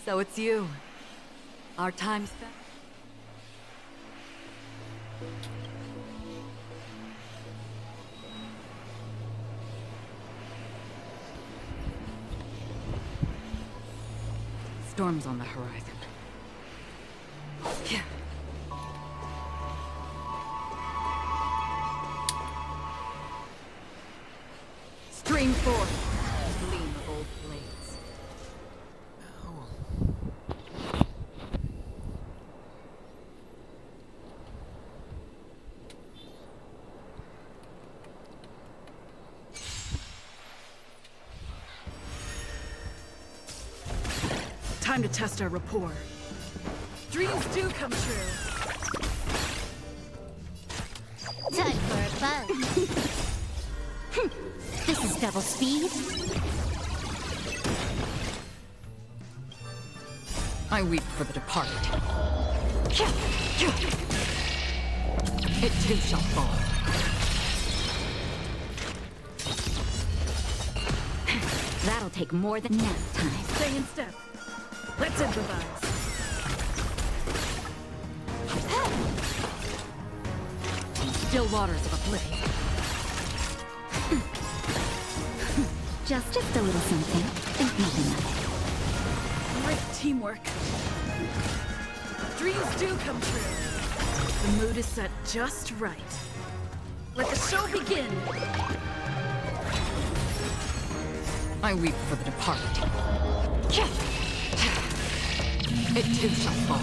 So it's you. Our time spent. Storm's on the horizon. Yeah. Stream forth, gleam of old blades. Time to test our rapport. Dreams do come true. Time for a buzz. This is double speed. I weep for the departed. It too shall fall. That'll take more than nap time. Stay in step. Let's improvise. Still waters of oblivion. Just a little something. Think nothing of Great teamwork. Dreams do come true. The mood is set just right. Let the show begin. I weep for the departed. It too shall fall.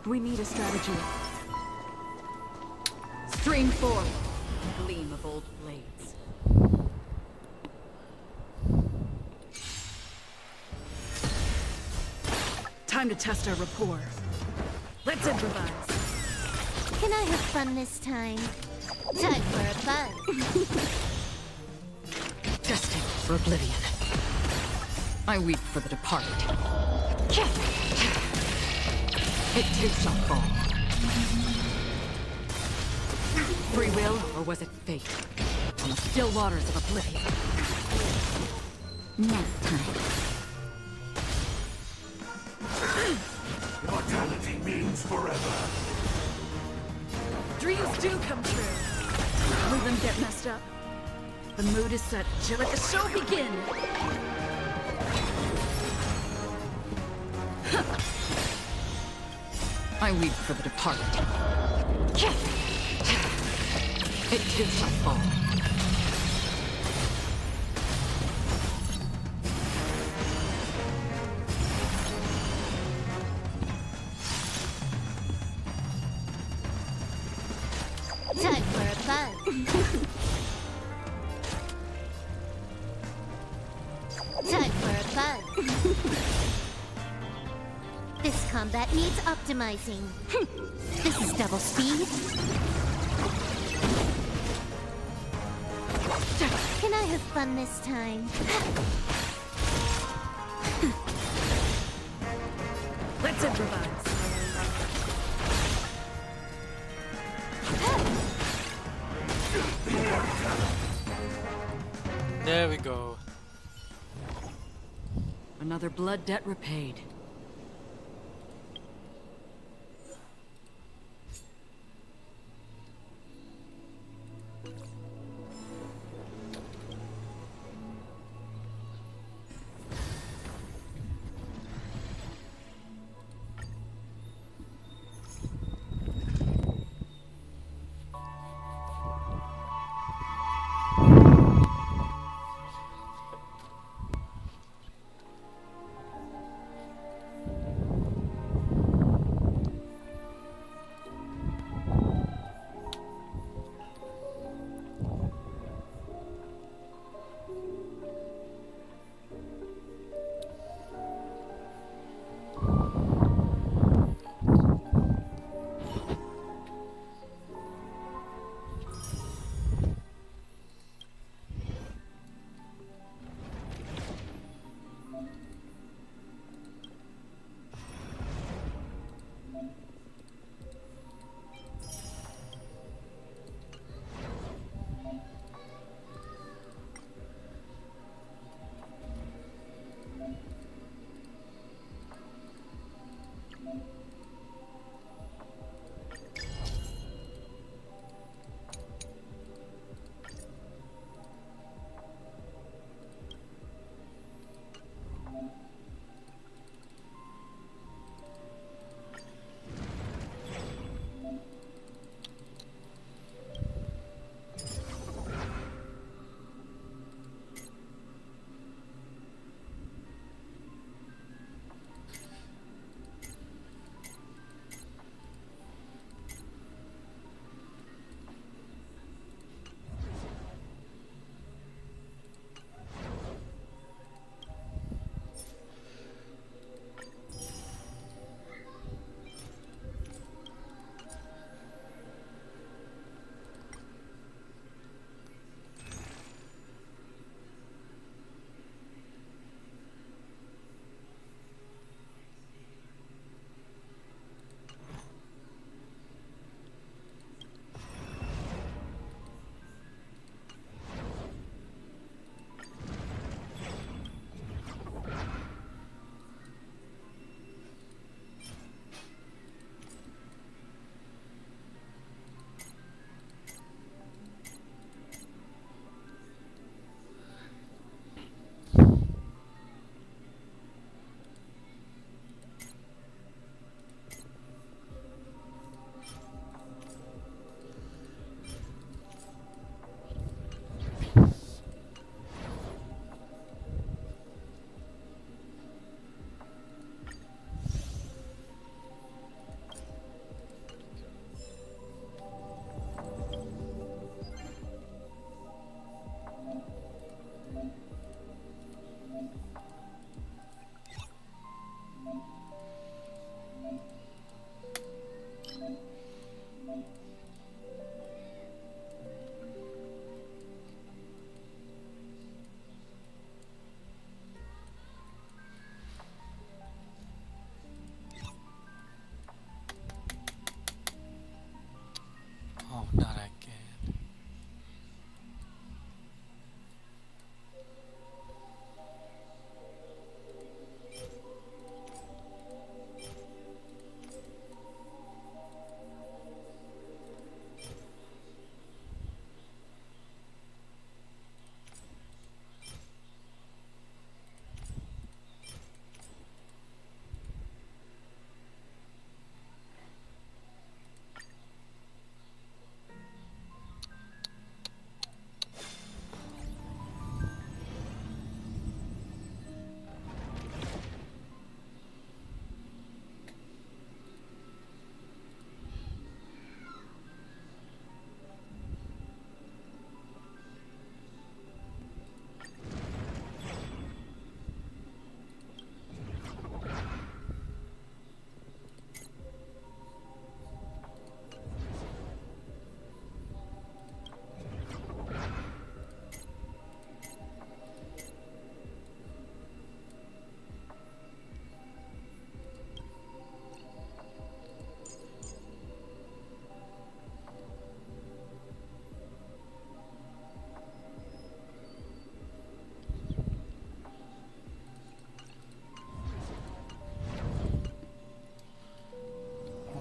We need a strategy. Stream forth, gleam of old blades. Time to test our rapport. Let's improvise. Can I have fun this time? Time for a buzz. Destined for oblivion. I weep for the departed. It too shall fall. Free will, or was it fate? On the still waters of oblivion. Nap time. Mortality means forever. Dreams do come true. Will them get messed up? The mood is set. Let the show begin. I weep for the departed. It too shall fall. Time for a buzz. Time for a buzz. This combat needs optimizing. This is double speed. Can I have fun this time? Let's improvise. There we go. Another blood debt repaid.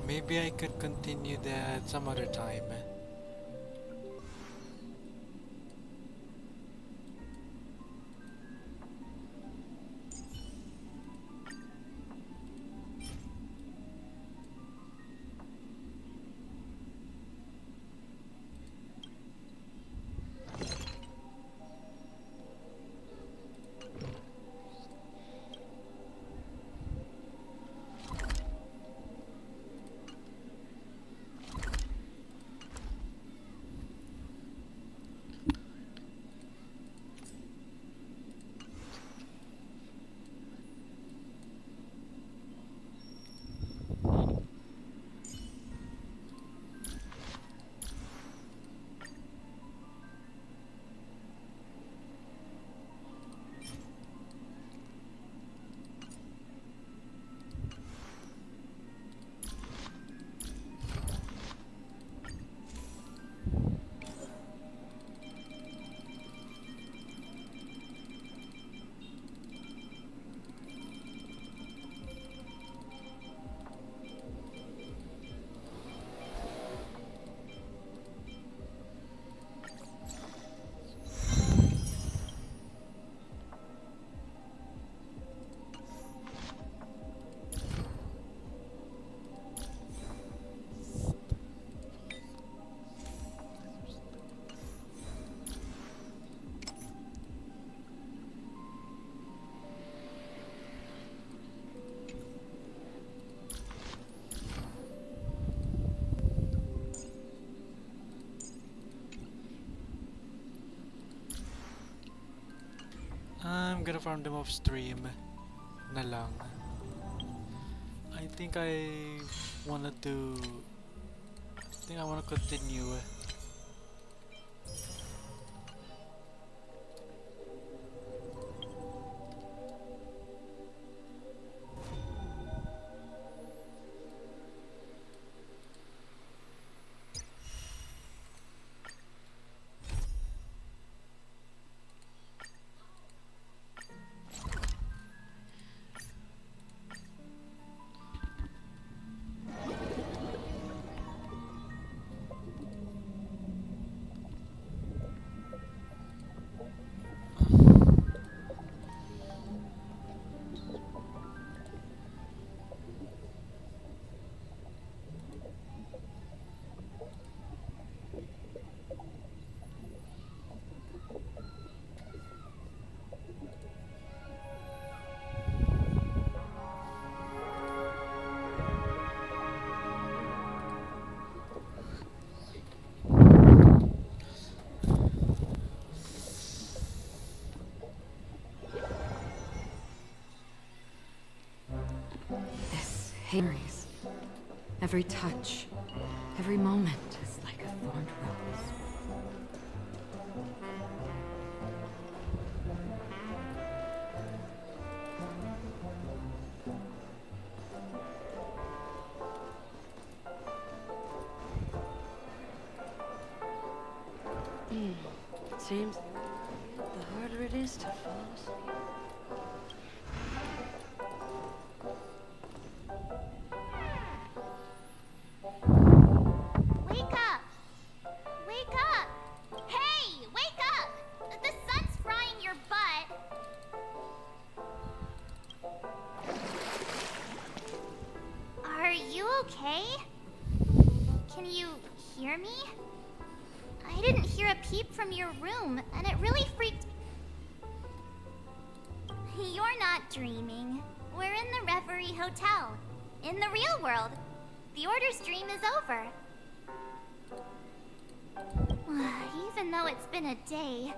Maybe I could continue that some other time. I'm gonna farm them off stream na lang. I think I wanna continue. Memories. Every touch, every moment is like a thorned rose. It seems the harder it is to fall asleep. In the real world, the Order's dream is over. Even though it's been a day,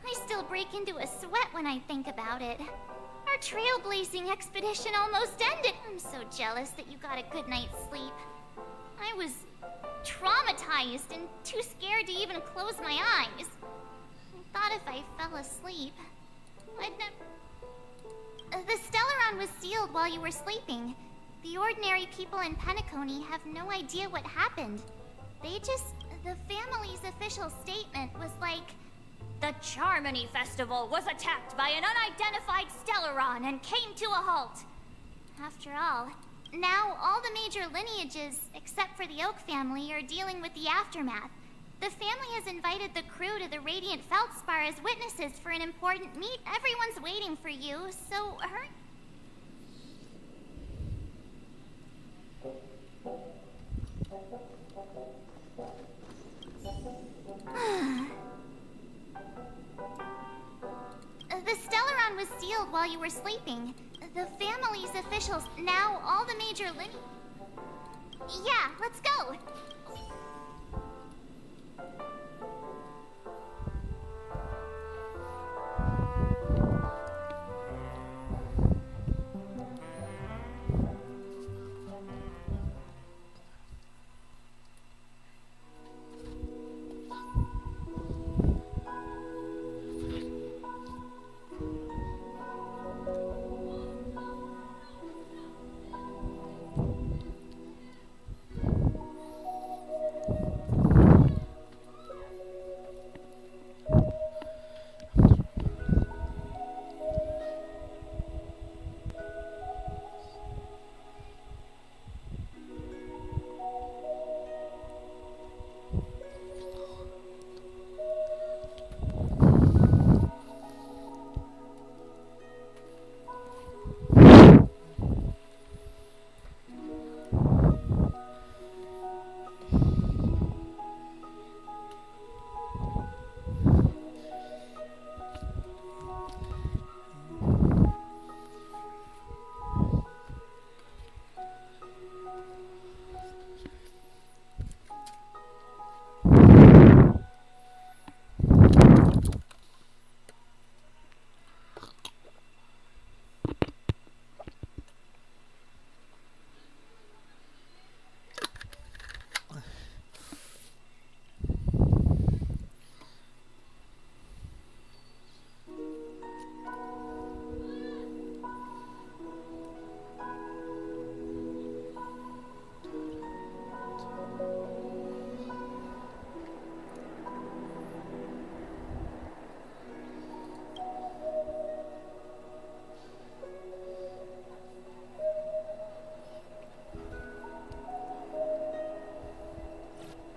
I still break into a sweat when I think about it. Our trailblazing expedition almost ended. I'm so jealous that you got a good night's sleep. I was traumatized and too scared to even close my eyes. I thought if I fell asleep, I'd never... The Stellaron was sealed while you were sleeping. The ordinary people in Penacony have no idea what happened. They just... The family's official statement was like... The Charmony Festival was attacked by an unidentified Stellaron and came to a halt. After all, Now all the major lineages, except for the Oak family, are dealing with the aftermath. The family has invited the crew to the Radiant Feldspar as witnesses for an important meet. Everyone's waiting for you, so hurry. The Stellaron was sealed while you were sleeping. The family's officials, now all the major Yeah, let's go!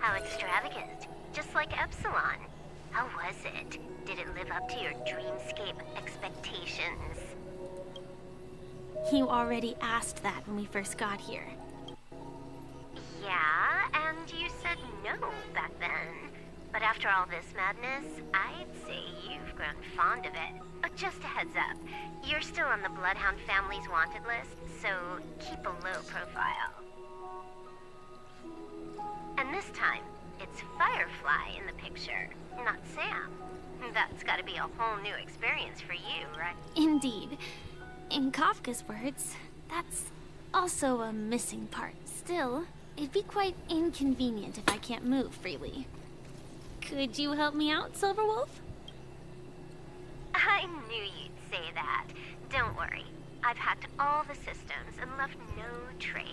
How extravagant. Just like Epsilon. How was it? Did it live up to your dreamscape expectations? You already asked that when we first got here. Yeah, and you said no back then. But after all this madness, I'd say you've grown fond of it. But just a heads up, you're still on the Bloodhound family's wanted list, so keep a low profile. And this time, it's Firefly in the picture, not Sam. That's gotta be a whole new experience for you, right? Indeed. In Kafka's words, that's also a missing part. Still, it'd be quite inconvenient if I can't move freely. Could you help me out, Silverwolf? I knew you'd say that. Don't worry. I've hacked all the systems and left no trace.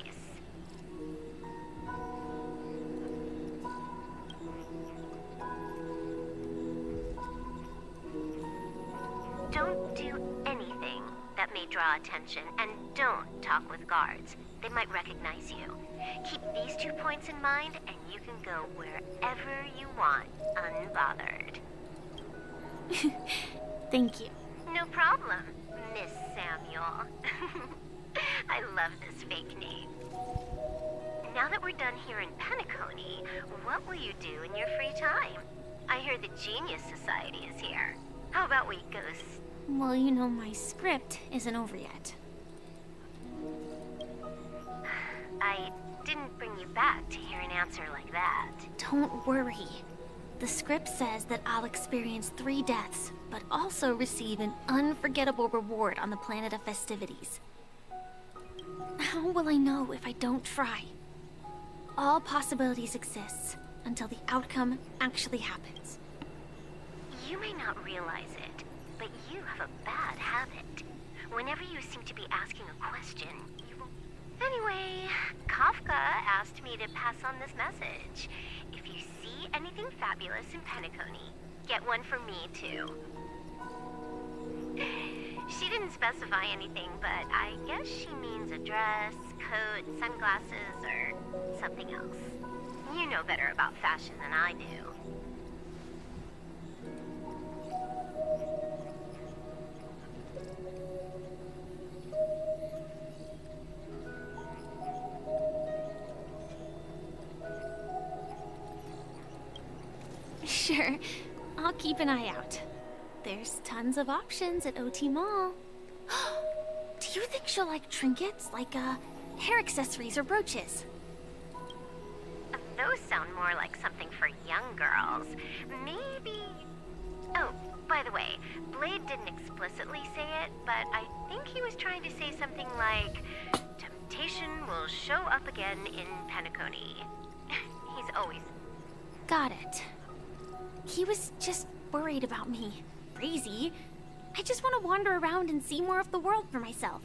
Don't do anything that may draw attention, and don't talk with guards. They might recognize you. Keep these 2 points in mind, and you can go wherever you want, unbothered. Thank you. No problem, Miss Samuel. I love this fake name. Now that we're done here in Penacony, what will you do in your free time? I hear the Genius Society is here. How about we go Well, you know, my script isn't over yet. I didn't bring you back to hear an answer like that. Don't worry. The script says that I'll experience 3 deaths, but also receive an unforgettable reward on the planet of festivities. How will I know if I don't try? All possibilities exist until the outcome actually happens. You may not realize it, but you have a bad habit. Whenever you seem to be asking a question, you will... Anyway, Kafka asked me to pass on this message. If you see anything fabulous in Penacony, get one for me too. She didn't didn't specify anything, but I guess she means a dress, coat, sunglasses, or something else. You know better about fashion than I do. Sure, I'll keep an eye out. There's tons of options at OT Mall. Do you think she'll like trinkets, like hair accessories or brooches? Those sound more like something for young girls. Maybe... Oh, by the way, Blade didn't explicitly say it, but I think he was trying to say something like, temptation will show up again in Penacony. He's always... Got it. He was just worried about me. Crazy. I just want to wander around and see more of the world for myself.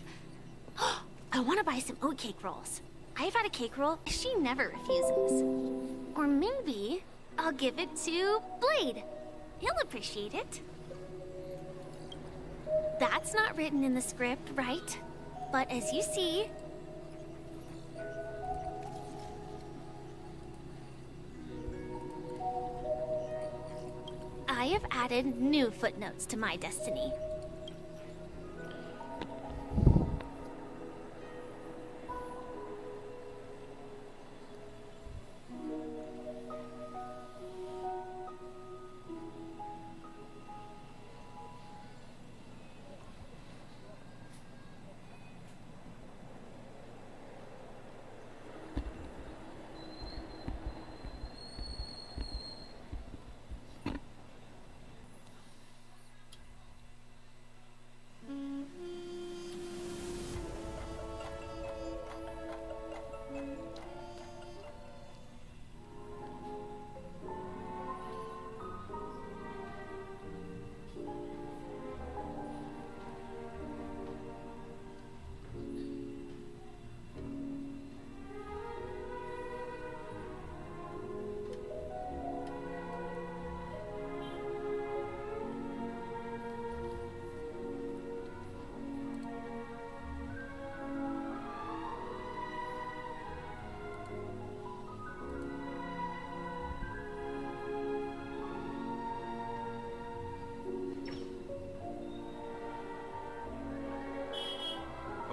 I want to buy some oat cake rolls. I've had a cake roll, she never refuses. Or maybe I'll give it to Blade. He'll appreciate it. That's not written in the script, right? But as you see... I have added new footnotes to my Destiny.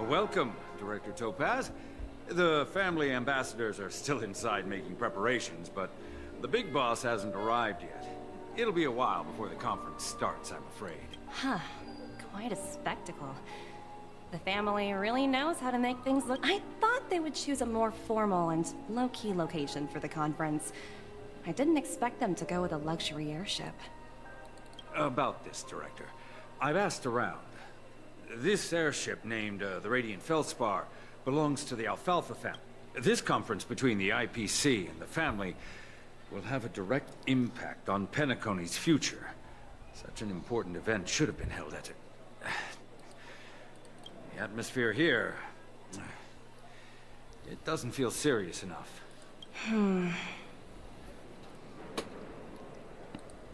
Welcome, Director Topaz. The family ambassadors are still inside making preparations, but the big boss hasn't arrived yet. It'll be a while before the conference starts, I'm afraid. Huh. Quite a spectacle. The family really knows how to make things look... I thought they would choose a more formal and low-key location for the conference. I didn't expect them to go with a luxury airship. About this, Director. I've asked around. This airship, named the Radiant Feldspar, belongs to the Alfalfa family. This conference between the IPC and the family will have a direct impact on Penacony's future. Such an important event should have been held at it. The atmosphere here... it doesn't feel serious enough.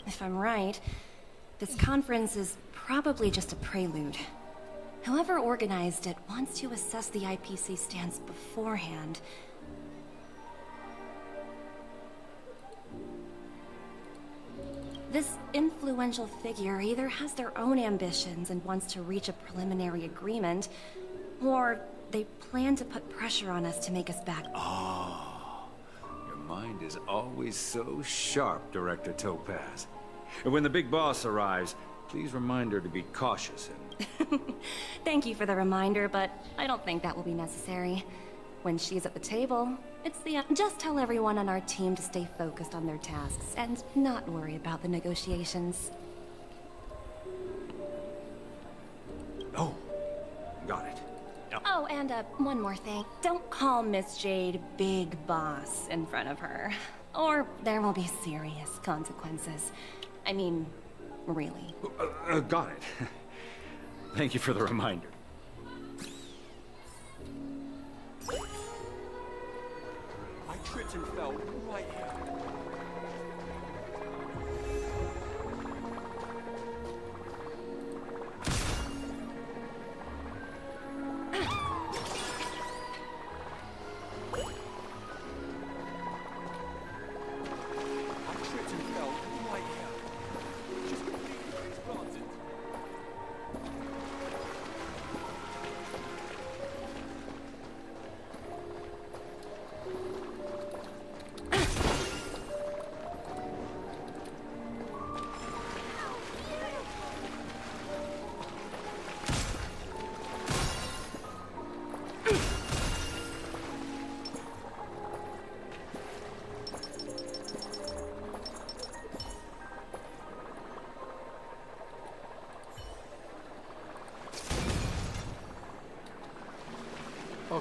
If I'm right, this conference is probably just a prelude. Whoever organized it wants to assess the IPC stance beforehand. This influential figure either has their own ambitions and wants to reach a preliminary agreement, or they plan to put pressure on us to make us back. Oh, your mind is always so sharp, Director Topaz. And when the big boss arrives, please remind her to be cautious and... Thank you for the reminder, but I don't think that will be necessary. When she's at the table, it's the... Just tell everyone on our team to stay focused on their tasks and not worry about the negotiations. Oh, got it. Oh, and one more thing. Don't call Miss Jade Big Boss in front of her, or there will be serious consequences. I mean, really. Got it. Thank you for the reminder. I tripped and fell right here.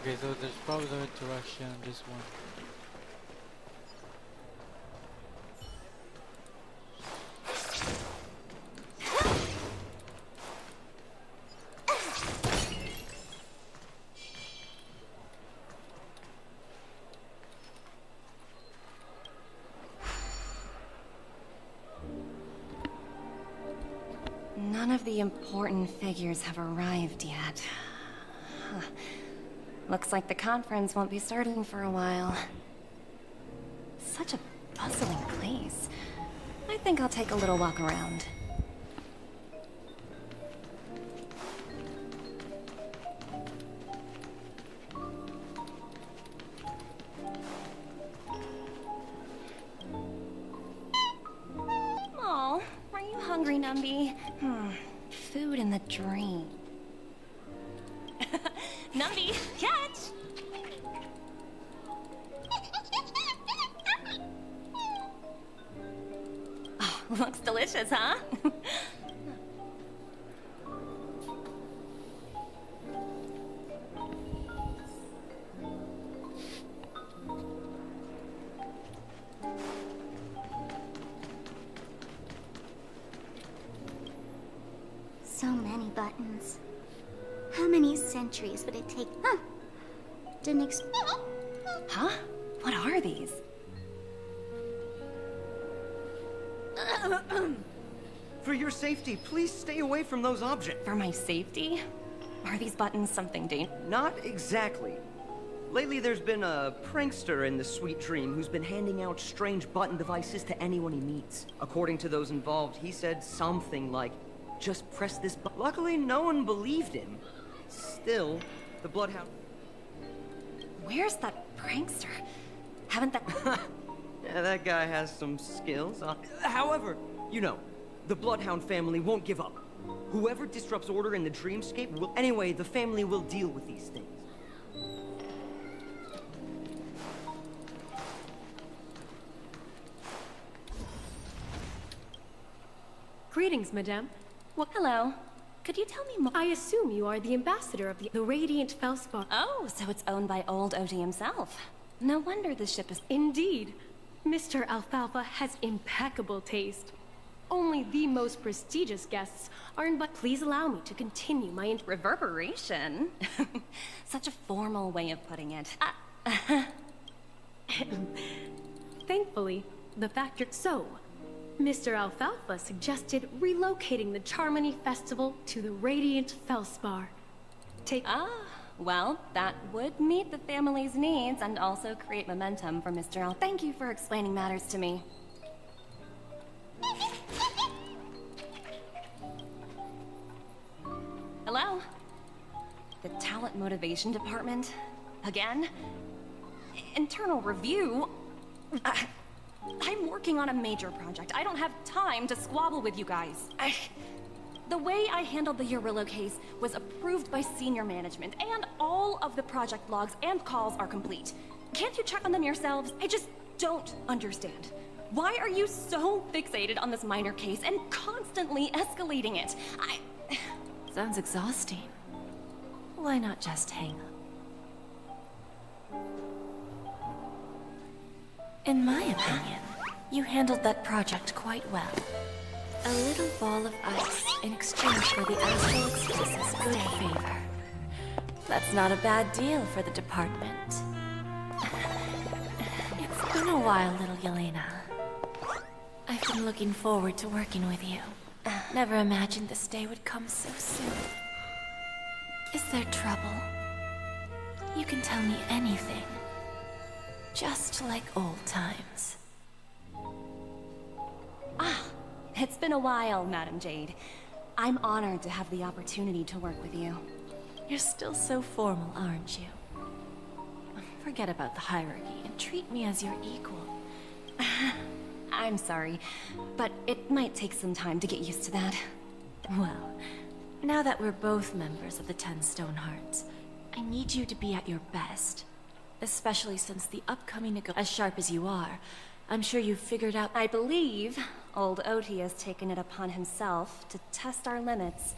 Okay, so there's probably no interaction on this one. None of the important figures have arrived yet. Huh. Looks like the conference won't be starting for a while. Such a bustling place. I think I'll take a little walk around. Aw, are you hungry, Numby? Food in the dream. Numby, catch! Oh, looks delicious, huh? So many buttons. How many centuries would it take? Huh? Huh? What are these? For your safety, please stay away from those objects. For my safety? Are these buttons something dangerous? Not exactly. Lately, there's been a prankster in the Sweet Dream who's been handing out strange button devices to anyone he meets. According to those involved, he said something like, "Just press this button." Luckily, no one believed him. Still, the Bloodhound... Where's that prankster? Haven't that... Yeah, that guy has some skills. However, you know, the Bloodhound family won't give up. Whoever disrupts order in the dreamscape will... Anyway, the family will deal with these things. Greetings, madame. Well, hello. Could you tell me more? I assume you are the ambassador of the Radiant Felspar. Oh, so it's owned by old Oti himself. No wonder the ship is... Indeed. Mr. Alfalfa has impeccable taste. Only the most prestigious guests are invited. Please allow me to continue my reverberation. Such a formal way of putting it. Thankfully, the factor... So, Mr. Alfalfa suggested relocating the Charmony Festival to the Radiant Felspar. Well, that would meet the family's needs and also create momentum for Mr. Al. Thank you for explaining matters to me. Hello? The Talent Motivation Department? Again? Internal review? I'm working on a major project. I don't have time to squabble with you guys. The way I handled the Urillo case was approved by senior management, and all of the project logs and calls are complete. Can't you check on them yourselves? I just don't understand. Why are you so fixated on this minor case and constantly escalating it? Sounds exhausting. Why not just hang up? In my opinion, you handled that project quite well. A little ball of ice in exchange for the Astral Express's good favor. That's not a bad deal for the department. It's been a while, little Yelena. I've been looking forward to working with you. Never imagined this day would come so soon. Is there trouble? You can tell me anything. Just like old times. It's been a while, Madam Jade. I'm honored to have the opportunity to work with you. You're still so formal, aren't you? Forget about the hierarchy and treat me as your equal. I'm sorry, but it might take some time to get used to that. Well, now that we're both members of the 10 Stonehearts, I need you to be at your best. Especially since the upcoming as sharp as you are, I'm sure you've figured out— I believe old Oti has taken it upon himself to test our limits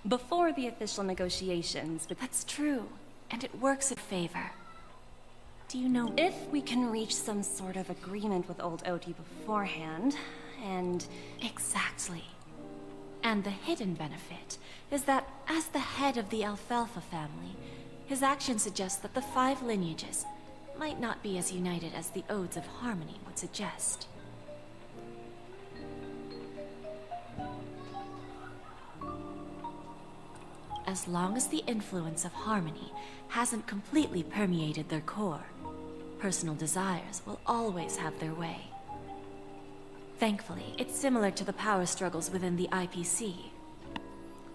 before the official negotiations, but that's true. and it works in favor. Do you know If we can reach some sort of agreement with old Oti beforehand, and... Exactly. And the hidden benefit is that, as the head of the Alfalfa family, his actions suggest that the 5 lineages might not be as united as the Odes of Harmony would suggest. As long as the influence of Harmony hasn't completely permeated their core, personal desires will always have their way. Thankfully, it's similar to the power struggles within the IPC.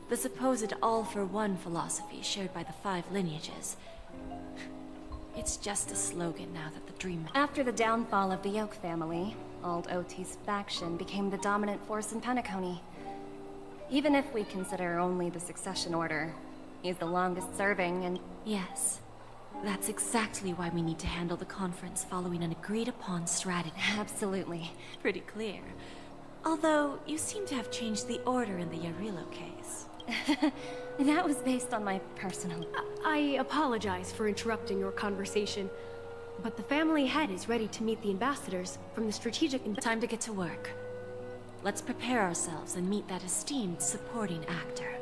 The supposed all-for-one philosophy shared by the 5 lineages. It's just a slogan now that the dream... After the downfall of the Yoke family, old Oti's faction became the dominant force in Penacony. Even if we consider only the succession order, he's the longest serving and... Yes. That's exactly why we need to handle the conference following an agreed-upon strategy. Absolutely. Pretty clear. Although, you seem to have changed the order in the Yarilo case. That was based on my personal... I apologize for interrupting your conversation, but the family head is ready to meet the ambassadors from the strategic... Time to get to work. Let's prepare ourselves and meet that esteemed supporting actor.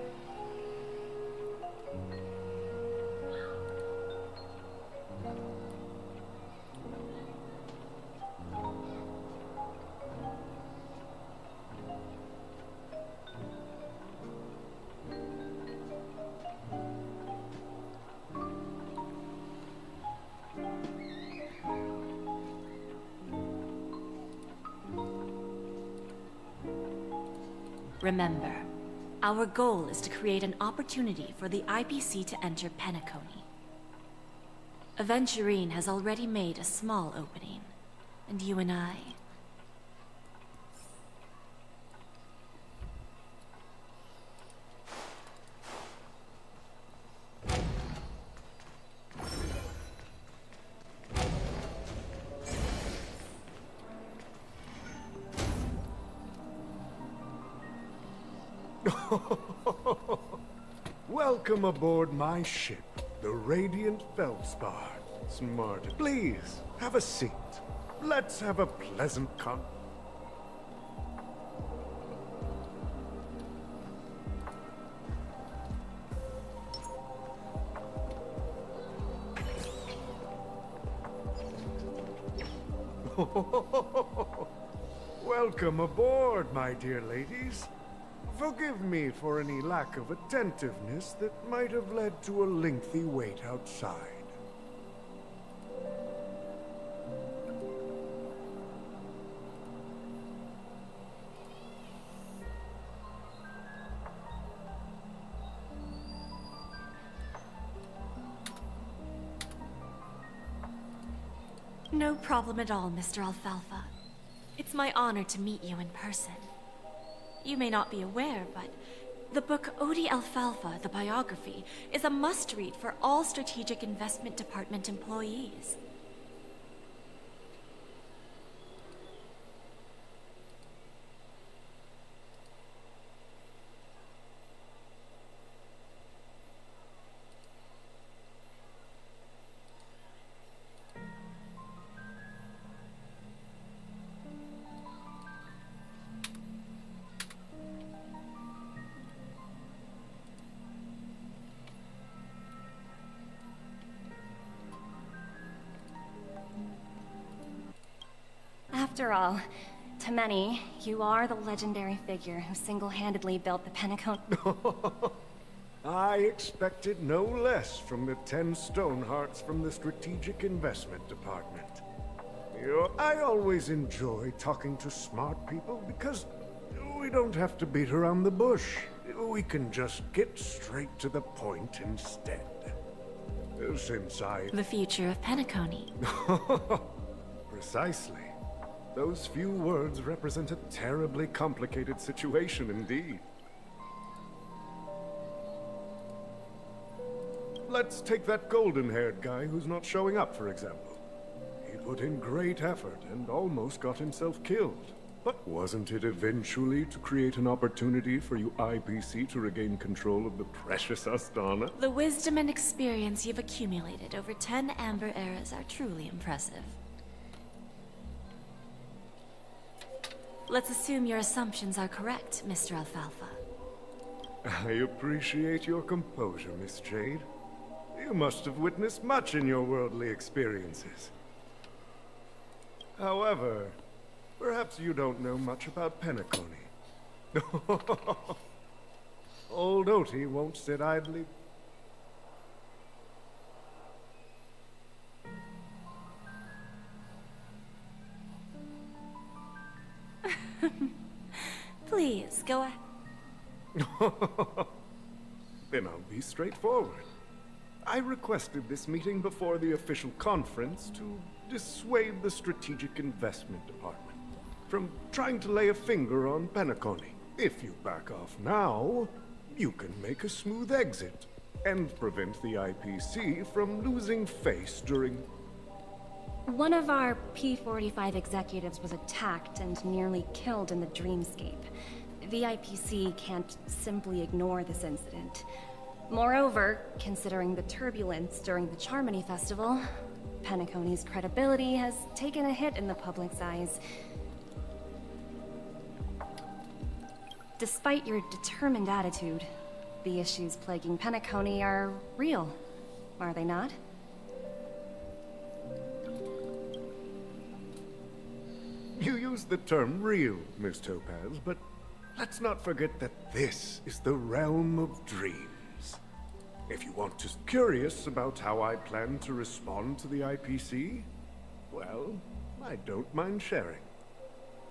Remember, our goal is to create an opportunity for the IPC to enter Penacony. Aventurine has already made a small opening, and you and I... Welcome aboard my ship, the Radiant Feldspar. Smart. Please, have a seat. Let's have a pleasant Welcome aboard, my dear ladies. Forgive me for any lack of attentiveness that might have led to a lengthy wait outside. No problem at all, Mr. Alfalfa. It's my honor to meet you in person. You may not be aware, but the book Odi Alfalfa, the biography, is a must-read for all Strategic Investment Department employees. After all, to many, you are the legendary figure who single-handedly built the Penacony. I expected no less from the 10 Stonehearts from the Strategic Investment Department. I always enjoy talking to smart people because we don't have to beat around the bush. We can just get straight to the point instead. Since The future of Penacony. Precisely. Those few words represent a terribly complicated situation indeed. Let's take that golden-haired guy who's not showing up, for example. He put in great effort and almost got himself killed. But wasn't it eventually to create an opportunity for you IPC to regain control of the precious Astana? The wisdom and experience you've accumulated over 10 Amber eras are truly impressive. Let's assume your assumptions are correct, Mr. Alfalfa. I appreciate your composure, Miss Jade. You must have witnessed much in your worldly experiences. However, perhaps you don't know much about Penacony. Old Oti won't sit idly. Please, go ahead. Then I'll be straightforward. I requested this meeting before the official conference to dissuade the Strategic Investment Department from trying to lay a finger on Penacony. If you back off now, you can make a smooth exit and prevent the IPC from losing face during... One of our P-45 executives was attacked and nearly killed in the dreamscape. The IPC can't simply ignore this incident. Moreover, considering the turbulence during the Charmony Festival, Penacony's credibility has taken a hit in the public's eyes. Despite your determined attitude, the issues plaguing Penacony are real, are they not? You used the term real, Miss Topaz, but let's not forget that this is the realm of dreams. If you want to curious about how I plan to respond to the IPC, well, I don't mind sharing.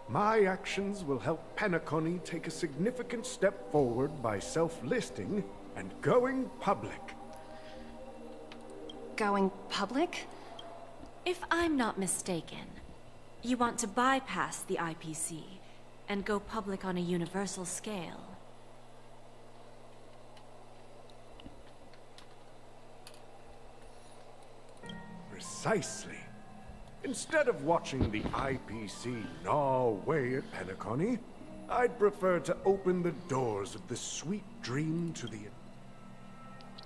My actions will help Penacony take a significant step forward by self-listing and going public. Going public? If I'm not mistaken, you want to bypass the IPC and go public on a universal scale. Precisely. Instead of watching the IPC gnaw away at Penacony, I'd prefer to open the doors of the sweet dream to the...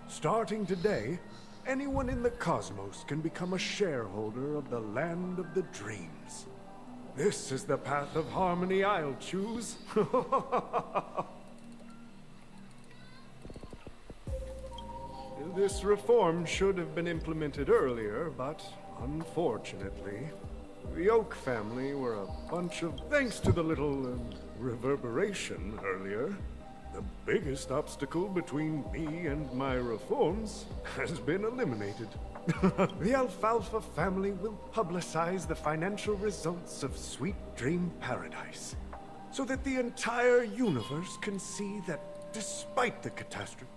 Starting today, anyone in the cosmos can become a shareholder of the land of the dreams. This is the path of harmony I'll choose. This reform should have been implemented earlier, but unfortunately, the Oak family were a bunch of... Thanks to the little reverberation earlier, the biggest obstacle between me and my reforms has been eliminated. The Alfalfa family will publicize the financial results of Sweet Dream Paradise, so that the entire universe can see that despite the catastrophe...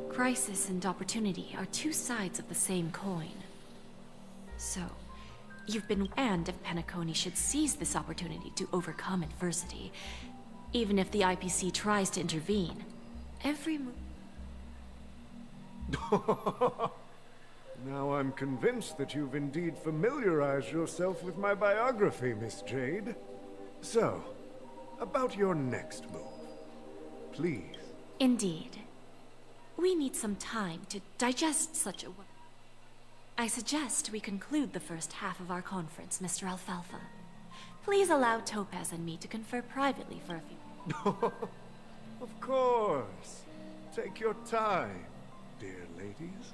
Crisis and opportunity are two sides of the same coin. So, you've been... And if Penacony should seize this opportunity to overcome adversity, even if the IPC tries to intervene, every move... Now I'm convinced that you've indeed familiarized yourself with my biography, Miss Jade. So, about your next move. Please. Indeed. We need some time to digest such a... I suggest we conclude the first half of our conference, Mr. Alfalfa. Please allow Topaz and me to confer privately for a few... Of course. Take your time, dear ladies.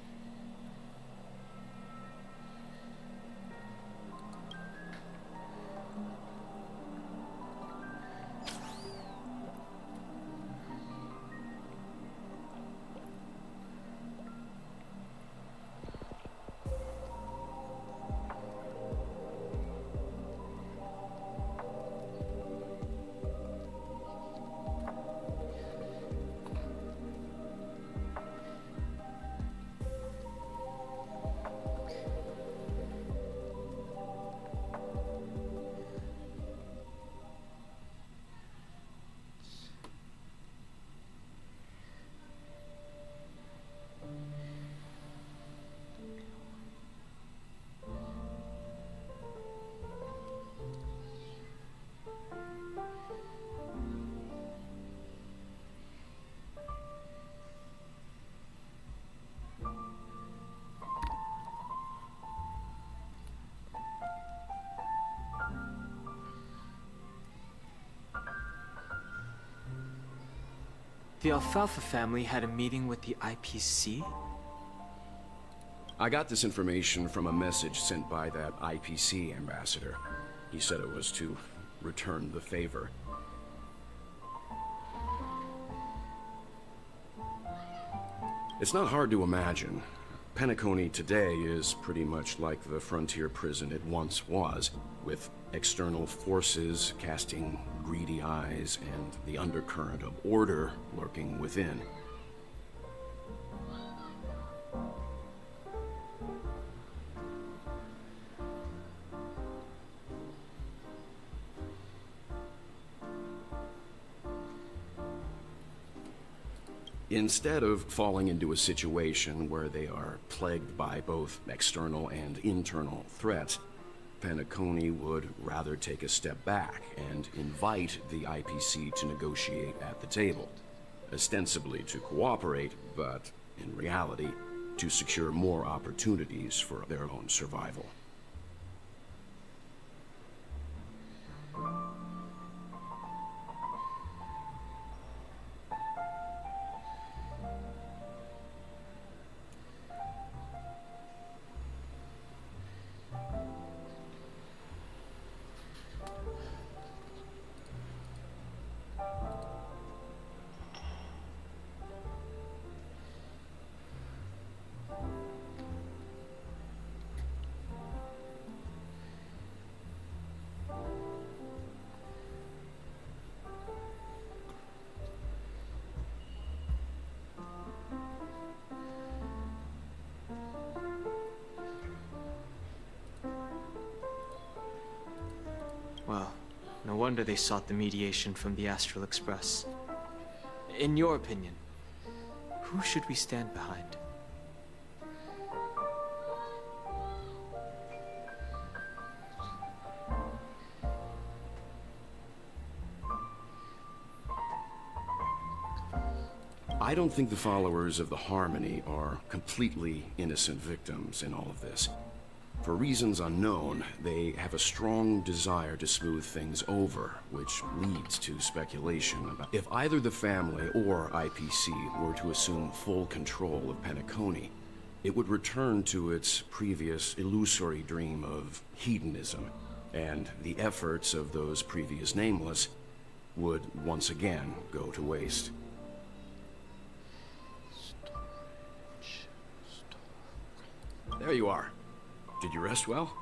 The Alfalfa family had a meeting with the IPC? I got this information from a message sent by that IPC ambassador. He said it was to return the favor. It's not hard to imagine. Penacony today is pretty much like the frontier prison it once was, with external forces casting greedy eyes and the undercurrent of order lurking within. Instead of falling into a situation where they are plagued by both external and internal threats, Penacony would rather take a step back and invite the IPC to negotiate at the table, ostensibly to cooperate, but in reality, to secure more opportunities for their own survival. Well, no wonder they sought the mediation from the Astral Express. In your opinion, who should we stand behind? I don't think the followers of the Harmony are completely innocent victims in all of this. For reasons unknown, they have a strong desire to smooth things over, which leads to speculation about if either the family or IPC were to assume full control of Penacony, it would return to its previous illusory dream of hedonism, and the efforts of those previous nameless would once again go to waste. There you are. Did you rest well?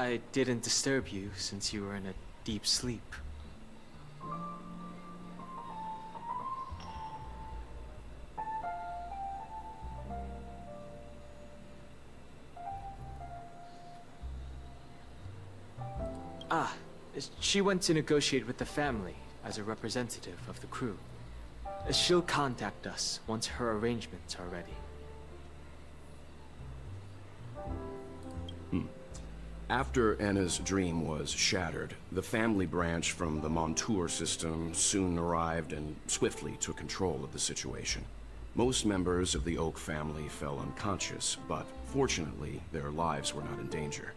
I didn't disturb you since you were in a deep sleep. Ah, she went to negotiate with the family as a representative of the crew. She'll contact us once her arrangements are ready. After Anna's dream was shattered, the family branch from the Montour system soon arrived and swiftly took control of the situation. Most members of the Oak family fell unconscious, but fortunately, their lives were not in danger.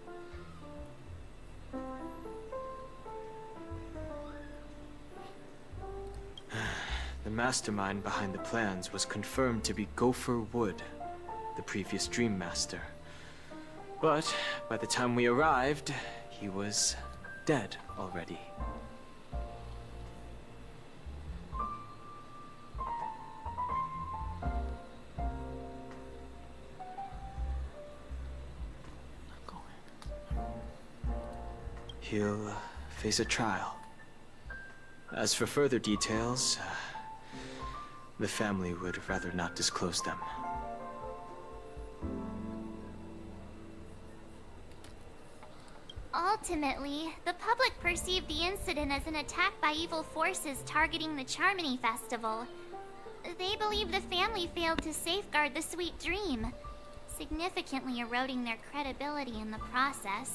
The mastermind behind the plans was confirmed to be Gopher Wood, the previous Dream Master. But by the time we arrived, he was dead already. He'll face a trial. As for further details, the family would rather not disclose them. Ultimately, the public perceived the incident as an attack by evil forces targeting the Charmony Festival. They believe the family failed to safeguard the sweet dream, significantly eroding their credibility in the process.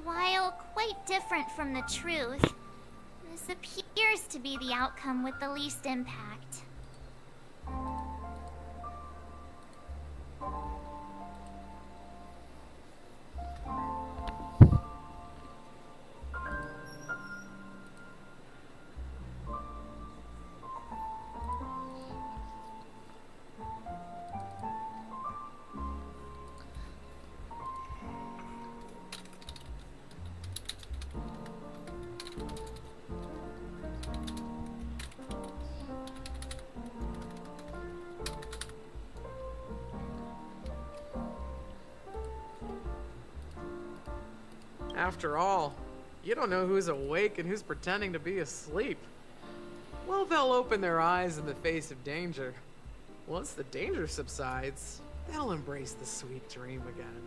While quite different from the truth, this appears to be the outcome with the least impact. After all, you don't know who's awake and who's pretending to be asleep. Well, they'll open their eyes in the face of danger. Once the danger subsides, they'll embrace the sweet dream again.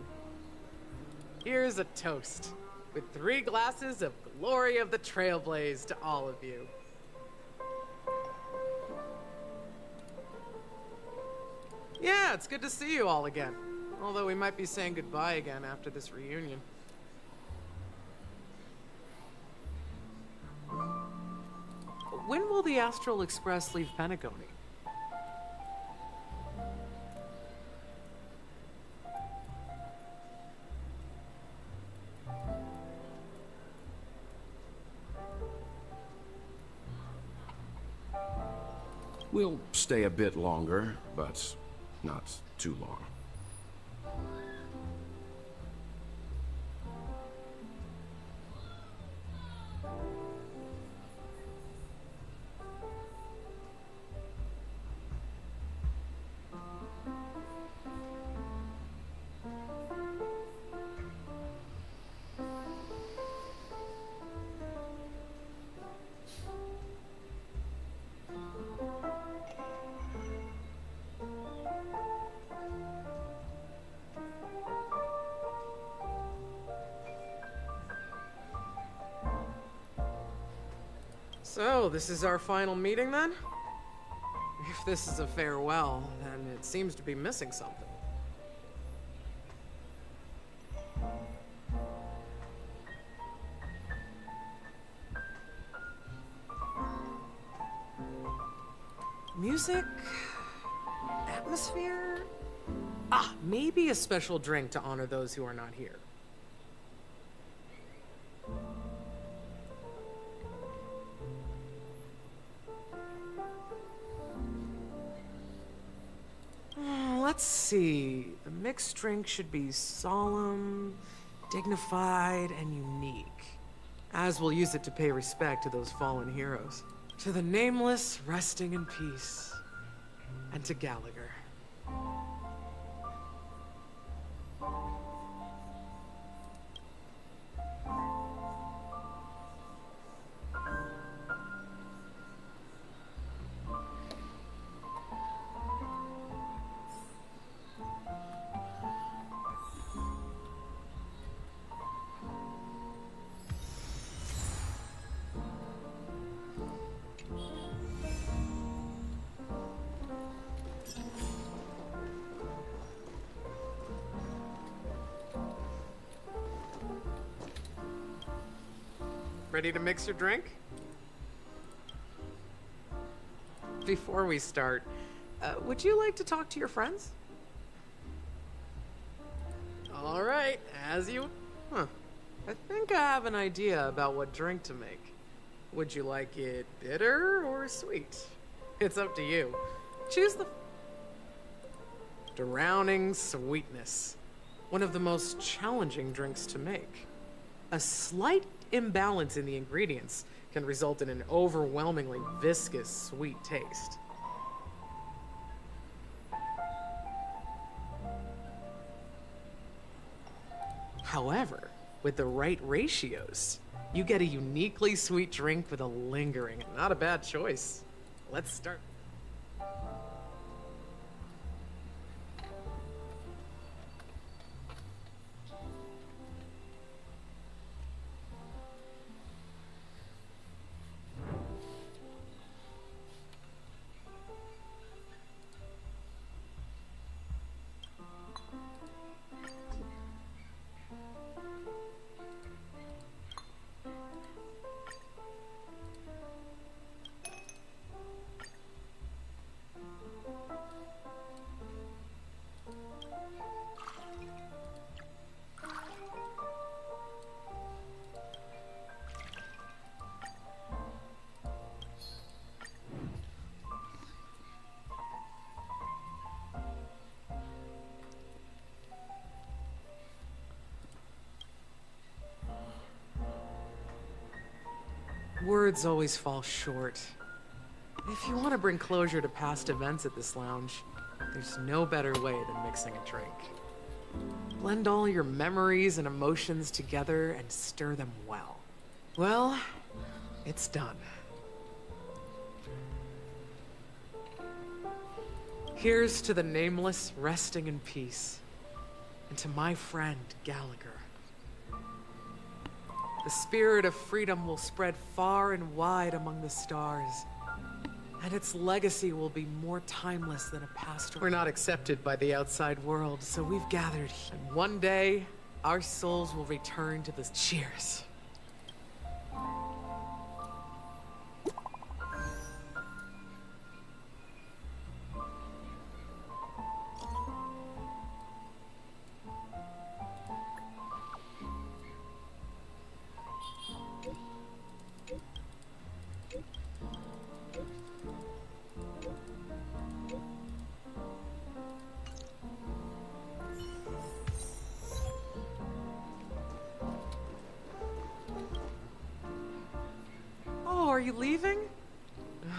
Here's a toast, with 3 glasses of glory of the trailblaze to all of you. Yeah, it's good to see you all again. Although we might be saying goodbye again after this reunion. When will the Astral Express leave Penacony? We'll stay a bit longer, but not too long. So, this is our final meeting then? If this is a farewell, then it seems to be missing something. Music? Atmosphere? Ah, maybe a special drink to honor those who are not here. Let's see. The mixed drink should be solemn, dignified, and unique. As we'll use it to pay respect to those fallen heroes. To the Nameless, resting in peace. And to Gallagher. Ready to mix your drink? Before we start, would you like to talk to your friends? All right, as you... I think I have an idea about what drink to make. Would you like it bitter or sweet? It's up to you. Choose the drowning sweetness. One of the most challenging drinks to make. A slight imbalance in the ingredients can result in an overwhelmingly viscous, sweet taste. However, with the right ratios, you get a uniquely sweet drink with a lingering, not a bad choice. Let's start. Words always fall short. If you want to bring closure to past events at this lounge, there's no better way than mixing a drink. Blend all your memories and emotions together and stir them well. Well, it's done. Here's to the nameless resting in peace, and to my friend Gallagher. The spirit of freedom will spread far and wide among the stars, and its legacy will be more timeless than a past. We're not accepted by the outside world, so we've gathered here. And one day, our souls will return to the cheers. Are you leaving?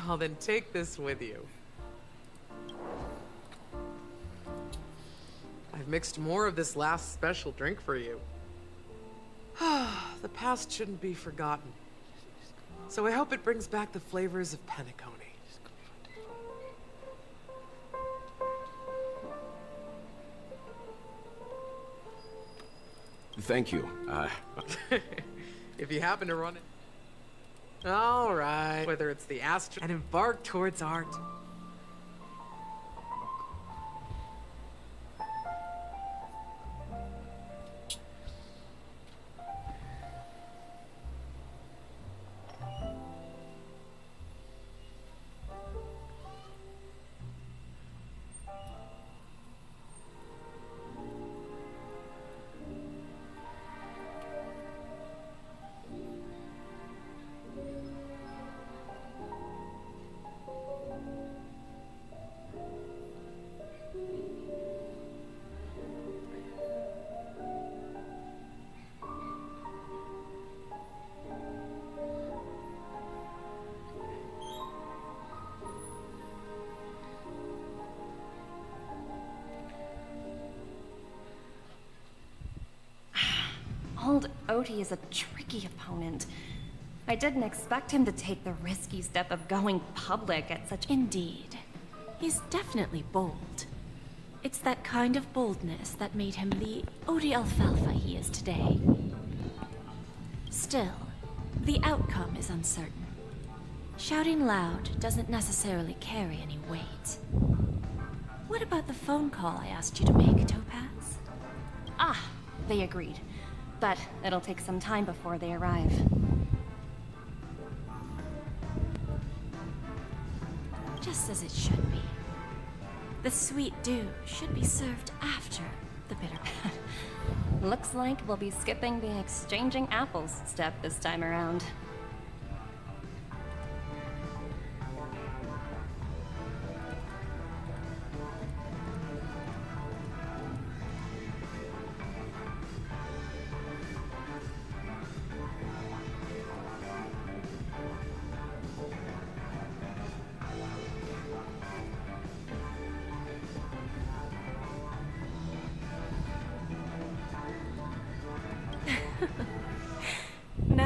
Well, then take this with you. I've mixed more of this last special drink for you. The past shouldn't be forgotten. So I hope it brings back the flavors of Penacony. Thank you. If you happen to run it. All right. Whether it's the and embark towards art. Old Oti is a tricky opponent. I didn't expect him to take the risky step of going public at such... Indeed. He's definitely bold. It's that kind of boldness that made him the Oti Alfalfa he is today. Still, the outcome is uncertain. Shouting loud doesn't necessarily carry any weight. What about the phone call I asked you to make, Topaz? Ah, they agreed. But it'll take some time before they arrive. Just as it should be. The sweet dew should be served after the bitter pat. Looks like we'll be skipping the exchanging apples step this time around.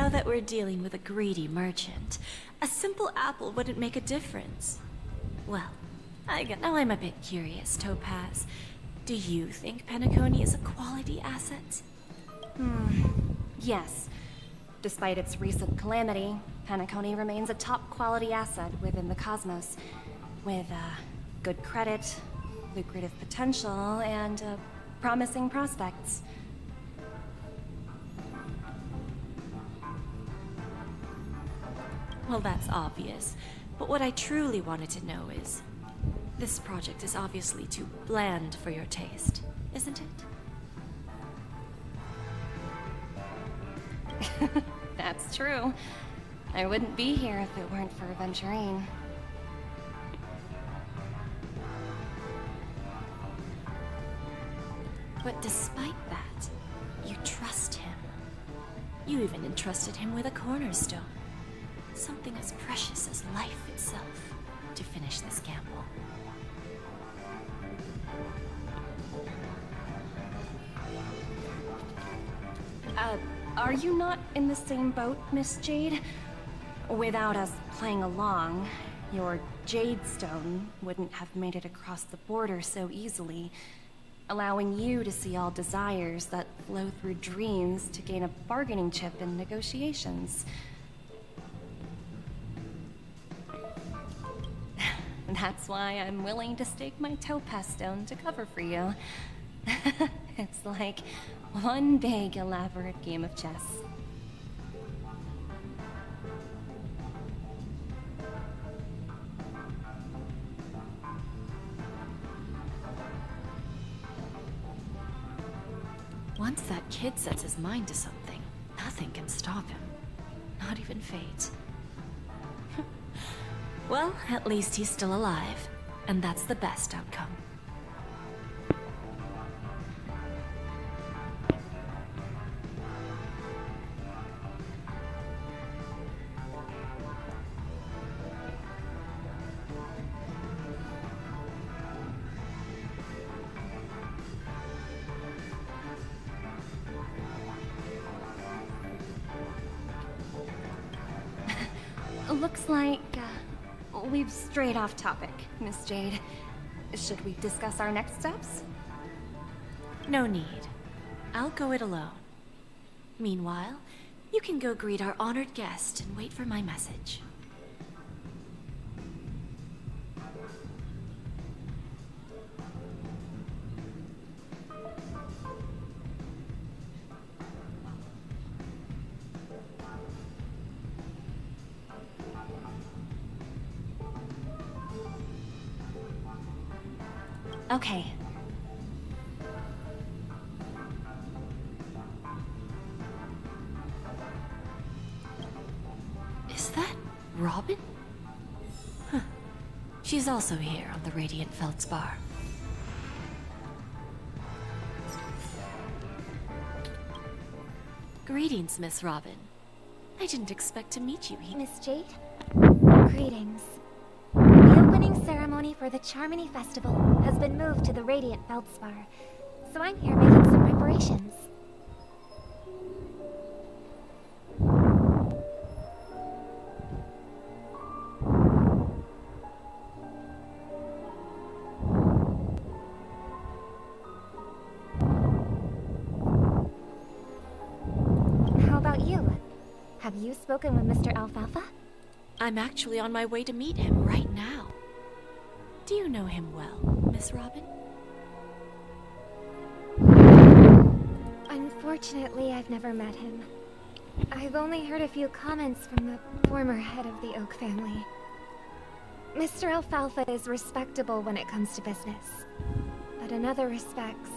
Now that we're dealing with a greedy merchant, a simple apple wouldn't make a difference. Well, now I'm a bit curious, Topaz. Do you think Penacony is a quality asset? Yes. Despite its recent calamity, Penacony remains a top-quality asset within the cosmos, with good credit, lucrative potential, and promising prospects. Well, that's obvious. But what I truly wanted to know is, this project is obviously too bland for your taste, isn't it? That's true. I wouldn't be here if it weren't for Aventurine. But despite that, you trust him. You even entrusted him with a cornerstone. Something as precious as life itself, to finish this gamble. Are you not in the same boat, Miss Jade? Without us playing along, your Jade Stone wouldn't have made it across the border so easily, allowing you to see all desires that flow through dreams to gain a bargaining chip in negotiations. That's why I'm willing to stake my Topaz Stone to cover for you. It's like one big, elaborate game of chess. Once that kid sets his mind to something, nothing can stop him. Not even fate. Well, at least he's still alive, and that's the best outcome. Looks like, we've strayed off topic, Miss Jade. Should we discuss our next steps? No need. I'll go it alone. Meanwhile, you can go greet our honored guest and wait for my message. Okay. Is that Robin? Huh. She's also here on the Radiant Feldspar. Greetings, Miss Robin. I didn't expect to meet you here. Miss Jade? Greetings. The opening ceremony for the Charmony Festival has been moved to the Radiant Feldspar, so I'm here making some preparations. How about you? Have you spoken with Mr. Alfalfa? I'm actually on my way to meet him right now. Do you know him well, Miss Robin? Unfortunately, I've never met him. I've only heard a few comments from the former head of the Oak family. Mr. Alfalfa is respectable when it comes to business, but in other respects,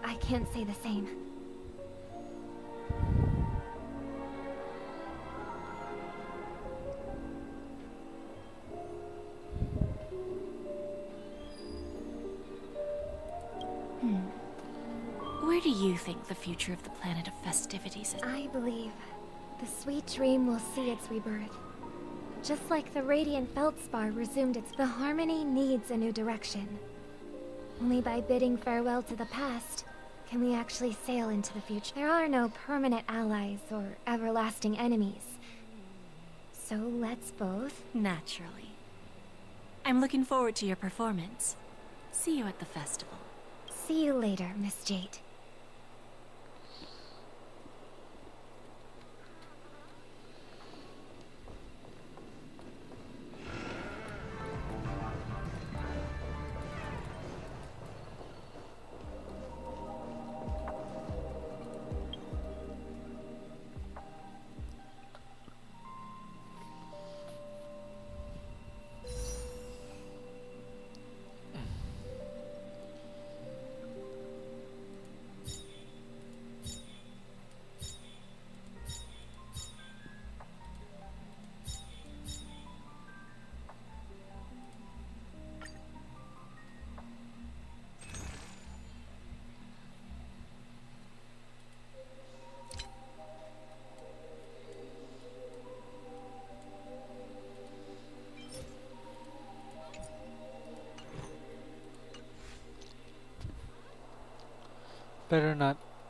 I can't say the same. Where do you think the future of the planet of festivities is? I believe the sweet dream will see its rebirth. Just like the Radiant Feldspar resumed its... The Harmony needs a new direction. Only by bidding farewell to the past can we actually sail into the future? There are no permanent allies or everlasting enemies. So let's both... Naturally. I'm looking forward to your performance. See you at the festival. See you later, Miss Jade.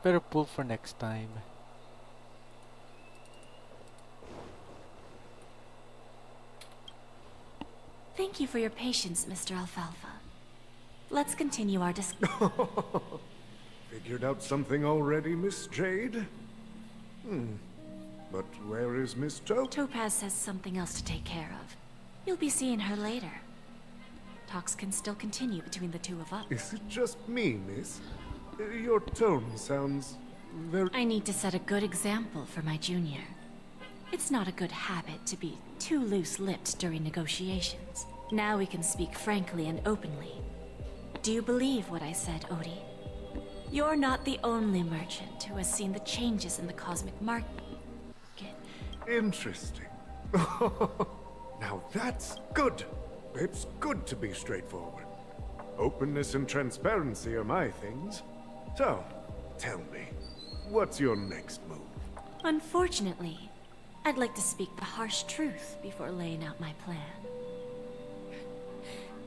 Better pull for next time. Thank you for your patience, Mr. Alfalfa. Let's continue our discussion. Figured out something already, Miss Jade? But where is Miss Topaz has something else to take care of. You'll be seeing her later. Talks can still continue between the two of us. Is it just me, miss? Your tone sounds very... I need to set a good example for my junior. It's not a good habit to be too loose-lipped during negotiations. Now we can speak frankly and openly. Do you believe what I said, Odie? You're not the only merchant who has seen the changes in the cosmic market. Interesting. Now that's good. It's good to be straightforward. Openness and transparency are my things. So, tell me, what's your next move? Unfortunately, I'd like to speak the harsh truth before laying out my plan.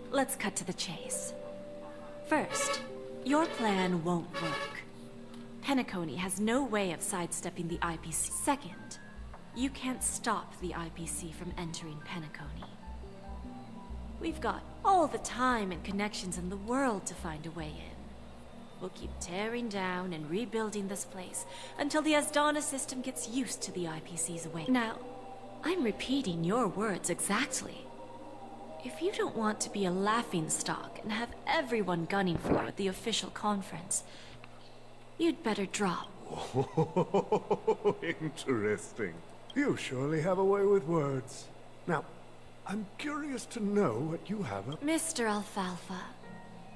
Let's cut to the chase. First, your plan won't work. Penacony has no way of sidestepping the IPC. Second, you can't stop the IPC from entering Penacony. We've got all the time and connections in the world to find a way in. We'll keep tearing down and rebuilding this place until the Asdana system gets used to the IPC's way. Now, I'm repeating your words exactly. If you don't want to be a laughingstock and have everyone gunning for you at the official conference, you'd better drop. Oh, interesting. You surely have a way with words. Now, I'm curious to know what you have up. Mr. Alfalfa,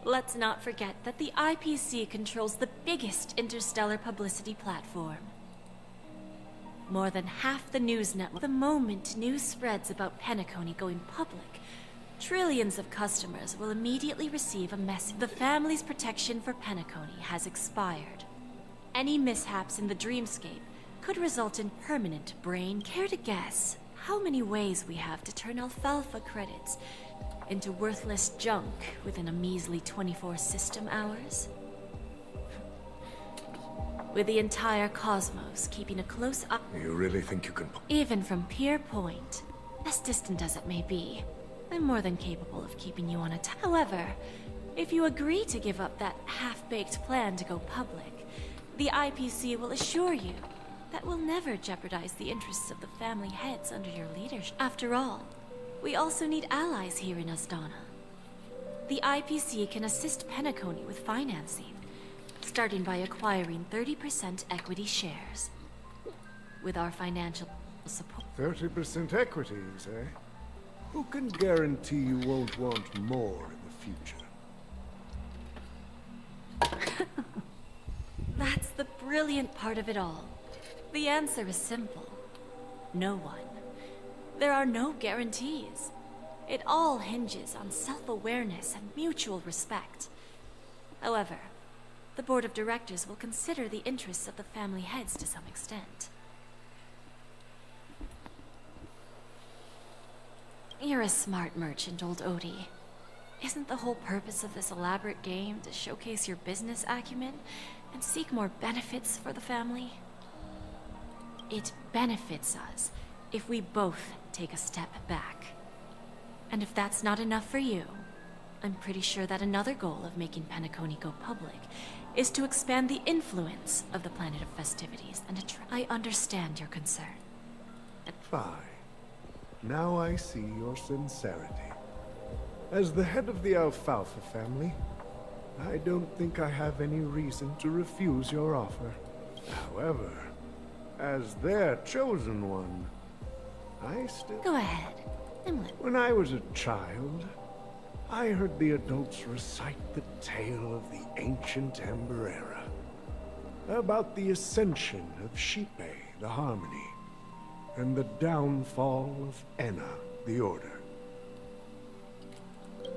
let's not forget that the IPC controls the biggest interstellar publicity platform. More than half the news network. The moment news spreads about Penacony going public, trillions of customers will immediately receive a message. The family's protection for Penacony has expired. Any mishaps in the dreamscape could result in permanent brain. Care to guess how many ways we have to turn Alfalfa credits into worthless junk within a measly 24 system hours? With the entire cosmos keeping a close eye. You really think you can... Even from Pier Point, as distant as it may be, I'm more than capable of keeping you on a However, if you agree to give up that half-baked plan to go public, the IPC will assure you that we'll never jeopardize the interests of the family heads under your leadership. After all, we also need allies here in Asdana. The IPC can assist Penacony with financing, starting by acquiring 30% equity shares. With our financial support... 30% equities, eh? Who can guarantee you won't want more in the future? That's the brilliant part of it all. The answer is simple. No one. There are no guarantees. It all hinges on self-awareness and mutual respect. However, the board of directors will consider the interests of the family heads to some extent. You're a smart merchant, old Odie. Isn't the whole purpose of this elaborate game to showcase your business acumen and seek more benefits for the family? It benefits us if we both take a step back. And if that's not enough for you, I'm pretty sure that another goal of making Penacony go public is to expand the influence of the Planet of Festivities and attract. I understand your concern. Fine. Now I see your sincerity. As the head of the Alfalfa family, I don't think I have any reason to refuse your offer. However, as their chosen one, I still... Go ahead. When I was a child, I heard the adults recite the tale of the ancient Ember Era, about the ascension of Shipe, the Harmony, and the downfall of Enna, the Order.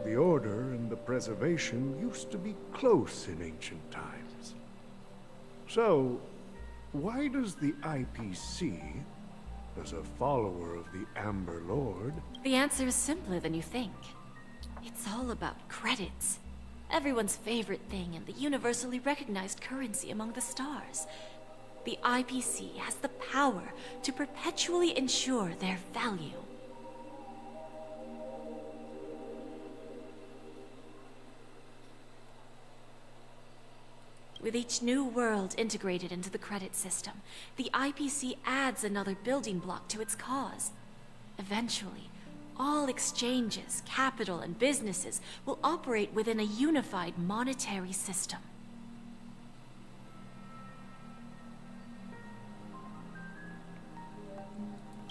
The Order and the Preservation used to be close in ancient times. So, why does the IPC, as a follower of the Amber Lord... The answer is simpler than you think. It's all about credits. Everyone's favorite thing and the universally recognized currency among the stars. The IPC has the power to perpetually ensure their value. With each new world integrated into the credit system, the IPC adds another building block to its cause. Eventually, all exchanges, capital, and businesses will operate within a unified monetary system.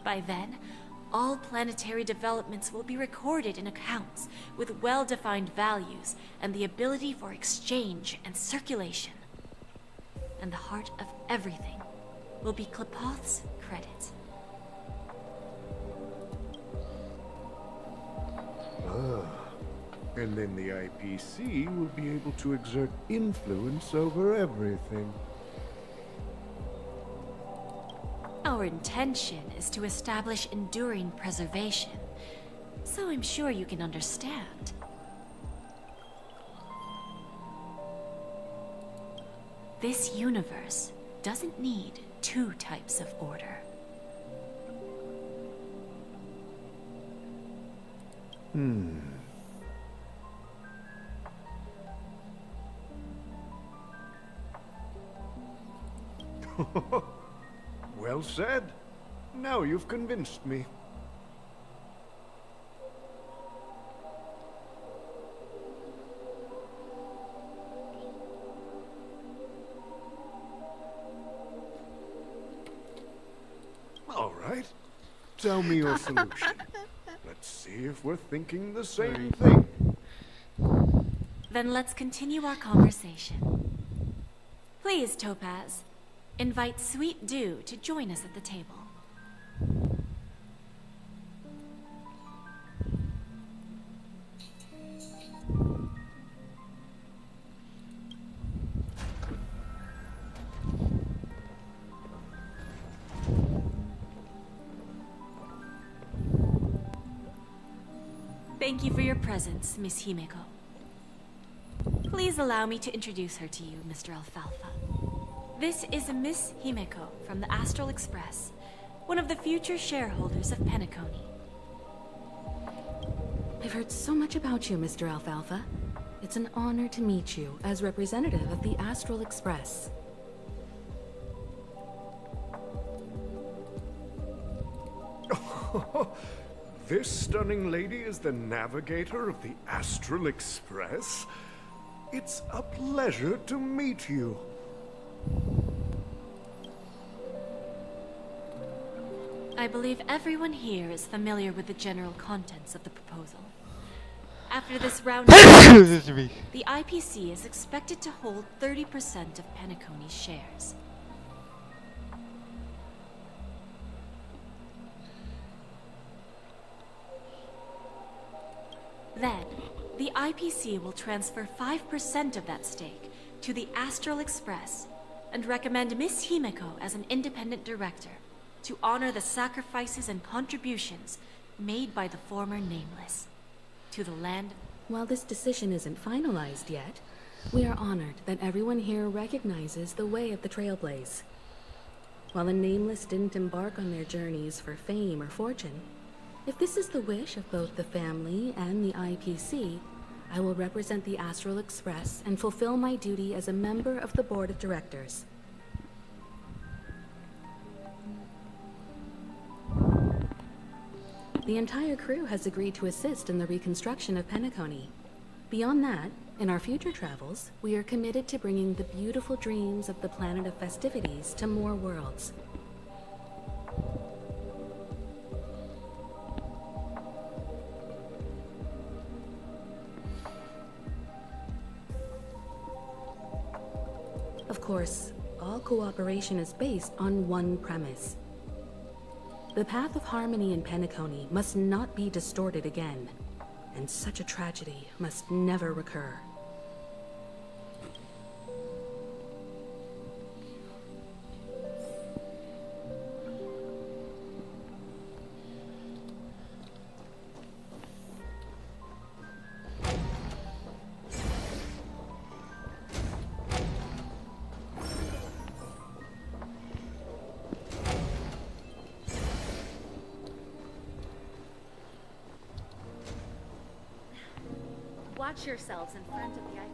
By then, all planetary developments will be recorded in accounts with well-defined values and the ability for exchange and circulation. And the heart of everything will be Klepoth's credit. And then the IPC will be able to exert influence over everything. Our intention is to establish enduring preservation, so I'm sure you can understand. This universe doesn't need two types of order. Well said. Now you've convinced me. All right. Tell me your solution. Let's see if we're thinking the same thing. Then let's continue our conversation. Please, Topaz, invite Sweet Dew to join us at the table. Thank you for your presence, Miss Himeko. Please allow me to introduce her to you, Mr. Alfalfa. This is Miss Himeko from the Astral Express, one of the future shareholders of Penacony. I've heard so much about you, Mr. Alfalfa. It's an honor to meet you as representative of the Astral Express. This stunning lady is the navigator of the Astral Express? It's a pleasure to meet you. I believe everyone here is familiar with the general contents of the proposal. After this round of the IPC is expected to hold 30% of Penacony's shares. Then, the IPC will transfer 5% of that stake to the Astral Express and recommend Miss Himeko as an independent director to honor the sacrifices and contributions made by the former Nameless to the land. While this decision isn't finalized yet, we are honored that everyone here recognizes the way of the trailblaze. While the Nameless didn't embark on their journeys for fame or fortune, if this is the wish of both the family and the IPC, I will represent the Astral Express and fulfill my duty as a member of the board of directors. The entire crew has agreed to assist in the reconstruction of Penacony. Beyond that, in our future travels, we are committed to bringing the beautiful dreams of the planet of festivities to more worlds. Of course, all cooperation is based on one premise. The path of harmony in Penacony must not be distorted again, and such a tragedy must never recur. Watch yourselves in front of the IP.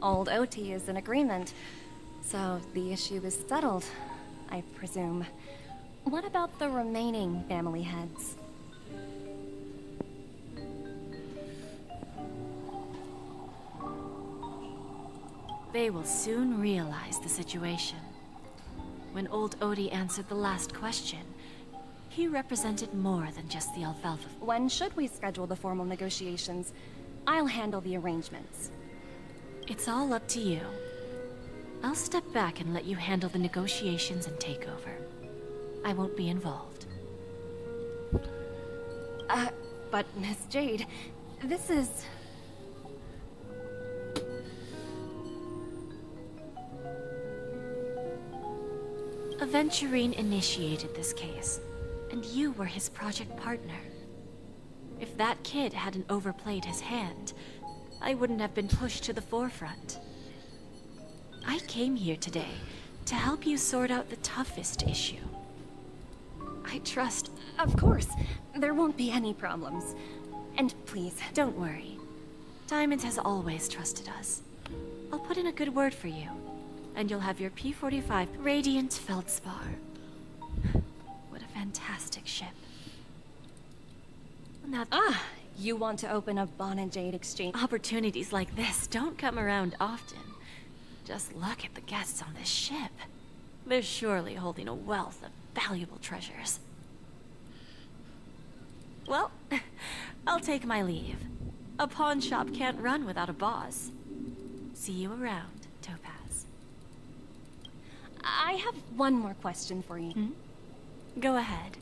Old OT is in agreement, so the issue is settled, I presume. What about the remaining family heads? They will soon realize the situation. When old Odie answered the last question, he represented more than just the Alfalfa. When should we schedule the formal negotiations? I'll handle the arrangements. It's all up to you. I'll step back and let you handle the negotiations and takeover. I won't be involved. But Miss Jade, this is... Aventurine initiated this case, and you were his project partner. If that kid hadn't overplayed his hand, I wouldn't have been pushed to the forefront. I came here today to help you sort out the toughest issue. I trust... Of course, there won't be any problems. And please... Don't worry. Diamond has always trusted us. I'll put in a good word for you, and you'll have your P-45 Radiant Feldspar. What a fantastic ship. Now... You want to open a Bon and Jade exchange? Opportunities like this don't come around often. Just look at the guests on this ship. They're surely holding a wealth of valuable treasures. Well, I'll take my leave. A pawn shop can't run without a boss. See you around, Topaz. I have one more question for you. Go ahead.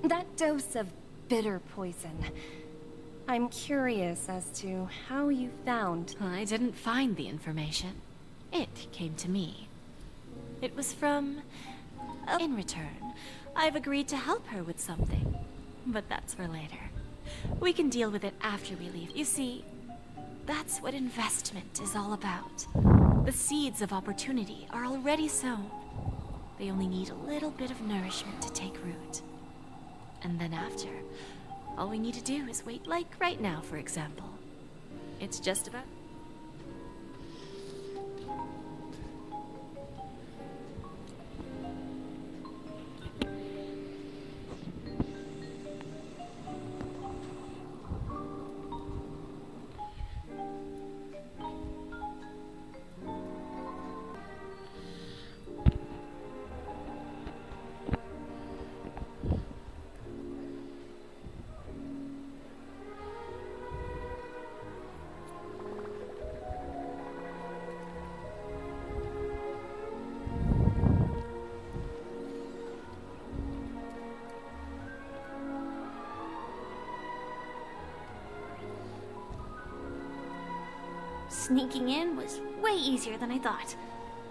That dose of bitter poison. I'm curious as to how you found... I didn't find the information. It came to me. It was from... In return, I've agreed to help her with something. But that's for later. We can deal with it after we leave. You see, that's what investment is all about. The seeds of opportunity are already sown. They only need a little bit of nourishment to take root. And then after, all we need to do is wait, like right now, for example. It's just about... Sneaking in was way easier than I thought.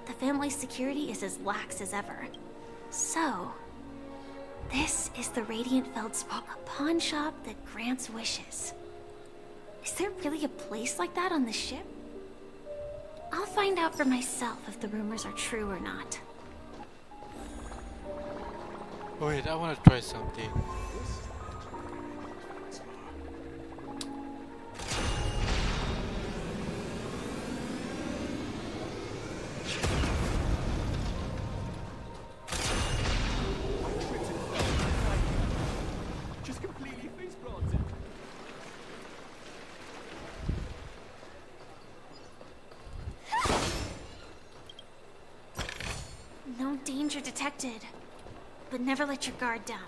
The family's security is as lax as ever. So, this is the Radiant Feldspar, a pawn shop that grants wishes. Is there really a place like that on the ship? I'll find out for myself if the rumors are true or not. Wait, I want to try something. Just completely face planted. No danger detected. But never let your guard down.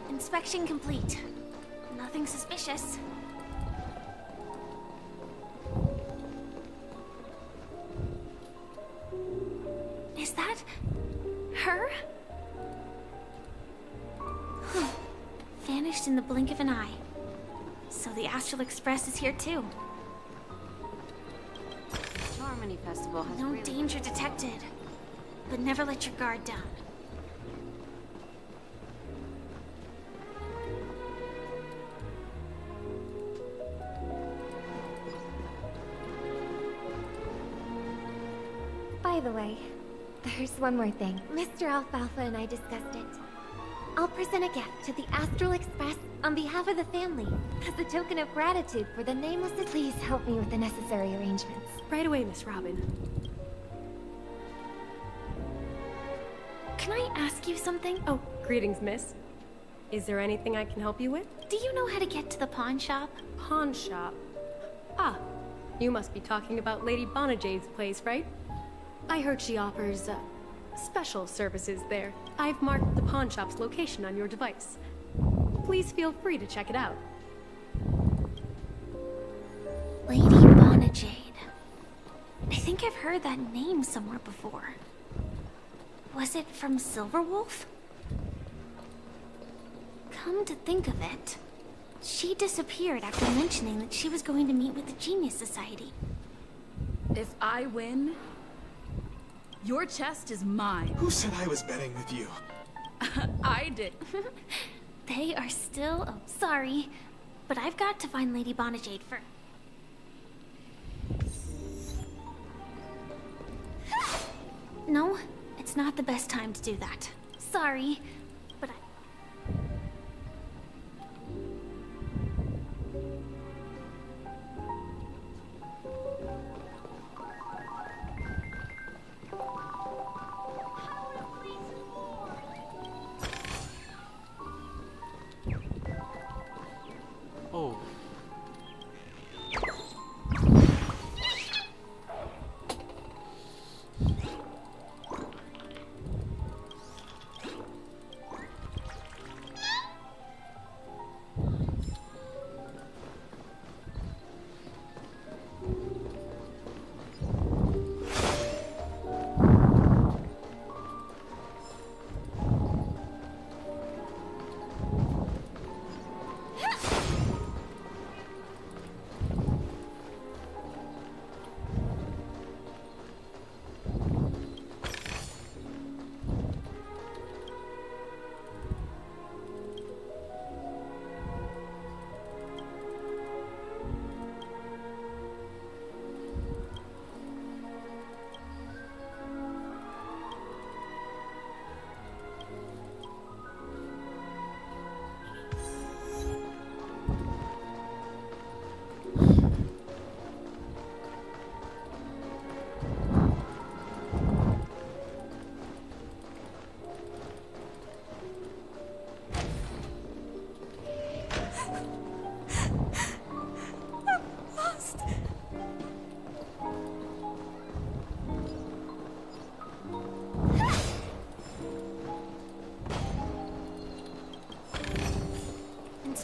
Inspection complete. Nothing suspicious. Is that her? Huh. Vanished in the blink of an eye. So the Astral Express is here too. Harmony Festival has No danger detected. But never let your guard down. By the way, there's one more thing. Mr. Alfalfa and I discussed it. I'll present a gift to the Astral Express on behalf of the family, as a token of gratitude for the nameless. Please help me with the necessary arrangements. Right away, Miss Robin. Can I ask you something? Oh, greetings, miss. Is there anything I can help you with? Do you know how to get to the pawn shop? Pawn shop? Ah, you must be talking about Lady Bonajade's place, right? I heard she offers, special services there. I've marked the pawn shop's location on your device. Please feel free to check it out. Lady Bonajade. I think I've heard that name somewhere before. Was it from Silverwolf? Come to think of it, she disappeared after mentioning that she was going to meet with the Genius Society. If I win, your chest is mine. Who said I was betting with you? I did. They are still... Oh, sorry. But I've got to find Lady Bonajade first. No, it's not the best time to do that. Sorry, but Oh.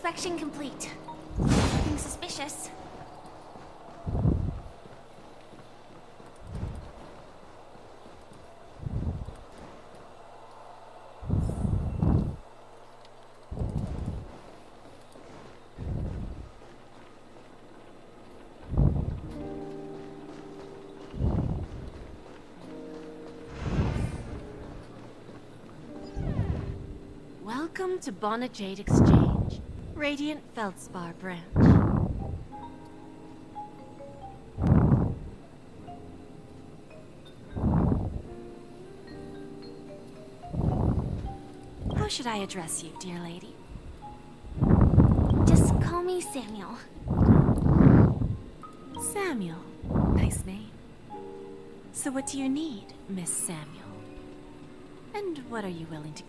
Inspection complete. Nothing suspicious. Welcome to Bonajade Exchange, Radiant Feldspar branch. How should I address you, dear lady? Just call me Samuel. Samuel. Nice name. So what do you need, Miss Samuel? And what are you willing to...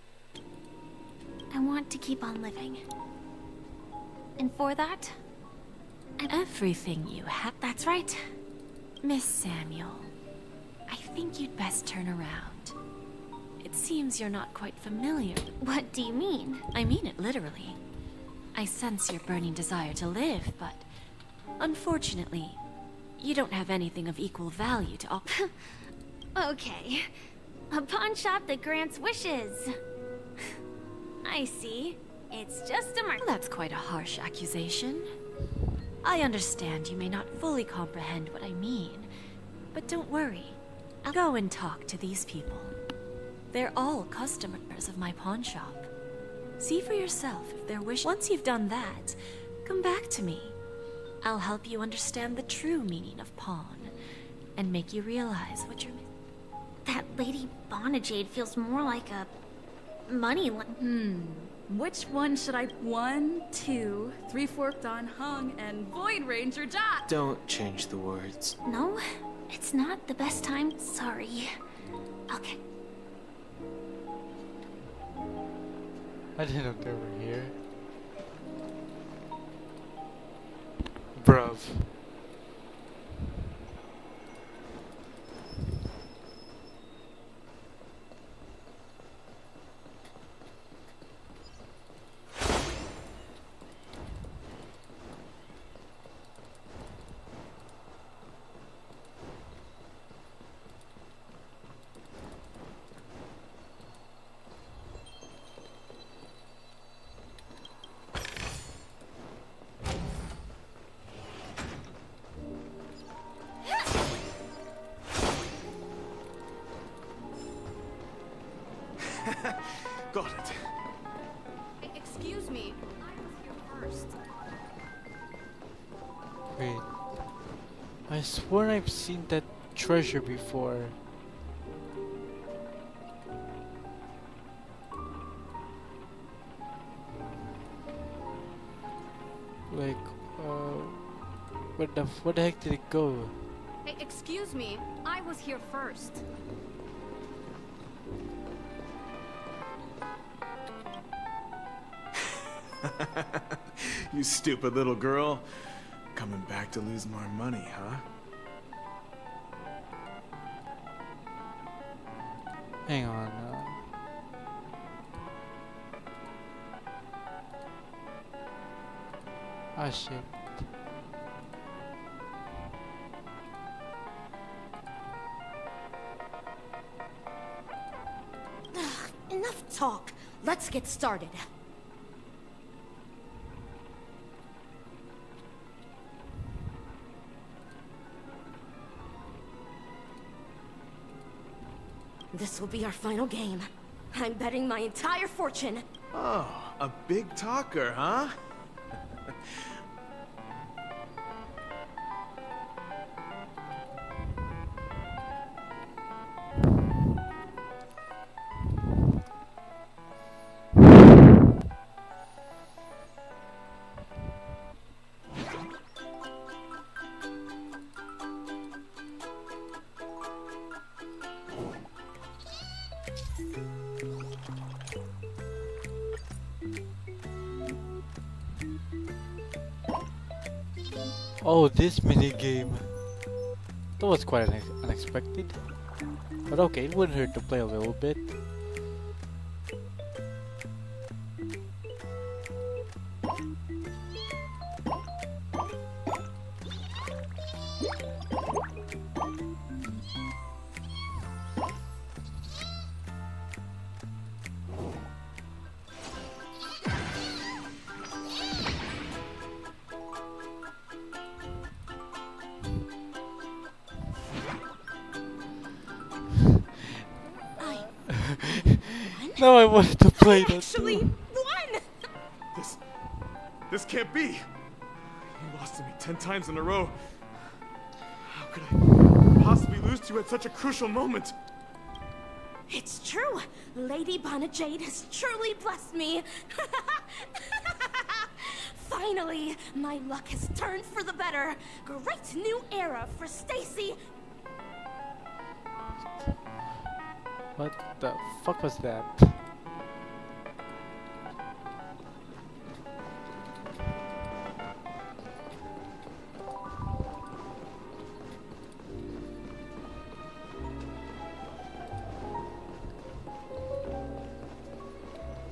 I want to keep on living. And for that, everything you have... That's right. Miss Samuel, I think you'd best turn around. It seems you're not quite familiar. What do you mean? I mean it literally. I sense your burning desire to live, but unfortunately, you don't have anything of equal value to offer. Okay. A pawn shop that grants wishes. I see. It's just a Well, that's quite a harsh accusation. I understand you may not fully comprehend what I mean, but don't worry. I'll go and talk to these people. They're all customers of my pawn shop. See for yourself if their wish. Once you've done that, come back to me. I'll help you understand the true meaning of pawn, and make you realize what you're missing. That Lady Bonajade feels more like a money. Which one should I? 1, 2, 3 forked on hung and Void Ranger dot. Don't change the words. No, it's not the best time. Sorry. Okay. I didn't know they were here. Bruv. Got it. Excuse me, I was here first. Wait. I swear I've seen that treasure before. Like, what the heck did it go? Excuse me, I was here first. You stupid little girl. Coming back to lose more money, huh? Hang on. Ah, shit. Enough talk. Let's get started. This will be our final game. I'm betting my entire fortune. Oh, a big talker, huh? Oh, this minigame. That was quite unexpected. But okay, it wouldn't hurt to play a little bit. Now I wanted to play that Actually, too. won! This can't be! You lost to me 10 times in a row. How could I possibly lose to you at such a crucial moment? It's true. Lady Bonajade has truly blessed me. Finally, my luck has turned for the better. Great new era for Stacy. What the fuck was that?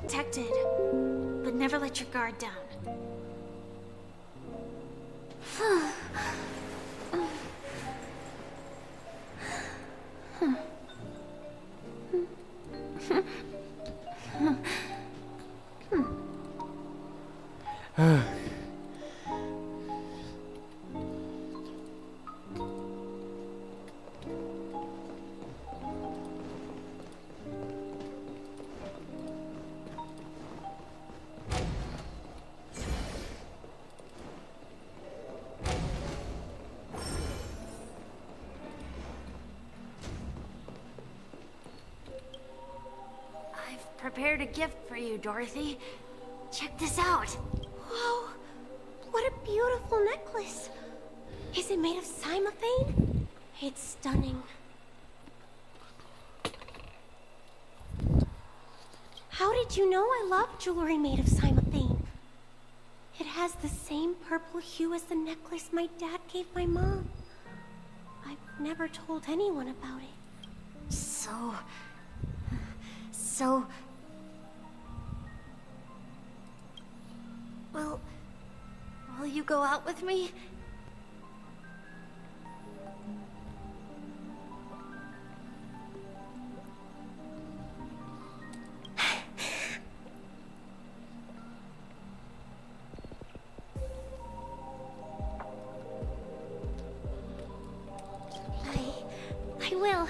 Protected, but never let your guard down. Prepared a gift for you, Dorothy. Check this out. Whoa, what a beautiful necklace. Is it made of cymophane? It's stunning. How did you know I love jewelry made of cymophane? It has the same purple hue as the necklace my dad gave my mom. I've never told anyone about it. So... Will you go out with me? I will.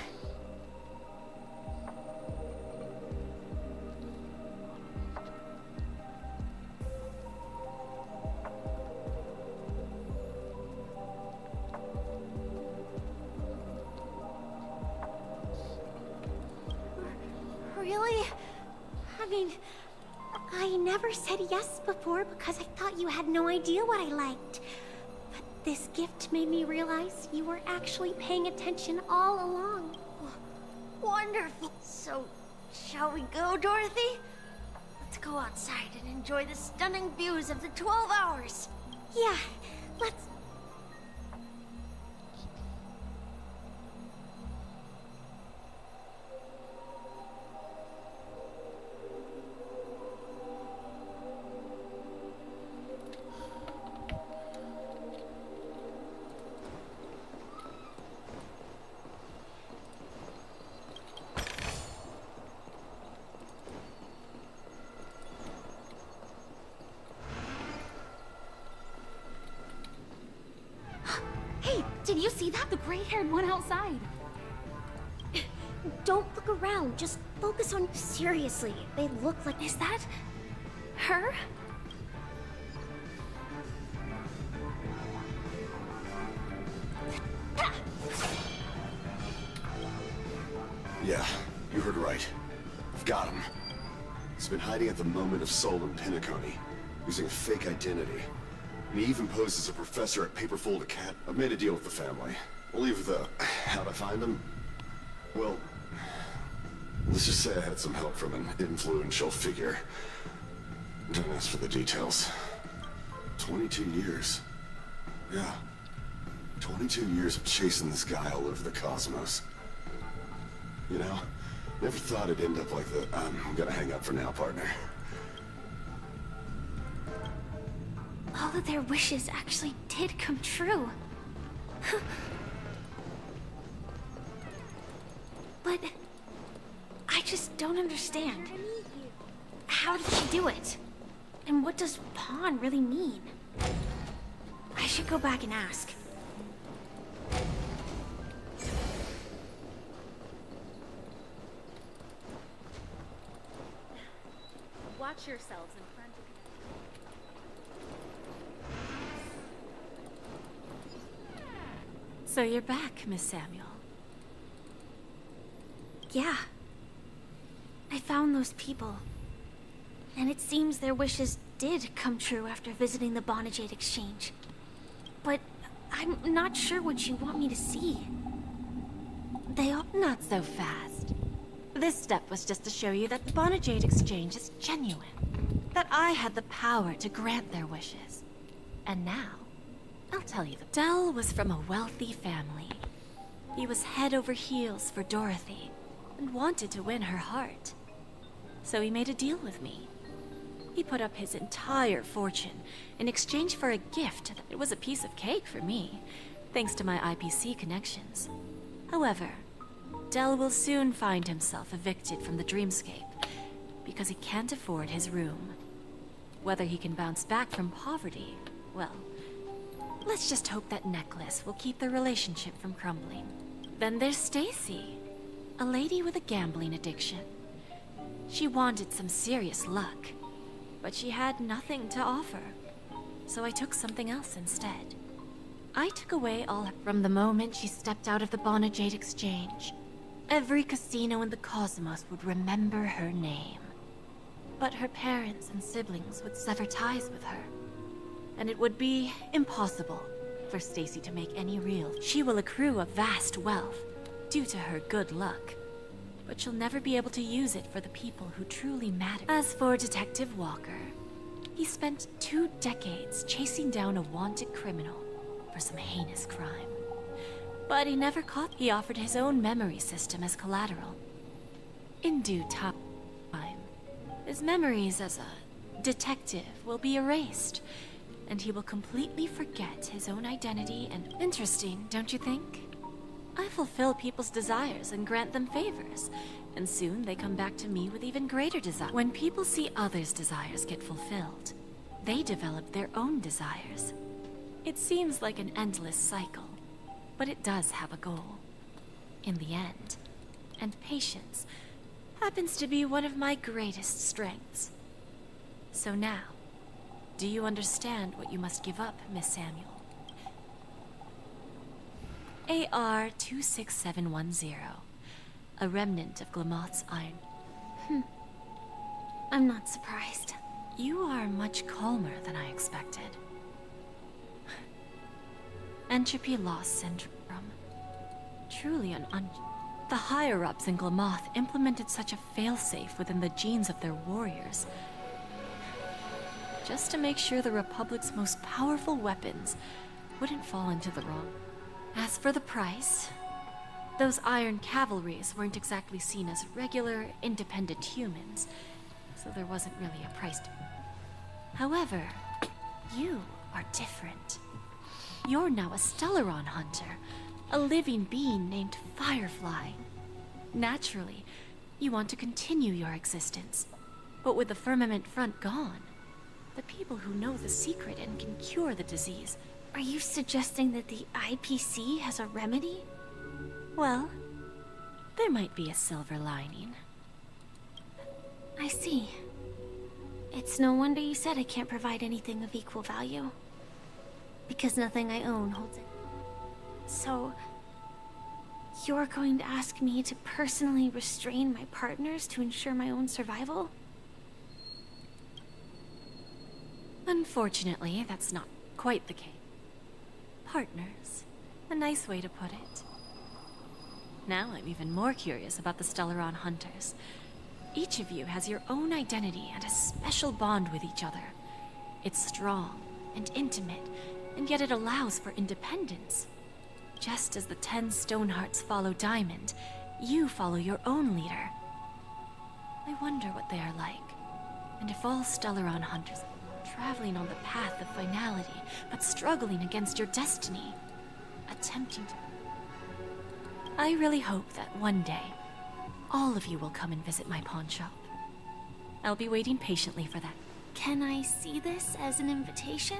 Really? I mean, I never said yes before because I thought you had no idea what I liked. But this gift made me realize you were actually paying attention all along. Wonderful. So, shall we go, Dorothy? Let's go outside and enjoy the stunning views of the 12 hours. Yeah, let's... Hey, did you see that? The gray-haired one outside. Don't look around, just focus on... Seriously, they look like... Is that... her? Yeah, you heard right. I've got him. He's been hiding at the moment of soul in Penacony, using a fake identity. And he even posed as a professor at Paperfold Cat. I've made a deal with the family. We'll leave the how to find him. Well, let's just say I had some help from an influential figure. Don't ask for the details. 22 years. Yeah. 22 years of chasing this guy all over the cosmos. You know, never thought it'd end up like the, I'm gonna hang up for now, partner. all of their wishes actually did come true. But I just don't understand. How did she do it? And what does pawn really mean? I should go back and ask. Watch yourselves in front of So you're back, Miss Samuel. Yeah. I found those people. And it seems their wishes did come true after visiting the Bonajade Exchange. But I'm not sure what you want me to see. They all... Not so fast. This step was just to show you that the Bonajade Exchange is genuine. That I had the power to grant their wishes. And now, I'll tell you. Dell was from a wealthy family. He was head over heels for Dorothy, and wanted to win her heart. So he made a deal with me. He put up his entire fortune in exchange for a gift that was a piece of cake for me, thanks to my IPC connections. However, Dell will soon find himself evicted from the dreamscape because he can't afford his room. Whether he can bounce back from poverty, well, let's just hope that necklace will keep their relationship from crumbling. Then there's Stacy, a lady with a gambling addiction. She wanted some serious luck, but she had nothing to offer, so I took something else instead. I took away all from the moment she stepped out of the Bonajade Exchange. Every casino in the cosmos would remember her name. But her parents and siblings would sever ties with her, and it would be impossible for Stacy to make any real. She will accrue a vast wealth due to her good luck, but she'll never be able to use it for the people who truly matter. As for Detective Walker, he spent 2 decades chasing down a wanted criminal for some heinous crime. But he never caught. He offered his own memory system as collateral. In due time, his memories as a detective will be erased, and he will completely forget his own identity and... Interesting, don't you think? I fulfill people's desires and grant them favors, and soon they come back to me with even greater desire. When people see others' desires get fulfilled, they develop their own desires. It seems like an endless cycle, but it does have a goal. In the end, and patience happens to be one of my greatest strengths. So now, do you understand what you must give up, Miss Samuel? AR 26710, a remnant of Glamoth's iron. I'm not surprised. You are much calmer than I expected. Entropy loss syndrome. Truly an The higher-ups in Glamoth implemented such a failsafe within the genes of their warriors, just to make sure the Republic's most powerful weapons wouldn't fall into the wrong. As for the price, those iron cavalries weren't exactly seen as regular, independent humans, so there wasn't really a price to... However, you are different. You're now a Stellaron hunter, a living being named Firefly. Naturally, you want to continue your existence, but with the firmament front gone, the people who know the secret and can cure the disease... Are you suggesting that the IPC has a remedy? Well, there might be a silver lining. I see. It's no wonder you said I can't provide anything of equal value. Because nothing I own holds it. So, you're going to ask me to personally restrain my partners to ensure my own survival? Unfortunately, that's not quite the case. Partners. A nice way to put it. Now I'm even more curious about the Stellaron hunters. Each of you has your own identity and a special bond with each other. It's strong and intimate, and yet it allows for independence. Just as the 10 Stonehearts follow Diamond, you follow your own leader. I wonder what they are like, and if all Stellaron hunters traveling on the path of finality, but struggling against your destiny. Attempting to... I really hope that one day, all of you will come and visit my pawn shop. I'll be waiting patiently for that. Can I see this as an invitation?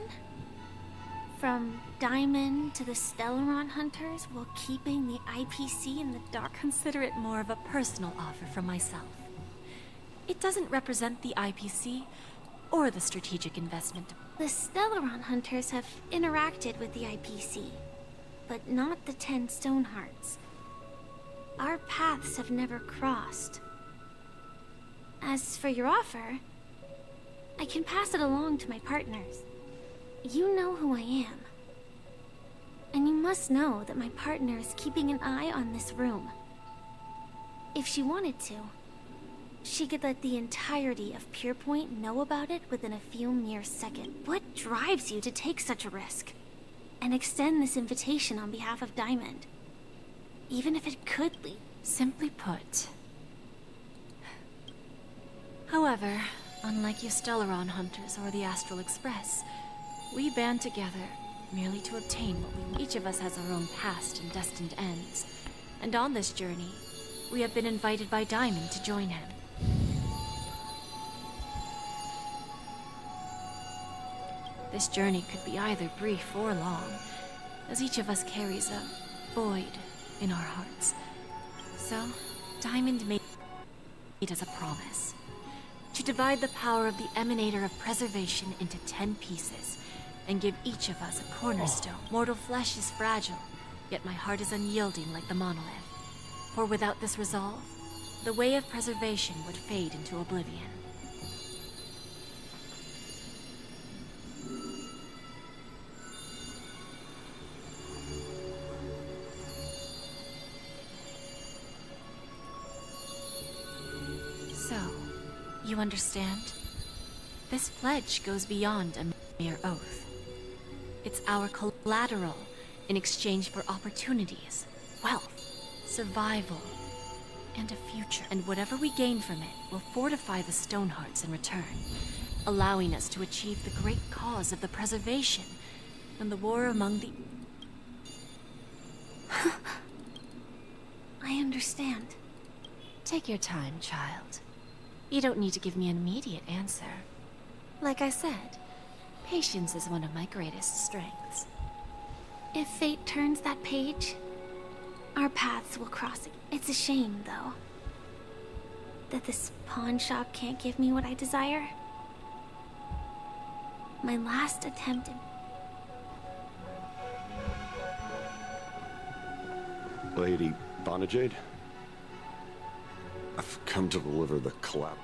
From Diamond to the Stellaron Hunters while keeping the IPC in the dark? Consider it more of a personal offer from myself. It doesn't represent the IPC or the strategic investment. The Stellaron Hunters have interacted with the IPC, but not the 10 Stonehearts. Our paths have never crossed. As for your offer, I can pass it along to my partners. You know who I am. And you must know that my partner is keeping an eye on this room. If she wanted to, she could let the entirety of Purepoint know about it within a few mere seconds. What drives you to take such a risk? And extend this invitation on behalf of Diamond? Even if it could lead. Simply put. However, unlike you Stellaron Hunters or the Astral Express, we band together merely to obtain what we... Each of us has our own past and destined ends. And on this journey, we have been invited by Diamond to join him. This journey could be either brief or long, as each of us carries a void in our hearts. So, Diamond made us a promise. To divide the power of the Emanator of Preservation into 10 pieces, and give each of us a cornerstone. Mortal flesh is fragile, yet my heart is unyielding like the monolith. For without this resolve, the way of preservation would fade into oblivion. So, you understand? This pledge goes beyond a mere oath. It's our collateral in exchange for opportunities, wealth, survival, and a future. And whatever we gain from it will fortify the Stonehearts in return, allowing us to achieve the great cause of the preservation and the war among the... I understand. Take your time, child. You don't need to give me an immediate answer. Like I said, patience is one of my greatest strengths. If fate turns that page, our paths will cross. It's a shame, though, that this pawn shop can't give me what I desire. My last attempt in... Lady Bonajade? I've come to deliver the collab.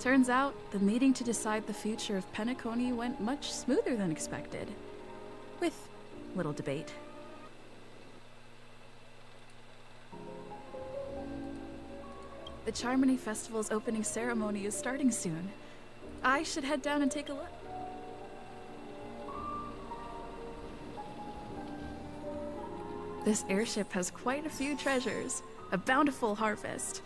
Turns out, the meeting to decide the future of Penacony went much smoother than expected. With little debate. The Charmony Festival's opening ceremony is starting soon. I should head down and take a look. This airship has quite a few treasures. A bountiful harvest.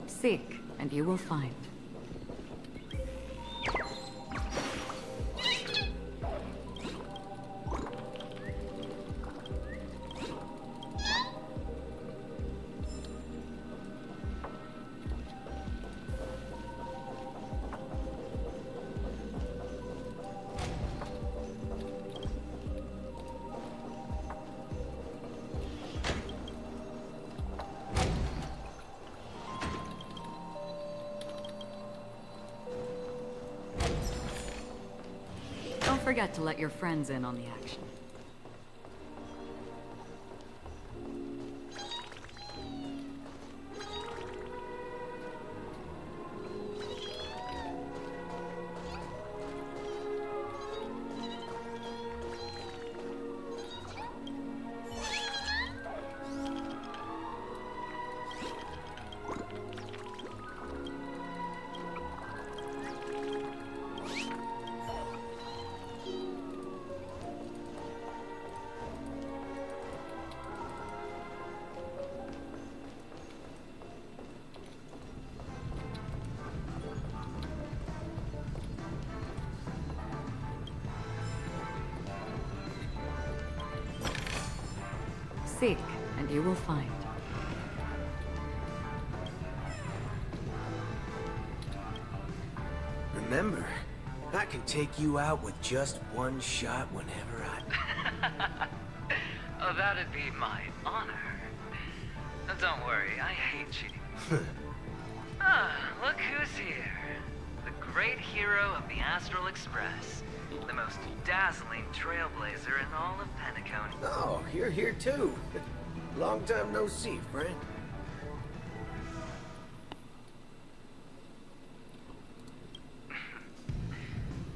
Seek, and you will find. forget to let your friends in on the action. Seek, and you will find. Remember, I can take you out with just one shot whenever I... Oh, that'd be my honor. Don't worry, I hate cheating. Look who's here. The great hero of the Astral Express. The most dazzling trailblazer in all of Penacony. Oh, you're here too. Long time no see, friend.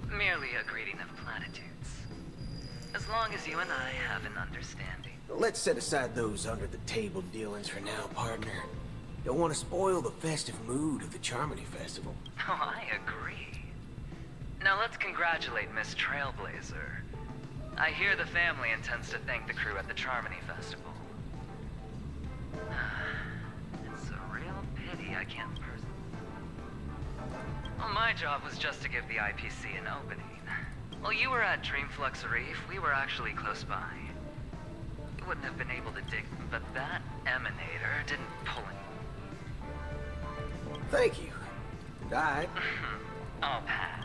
Merely a greeting of platitudes. As long as you and I have an understanding. Let's set aside those under-the-table dealings for now, partner. Don't want to spoil the festive mood of the Charmony Festival. Oh, I agree. Now let's congratulate Miss Trailblazer. I hear the family intends to thank the crew at the Charmony Festival. It's a real pity I can't Well, my job was just to give the IPC an opening. While you were at Dreamflux Reef, we were actually close by. You wouldn't have been able to dig, but that emanator didn't pull any. Thank you. And I'll pass.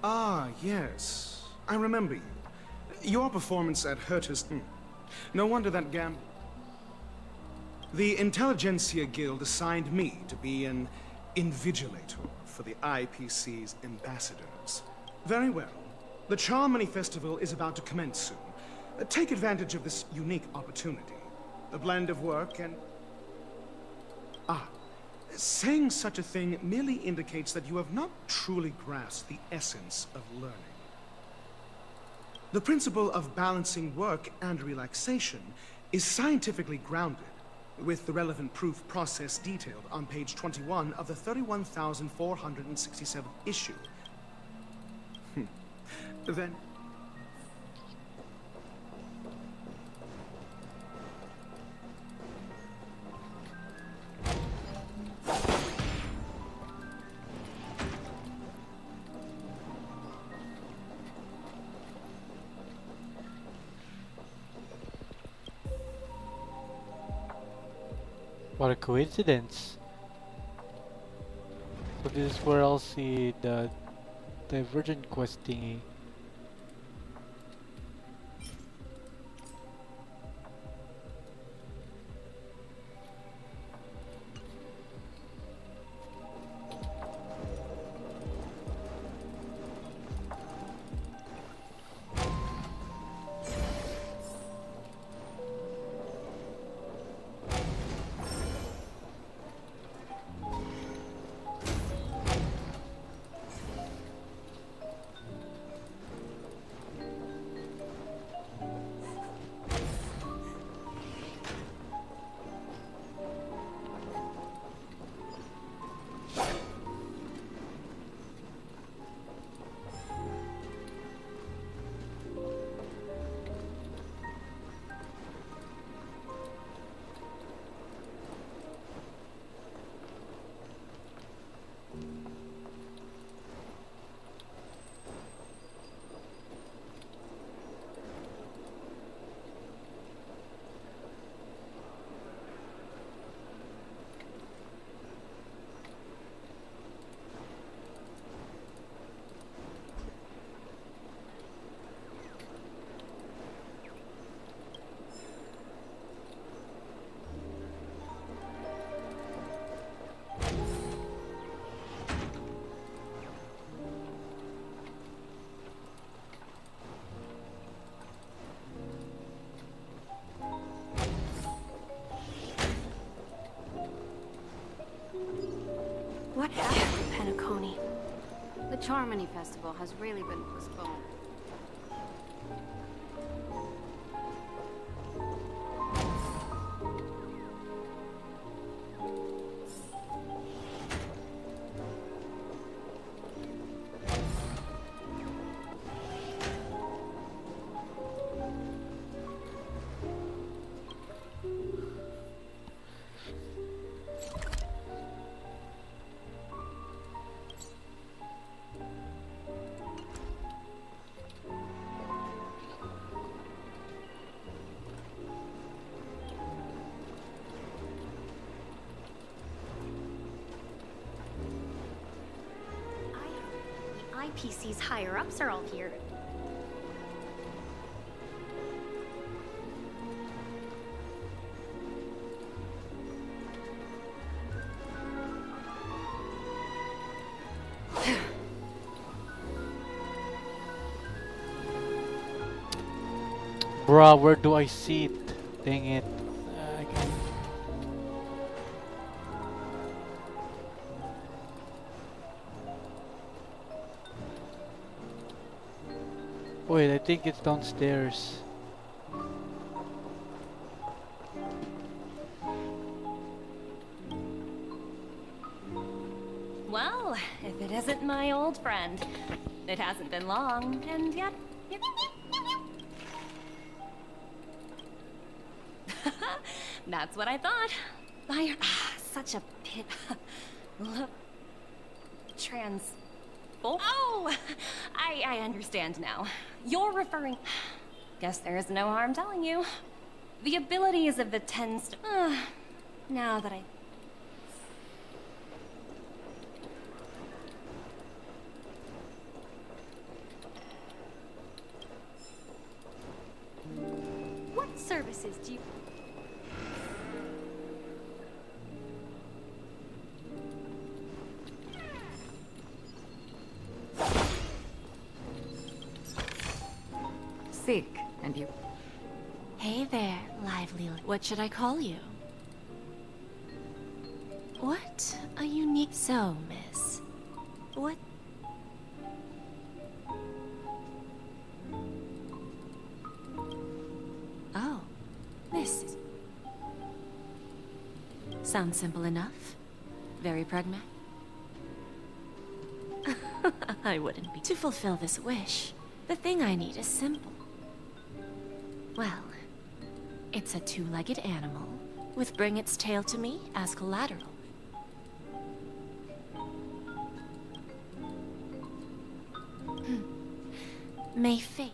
Ah, yes. I remember you. Your performance at Hertus... No wonder that The Intelligentsia Guild assigned me to be an invigilator for the IPC's ambassadors. Very well. The Charmony Festival is about to commence soon. Take advantage of this unique opportunity. A blend of work and... Saying such a thing merely indicates that you have not truly grasped the essence of learning. The principle of balancing work and relaxation is scientifically grounded, with the relevant proof process detailed on page 21 of the 31,467th issue. Then... What a coincidence. So this is where I'll see the Divergent quest thingy. Charmony Festival has really been postponed. IPC's higher-ups are all here. Bruh, where do I see it? Dang it. I can't. Wait, I think it's downstairs. Well, if it isn't my old friend. It hasn't been long, and yet... That's what I thought. Such a pit... Oh! I understand now. You're referring... Guess there is no harm telling you. The abilities of the 10 now that I... What services do you... Seek, and you... Hey there, lively. What should I call you? What a unique... So, miss. What... Oh, this... Sounds simple enough. Very pragmatic. I wouldn't be. To fulfill this wish, the thing I need is simple. Well, it's a two-legged animal with bring its tail to me as collateral. May fate.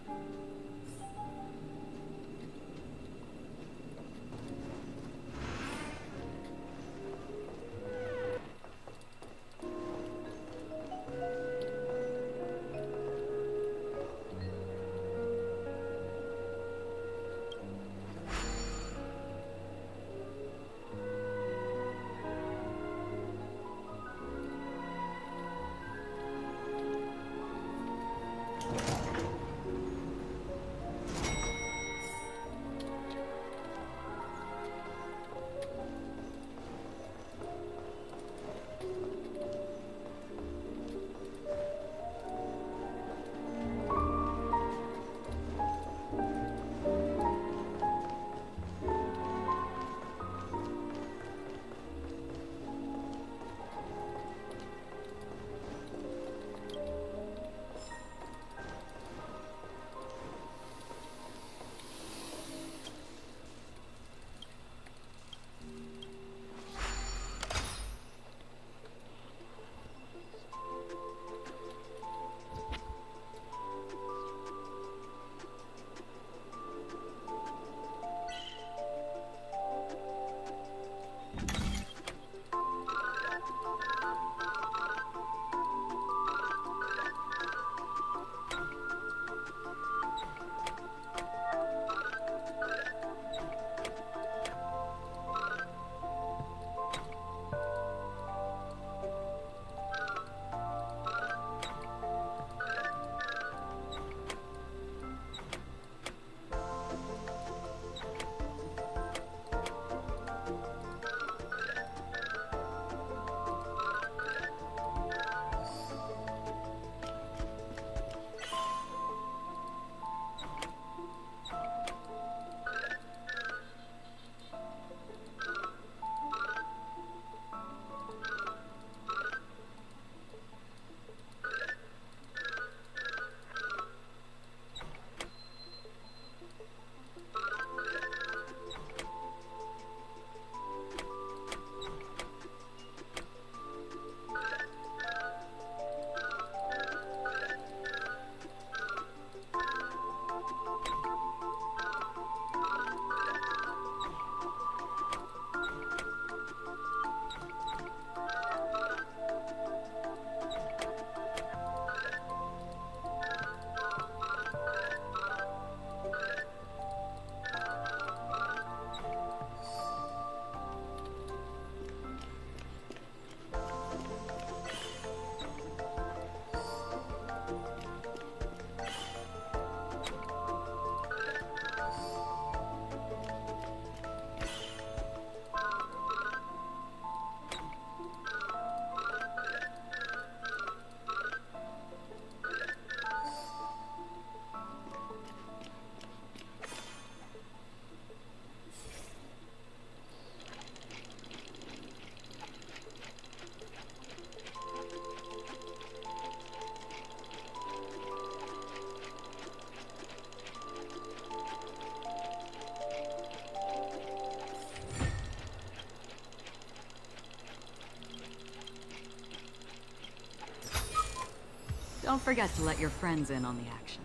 Don't forget to let your friends in on the action.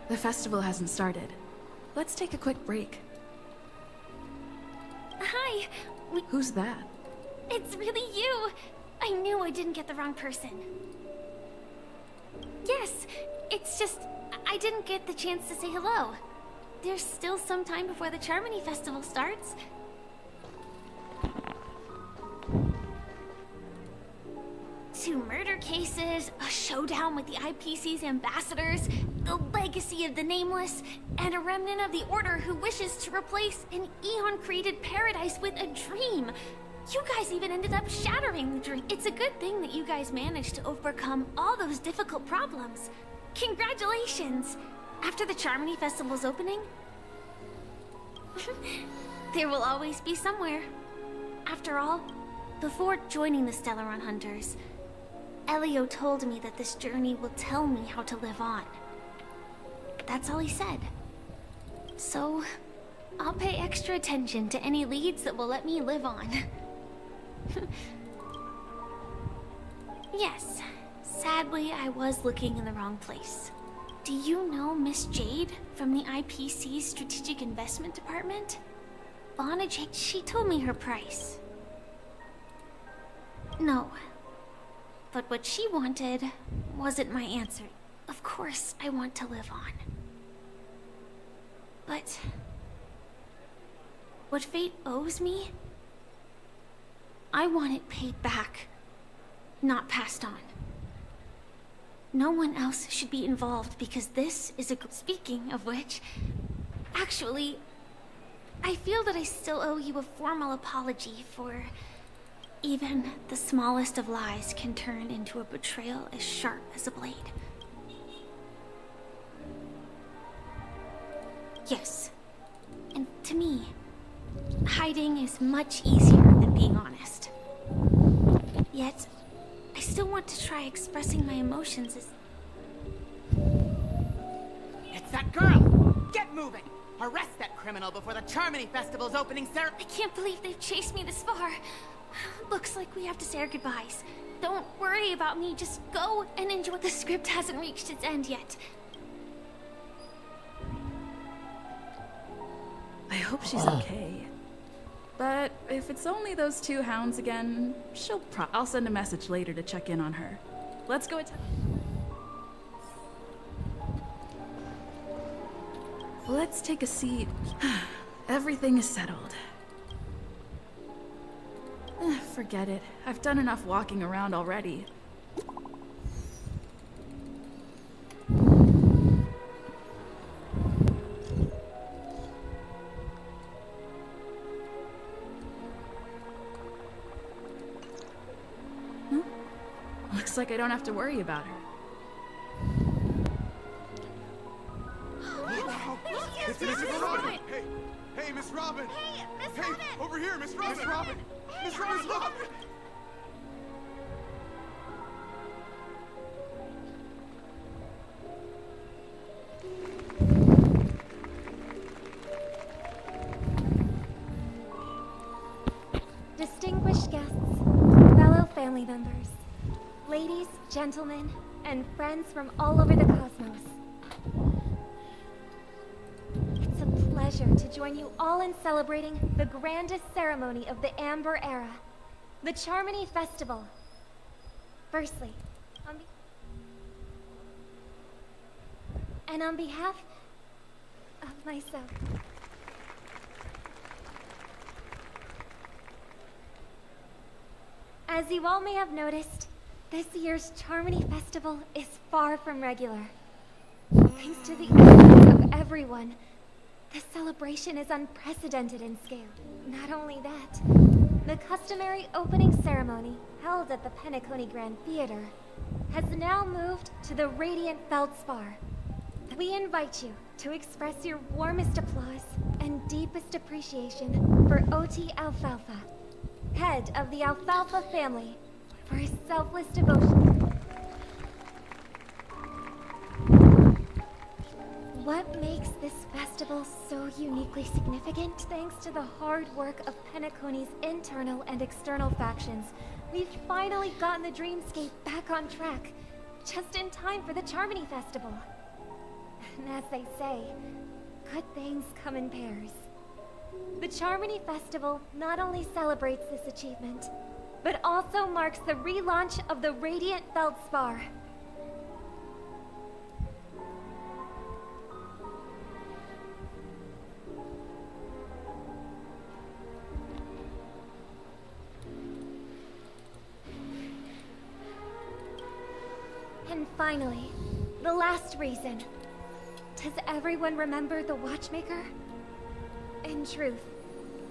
The festival hasn't started. Let's take a quick break. Hi! Who's that? It's really you! I knew I didn't get the wrong person. Yes, it's just, I didn't get the chance to say hello. There's still some time before the Charmony Festival starts. Two murder cases, a showdown with the IPC's ambassadors, the legacy of the Nameless, and a remnant of the Order who wishes to replace an Eon-created paradise with a dream. You guys even ended up shattering the dream. It's a good thing that you guys managed to overcome all those difficult problems. Congratulations! After the Charmony Festival's opening, there will always be somewhere. After all, before joining the Stellaron Hunters, Elio told me that this journey will tell me how to live on. That's all he said. So, I'll pay extra attention to any leads that will let me live on. Yes, sadly I was looking in the wrong place. Do you know Miss Jade from the IPC's Strategic Investment Department? Lana Jade, she told me her price. No. But what she wanted wasn't my answer. Of course, I want to live on. But what fate owes me, I want it paid back, not passed on. No one else should be involved because this is a... Speaking of which, actually, I feel that I still owe you a formal apology for... Even the smallest of lies can turn into a betrayal as sharp as a blade. Yes. And to me, hiding is much easier than being honest. Yet, I still want to try expressing my emotions as... It's that girl! Get moving! Arrest that criminal before the Charmony Festival's opening ceremony! I can't believe they've chased me this far. Looks like we have to say our goodbyes. Don't worry about me, just go and enjoy. The script hasn't reached its end yet. I hope she's okay. But if it's only those two hounds again, I'll send a message later to check in on her. Let's go Let's take a seat. Everything is settled. Forget it. I've done enough walking around already. Looks like I don't have to worry about her. It's Miss Robin! Hey, Miss Robin! Hey, Miss Robin! Over here, Miss Robin! Miss Robin! Miss Robin! Distinguished guests, fellow family members, ladies, gentlemen, and friends from all over the cosmos. It's a pleasure to join you all in celebrating the grandest ceremony of the Amber Era, the Charmony Festival. Firstly, on behalf of myself As you all may have noticed, this year's Charmony Festival is far from regular. Thanks to the efforts of everyone, the celebration is unprecedented in scale. Not only that, the customary opening ceremony held at the Penacony Grand Theater has now moved to the Radiant Feldspar. We invite you to express your warmest applause and deepest appreciation for OT Alfalfa, head of the Alfalfa family, for his selfless devotion. What makes this festival so uniquely significant? Thanks to the hard work of Penacony's internal and external factions, we've finally gotten the dreamscape back on track, just in time for the Charmony Festival. And as they say, good things come in pairs. The Charmony Festival not only celebrates this achievement, but also marks the relaunch of the Radiant Feldspar. And finally, the last reason. Does everyone remember the Watchmaker? In truth,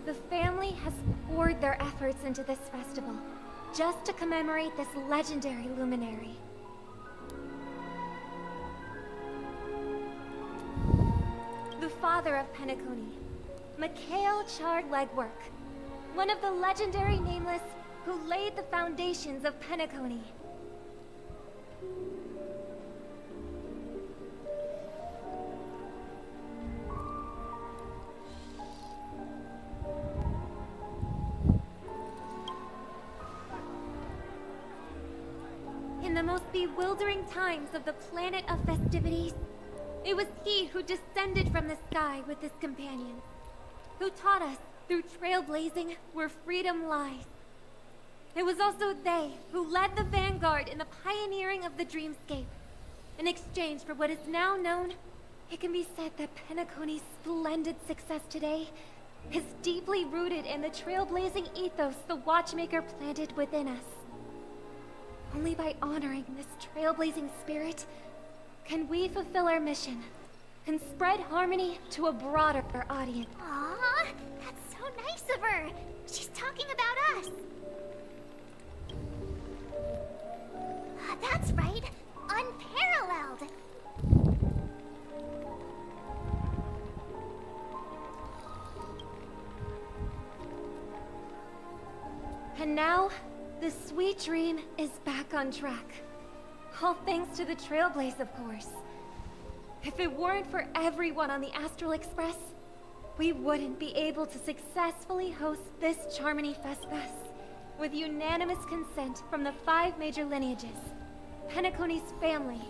the family has poured their efforts into this festival, just to commemorate this legendary luminary. The father of Penacony, Mikhail Chard-Legwork, one of the legendary Nameless who laid the foundations of Penacony. In the most bewildering times of the planet of festivities, it was he who descended from the sky with his companions, who taught us through trailblazing where freedom lies. It was also they who led the vanguard in the pioneering of the dreamscape. In exchange for what is now known, it can be said that Penacony's splendid success today is deeply rooted in the trailblazing ethos the Watchmaker planted within us. Only by honoring this trailblazing spirit can we fulfill our mission and spread harmony to a broader audience. Aww, that's so nice of her. She's talking about us. That's right. Unparalleled. And now, the sweet dream is back on track. All thanks to the Trailblaze, of course. If it weren't for everyone on the Astral Express, we wouldn't be able to successfully host this Charmony Festfest with unanimous consent from the 5 major lineages, Penacony's family.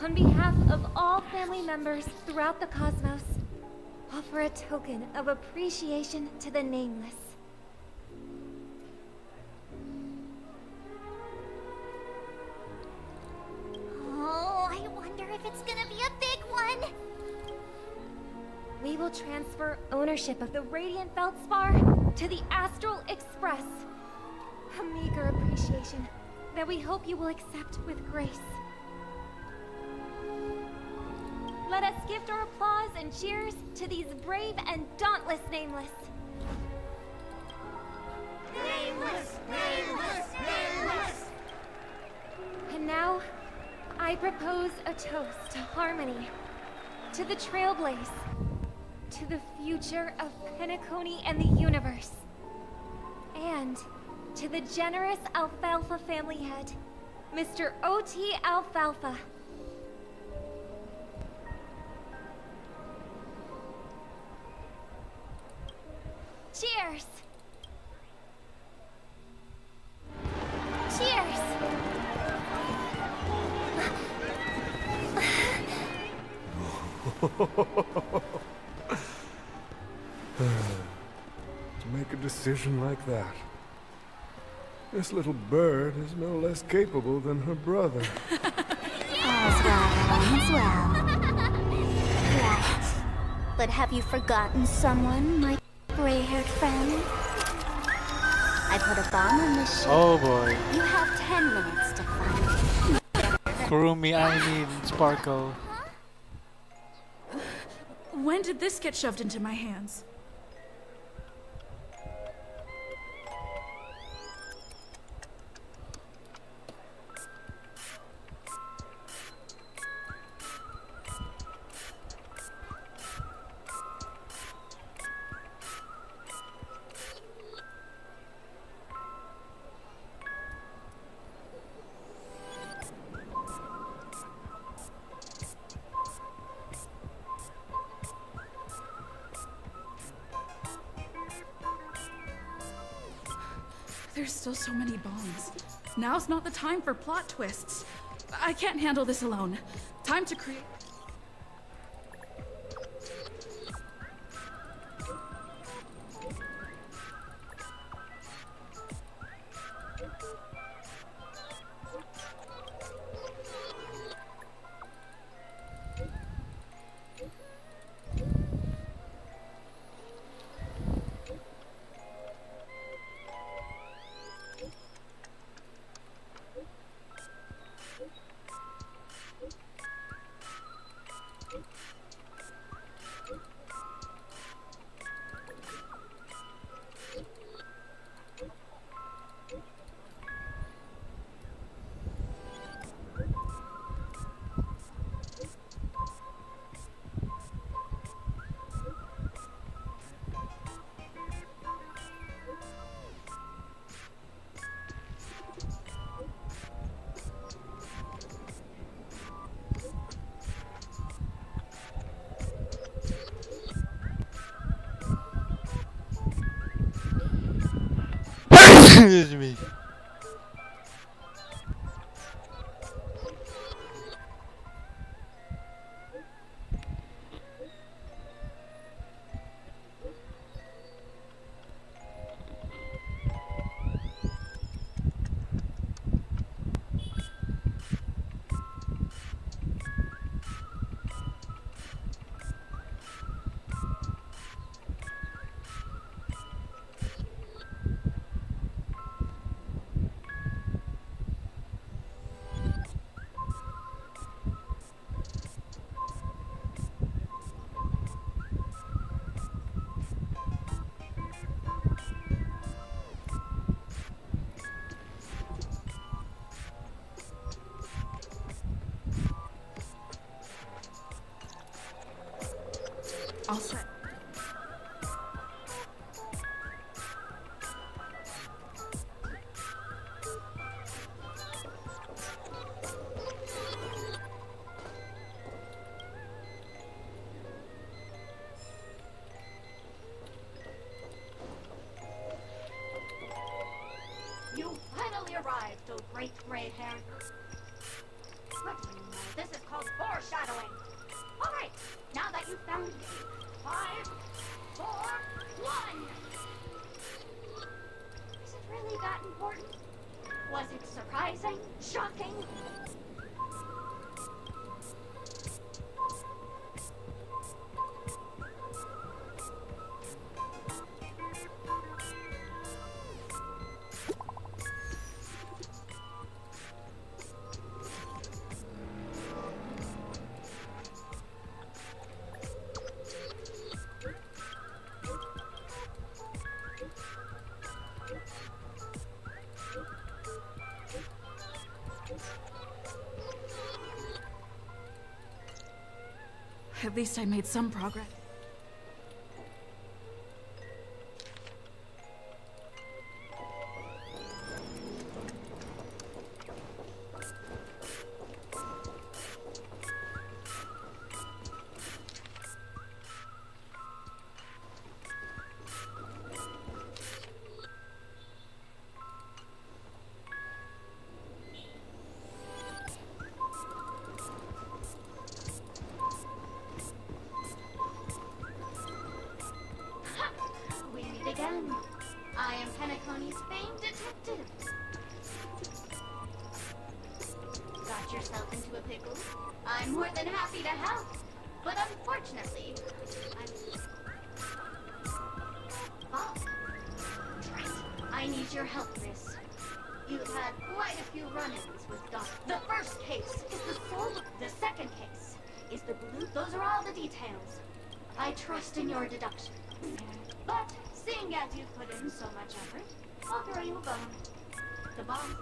On behalf of all family members throughout the cosmos, offer a token of appreciation to the Nameless. Oh, I wonder if it's gonna be a big one. We will transfer ownership of the Radiant Feldspar to the Astral Express. A meager appreciation that we hope you will accept with grace. Let us gift our applause and cheers to these brave and dauntless Nameless. Nameless! Nameless! Nameless! And now, I propose a toast to harmony, to the Trailblaze, to the future of Penacony and the universe, and to the generous Alfalfa family head, Mr. O.T. Alfalfa. Cheers! Cheers! To make a decision like that. This little bird is no less capable than her brother. All's well. Right. But have you forgotten someone, my gray-haired friend? I put a bomb on this ship. Oh boy. You have 10 minutes to find it. Kurumi, I mean Sparkle. When did this get shoved into my hands? There's still so many bombs. Now's not the time for plot twists. I can't handle this alone. Time to create... Excuse me. All set. You finally arrived, oh great gray-haired... What do you know? This is called foreshadowing. All right, now that you've found me, 5, 4, 1. Is it really that important? Was it surprising? Shocking? At least I made some progress. Again, I am Penacony's famed detective. Got yourself into a pickle? I'm more than happy to help, but unfortunately, I'm... Bob. Right. I need appreciate your help, miss. You've had quite a few run-ins with Doc. The first case is the soul. The second case is the blue. Those are all the details. I trust in your deduction. But seeing as you've put in so much effort, I'll throw you a bone. The bomb.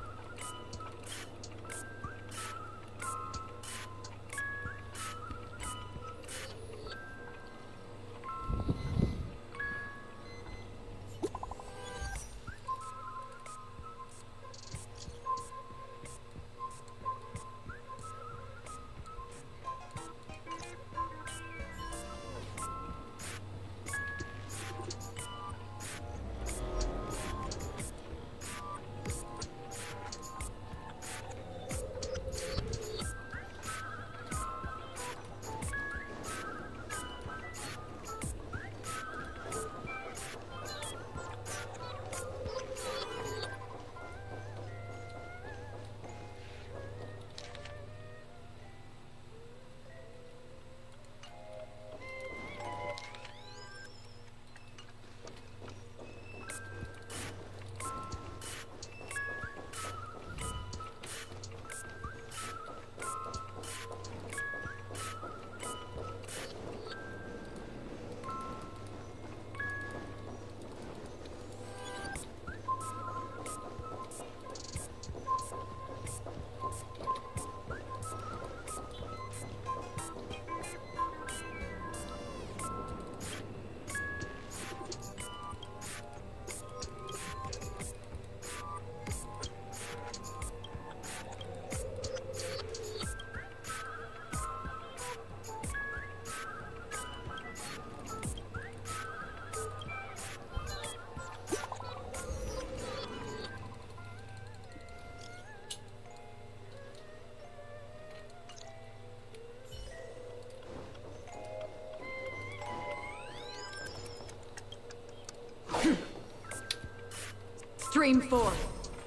Stream forth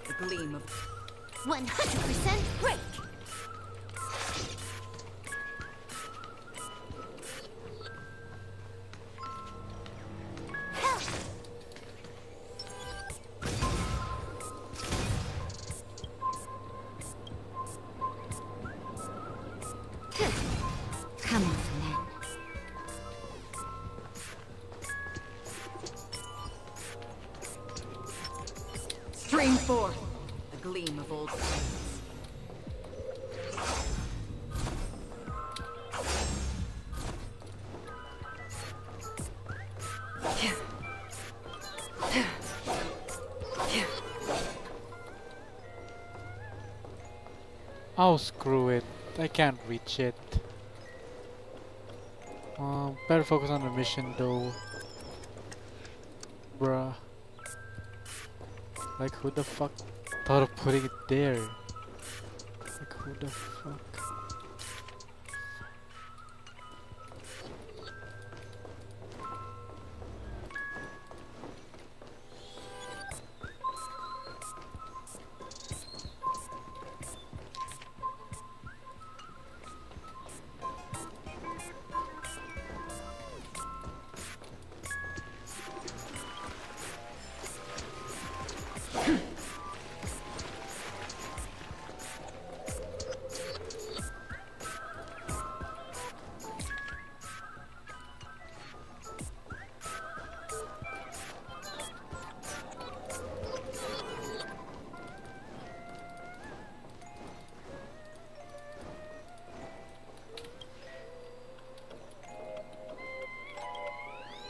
the gleam of 100% break. Come on, then. stream forth the gleam of old flame. Oh, screw it. I can't reach it. Better focus on the mission though. Bruh. Like, who the fuck thought of putting it there? Like, who the fuck?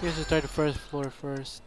Let's just try the first floor first.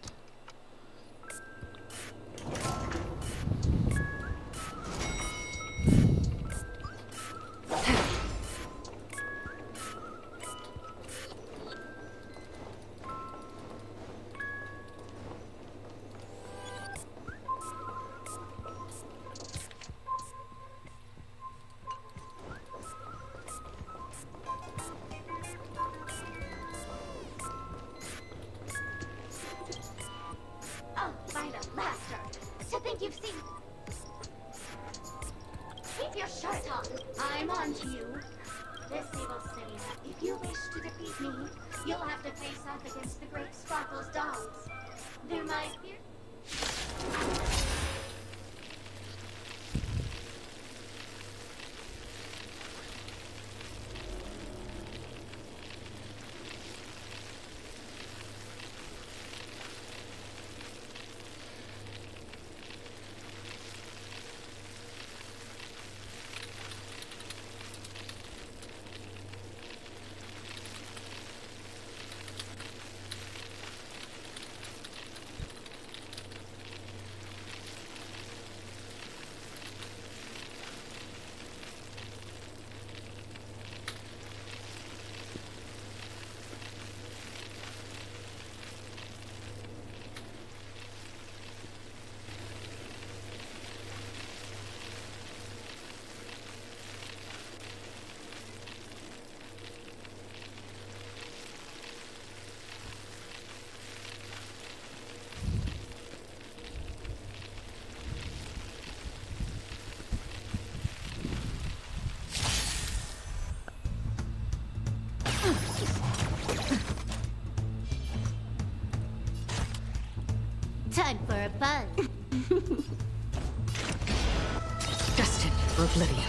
for oblivion.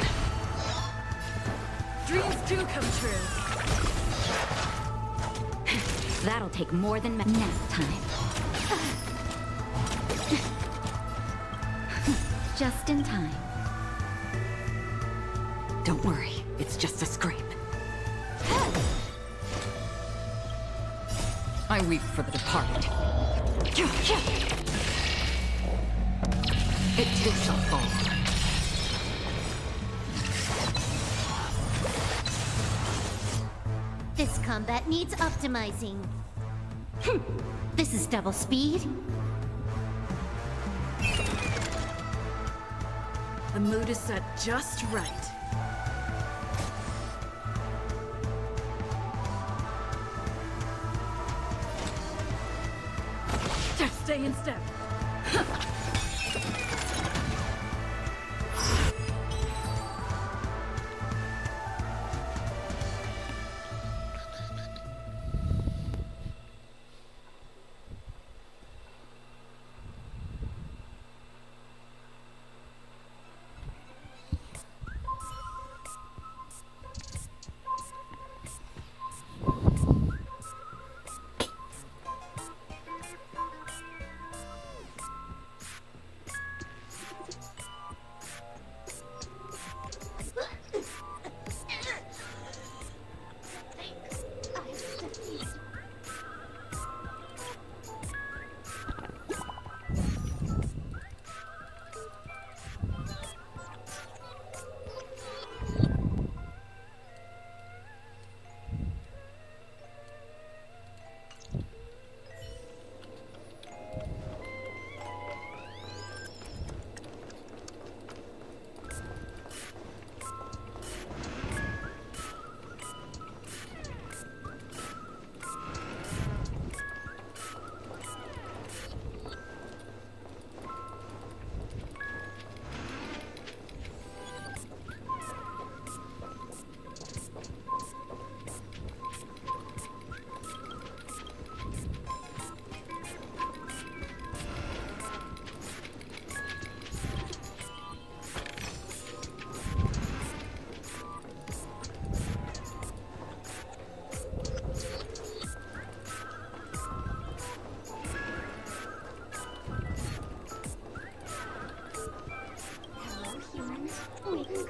Dreams do come true. That'll take more than nap time. Just in time. Don't worry, it's just a scrape. I weep for the departed. It too shall fall. This combat needs optimizing. This is double speed. The mood is set just right. Just stay in step.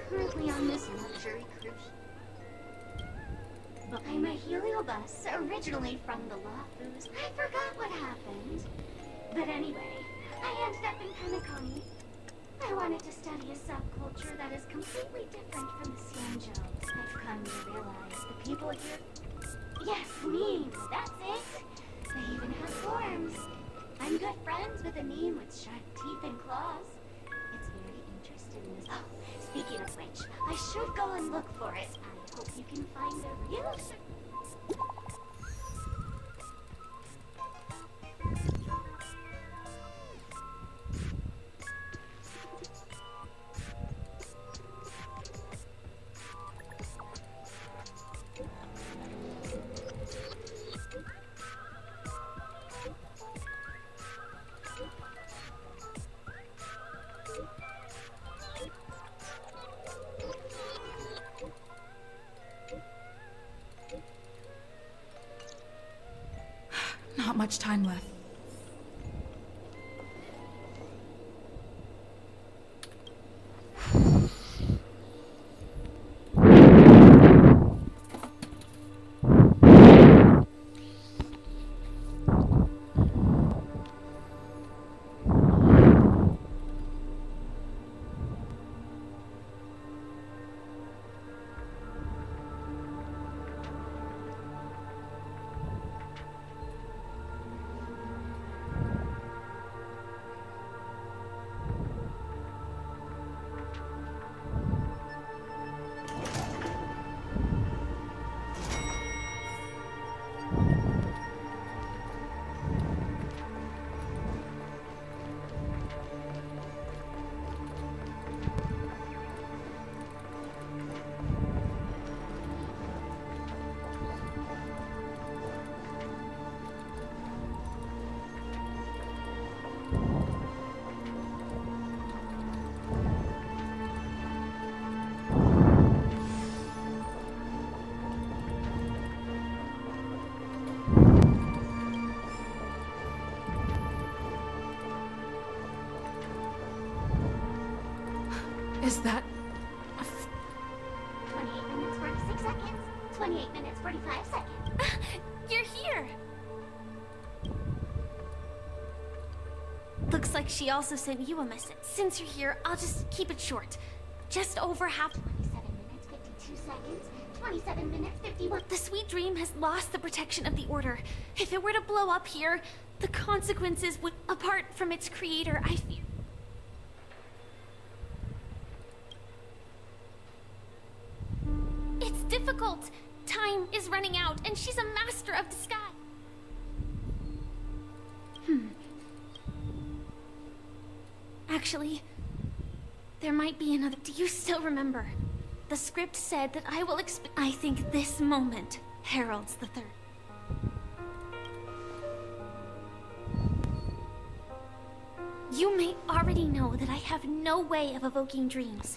Currently on this luxury cruise. But I'm a heliobus, originally from the Lafus. I forgot what happened. But anyway, I ended up in Penacony. I wanted to study a subculture that is completely different from the Xianzhous. I've come to realize the people here... Yes, memes, that's it! They even have forms. I'm good friends with a meme with sharp teeth and claws. It's very interesting in this... Oh, speaking of which, I should go and look for it. I hope you can find the real... Not much time left. Was that... 28 minutes, 46 seconds. 28 minutes, 45 seconds. You're here! Looks like she also sent you a message. Since you're here, I'll just keep it short. Just over half. 27 minutes, 52 seconds. 27 minutes, 51. The Sweet Dream has lost the protection of the Order. If it were to blow up here, the consequences would... Apart from its creator, I fear... It's difficult. Time is running out, and she's a master of disguise. Actually, there might be another... Do you still remember? The script said that I will I think this moment heralds the third. You may already know that I have no way of evoking dreams.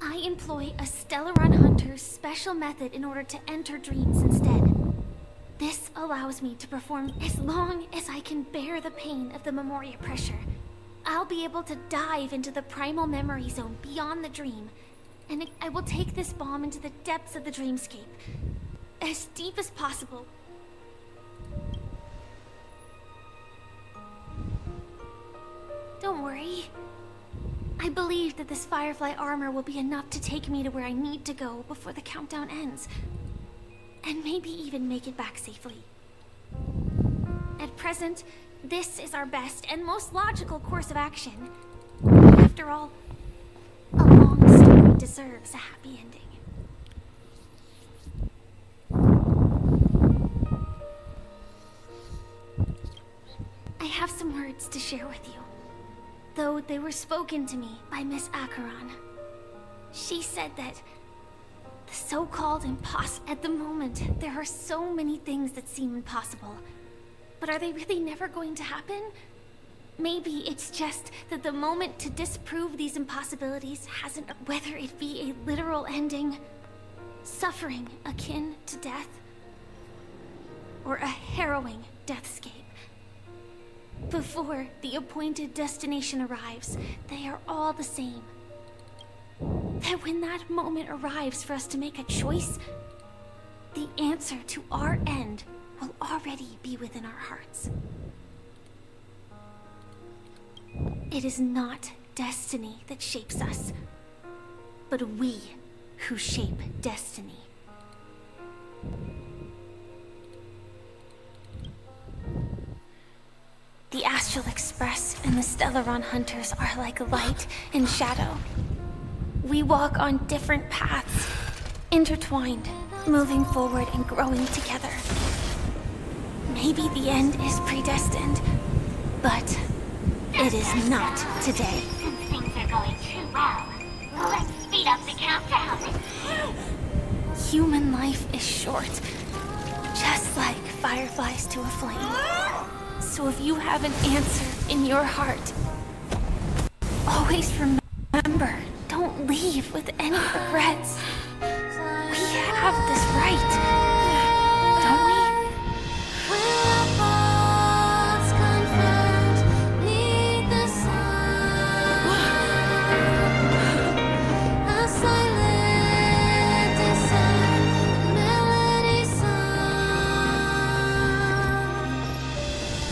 I employ a Stellaron Hunter's special method in order to enter dreams instead. This allows me to perform as long as I can bear the pain of the Memoria pressure. I'll be able to dive into the primal memory zone beyond the dream, and I will take this bomb into the depths of the dreamscape, as deep as possible. Don't worry. I believe that this Firefly armor will be enough to take me to where I need to go before the countdown ends, and maybe even make it back safely. At present, this is our best and most logical course of action. After all, a long story deserves a happy ending. I have some words to share with you, though they were spoken to me by Miss Acheron. She said that the so-called impossible... At the moment, there are so many things that seem impossible. But are they really never going to happen? Maybe it's just that the moment to disprove these impossibilities hasn't... Whether it be a literal ending, suffering akin to death, or a harrowing deathscape. Before the appointed destination arrives, they are all the same. That when that moment arrives for us to make a choice, the answer to our end will already be within our hearts. It is not destiny that shapes us, but we who shape destiny. The Astral Express and the Stellaron Hunters are like light and shadow. We walk on different paths, intertwined, moving forward and growing together. Maybe the end is predestined, but it is not today. Since things are going too well, let's speed up the countdown. Human life is short, just like fireflies to a flame. So if you have an answer in your heart, always remember, don't leave with any regrets. We have this right, don't we?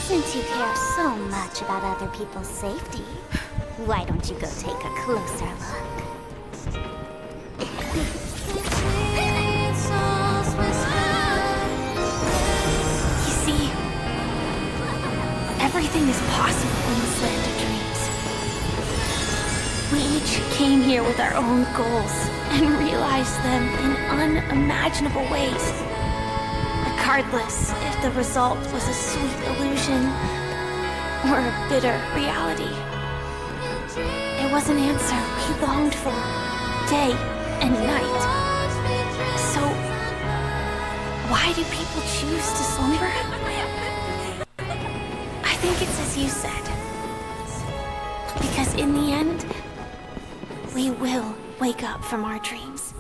Since you care so much about other people's safety, why don't you go take a closer look? You see, everything is possible in this land of dreams. We each came here with our own goals and realized them in unimaginable ways. Regardless if the result was a sweet illusion or a bitter reality. It was an answer we longed for, day and night. So, why do people choose to slumber? I think it's as you said. Because in the end, we will wake up from our dreams.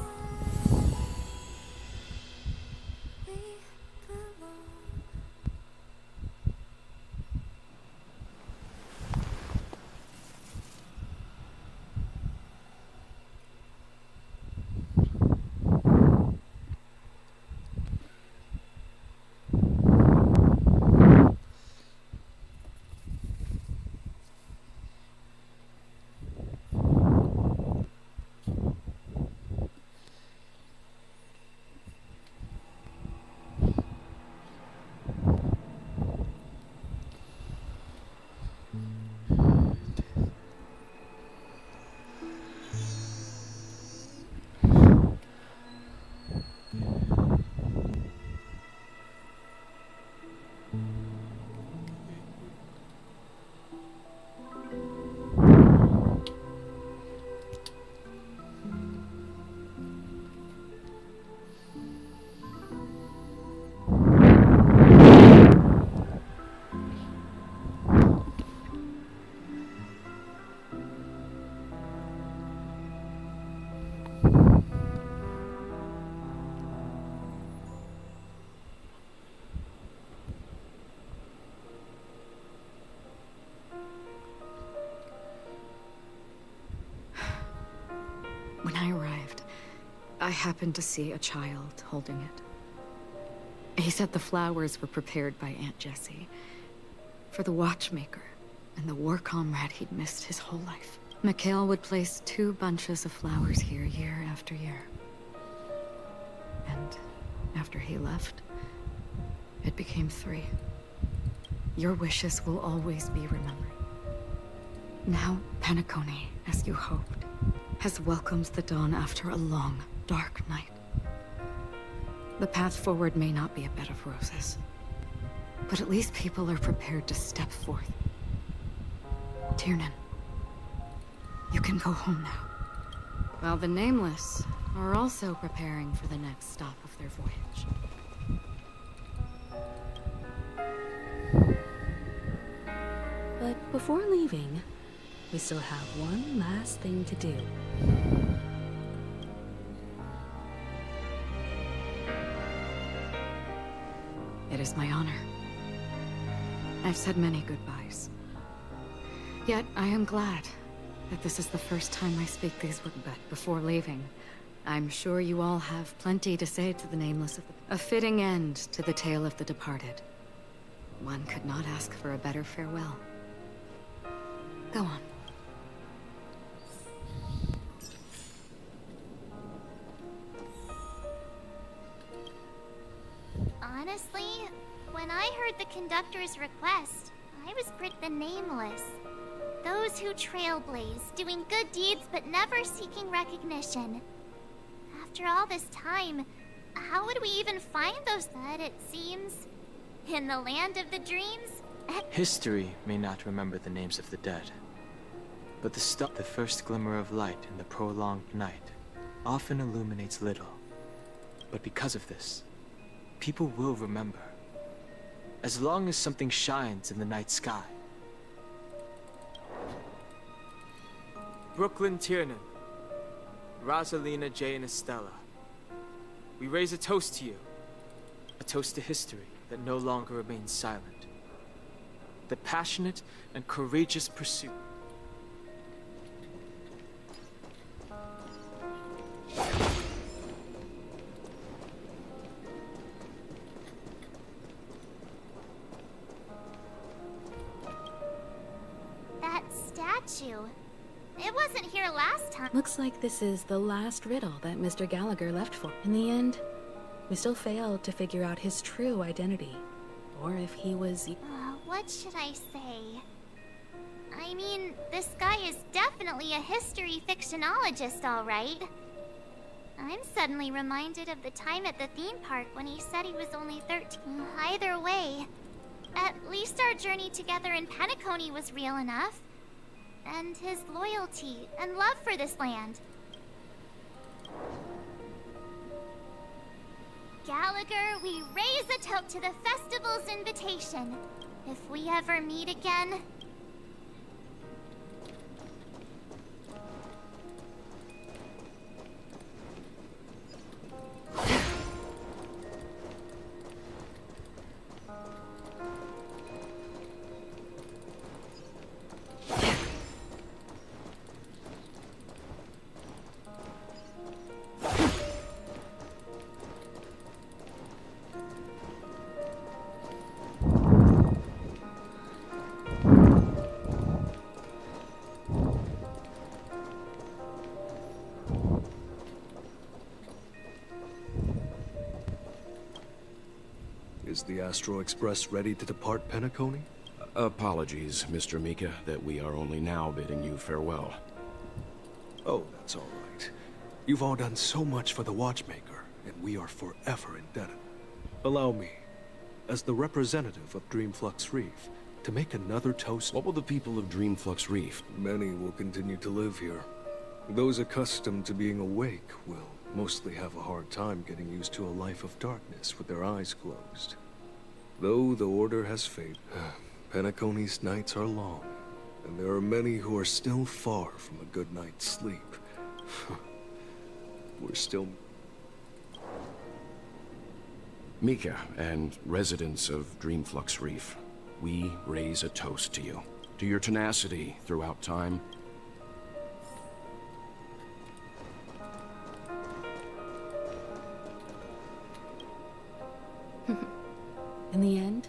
I arrived, I happened to see a child holding it. He said the flowers were prepared by Aunt Jessie for the watchmaker and the war comrade he'd missed his whole life. Mikhail would place 2 bunches of flowers here year after year. And after he left, it became 3. Your wishes will always be remembered. Now, Penacony, as you hoped, has welcomed the dawn after a long, dark night. The path forward may not be a bed of roses, but at least people are prepared to step forth. Tiernan, you can go home now. While the Nameless are also preparing for the next stop of their voyage. But before leaving, we still have one last thing to do. It is my honor. I've said many goodbyes. Yet I am glad that this is the first time I speak these words. But before leaving, I'm sure you all have plenty to say to the Nameless of the... A fitting end to the tale of the departed. One could not ask for a better farewell. Go on. Honestly, when I heard the conductor's request, I was pretty the Nameless. Those who trailblaze, doing good deeds but never seeking recognition. After all this time, how would we even find those? But it seems, in the land of the dreams... History may not remember the names of the dead, but the first glimmer of light in the prolonged night often illuminates little. But because of this, people will remember, as long as something shines in the night sky. Brooklyn Tiernan, Rosalina, Jay, and Estella, we raise a toast to you, a toast to history that no longer remains silent. The passionate and courageous pursuit. That statue. It wasn't here last time. Looks like this is the last riddle that Mr. Gallagher left for. In the end, we still failed to figure out his true identity, or if he was... What should I say? I mean, this guy is definitely a history fictionologist, all right. I'm suddenly reminded of the time at the theme park when he said he was only 13. Either way, at least our journey together in Penacony was real enough. And his loyalty and love for this land. Gallagher, we raise a toast to the festival's invitation. If we ever meet again... Is the Astro Express ready to depart Penacony? Apologies, Mr. Mika, that we are only now bidding you farewell. Oh, that's all right. You've all done so much for the Watchmaker, and we are forever indebted. Allow me, as the representative of Dreamflux Reef, to make another toast. What will the people of Dreamflux Reef? Many will continue to live here. Those accustomed to being awake will mostly have a hard time getting used to a life of darkness with their eyes closed. Though the Order has failed, Penacony's nights are long, and there are many who are still far from a good night's sleep. We're still... Mika and residents of Dreamflux Reef, we raise a toast to you. To your tenacity throughout time. In the end,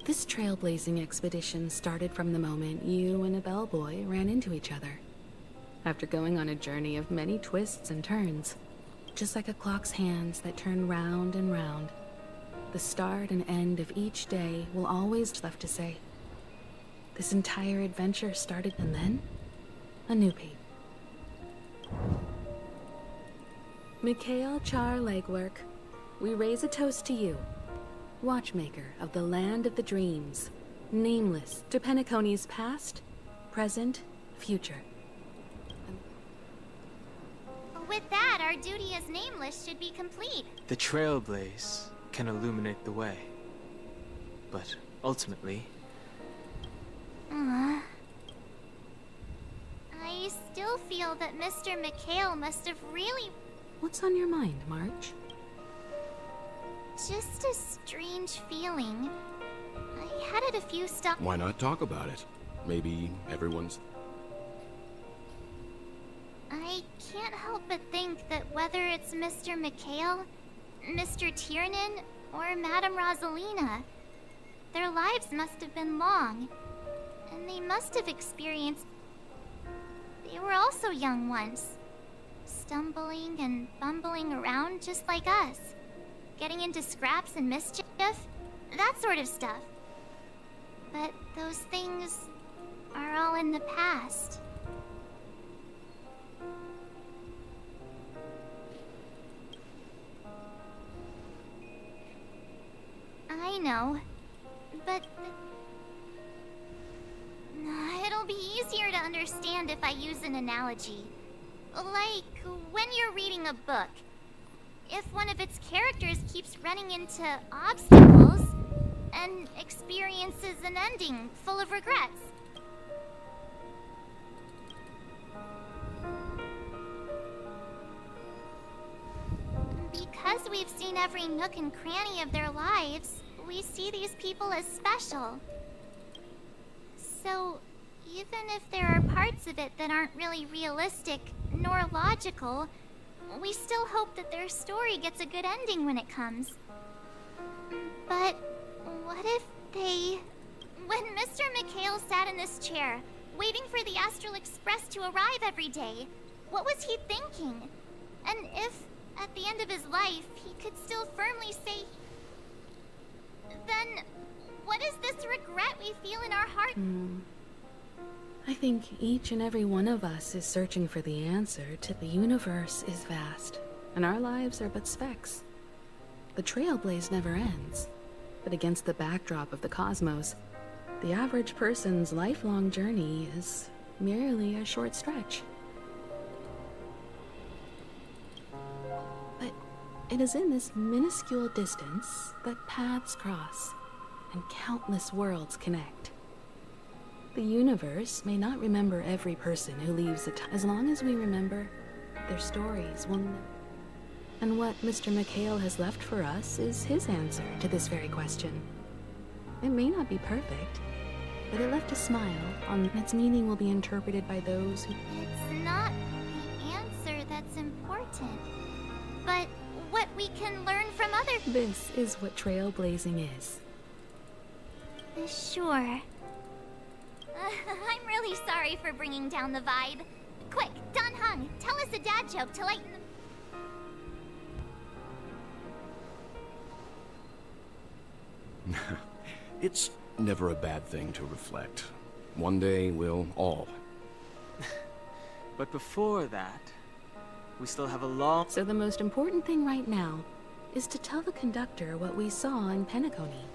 this trailblazing expedition started from the moment you and a bellboy ran into each other. After going on a journey of many twists and turns, just like a clock's hands that turn round and round, the start and end of each day will always be left to say. This entire adventure started, and then a new page. Mikhail Char Legwork, we raise a toast to you, watchmaker of the land of the dreams, nameless to Penacony's past, present, future. With that, our duty as nameless should be complete. The trailblaze can illuminate the way. But ultimately... I still feel that Mr. Mikhail must have really... What's on your mind, March? Just a strange feeling. I had it a few stops. Why not talk about it? Maybe everyone's... I can't help but think that whether it's Mr. Mikhail, Mr. Tiernan, or Madame Rosalina, their lives must have been long, and they must have experienced... They were also young once, stumbling and bumbling around just like us, getting into scraps and mischief, that sort of stuff. But those things are all in the past. I know, but it'll be easier to understand if I use an analogy. Like when you're reading a book. If one of its characters keeps running into obstacles and experiences an ending full of regrets. Because we've seen every nook and cranny of their lives, we see these people as special. So, even if there are parts of it that aren't really realistic nor logical, we still hope that their story gets a good ending when it comes. But what if they... When Mr. Mikhail sat in this chair, waiting for the Astral Express to arrive every day, what was he thinking? And if, at the end of his life, he could still firmly say... Then, what is this regret we feel in our heart? I think each and every one of us is searching for the answer to the universe is vast, and our lives are but specks. The trailblaze never ends, but against the backdrop of the cosmos, the average person's lifelong journey is merely a short stretch. But it is in this minuscule distance that paths cross and countless worlds connect. The universe may not remember every person who leaves it, as long as we remember their stories will never. And what Mr. Mikhail has left for us is his answer to this very question. It may not be perfect, but it left a smile, and its meaning will be interpreted by those who... It's not the answer that's important, but what we can learn from others. This is what trailblazing is. Sure. I'm really sorry for bringing down the vibe. Quick, Don Hung, tell us a dad joke to lighten the... It's never a bad thing to reflect. One day we'll all. But before that, we still have a long... So the most important thing right now is to tell the conductor what we saw in Penacony.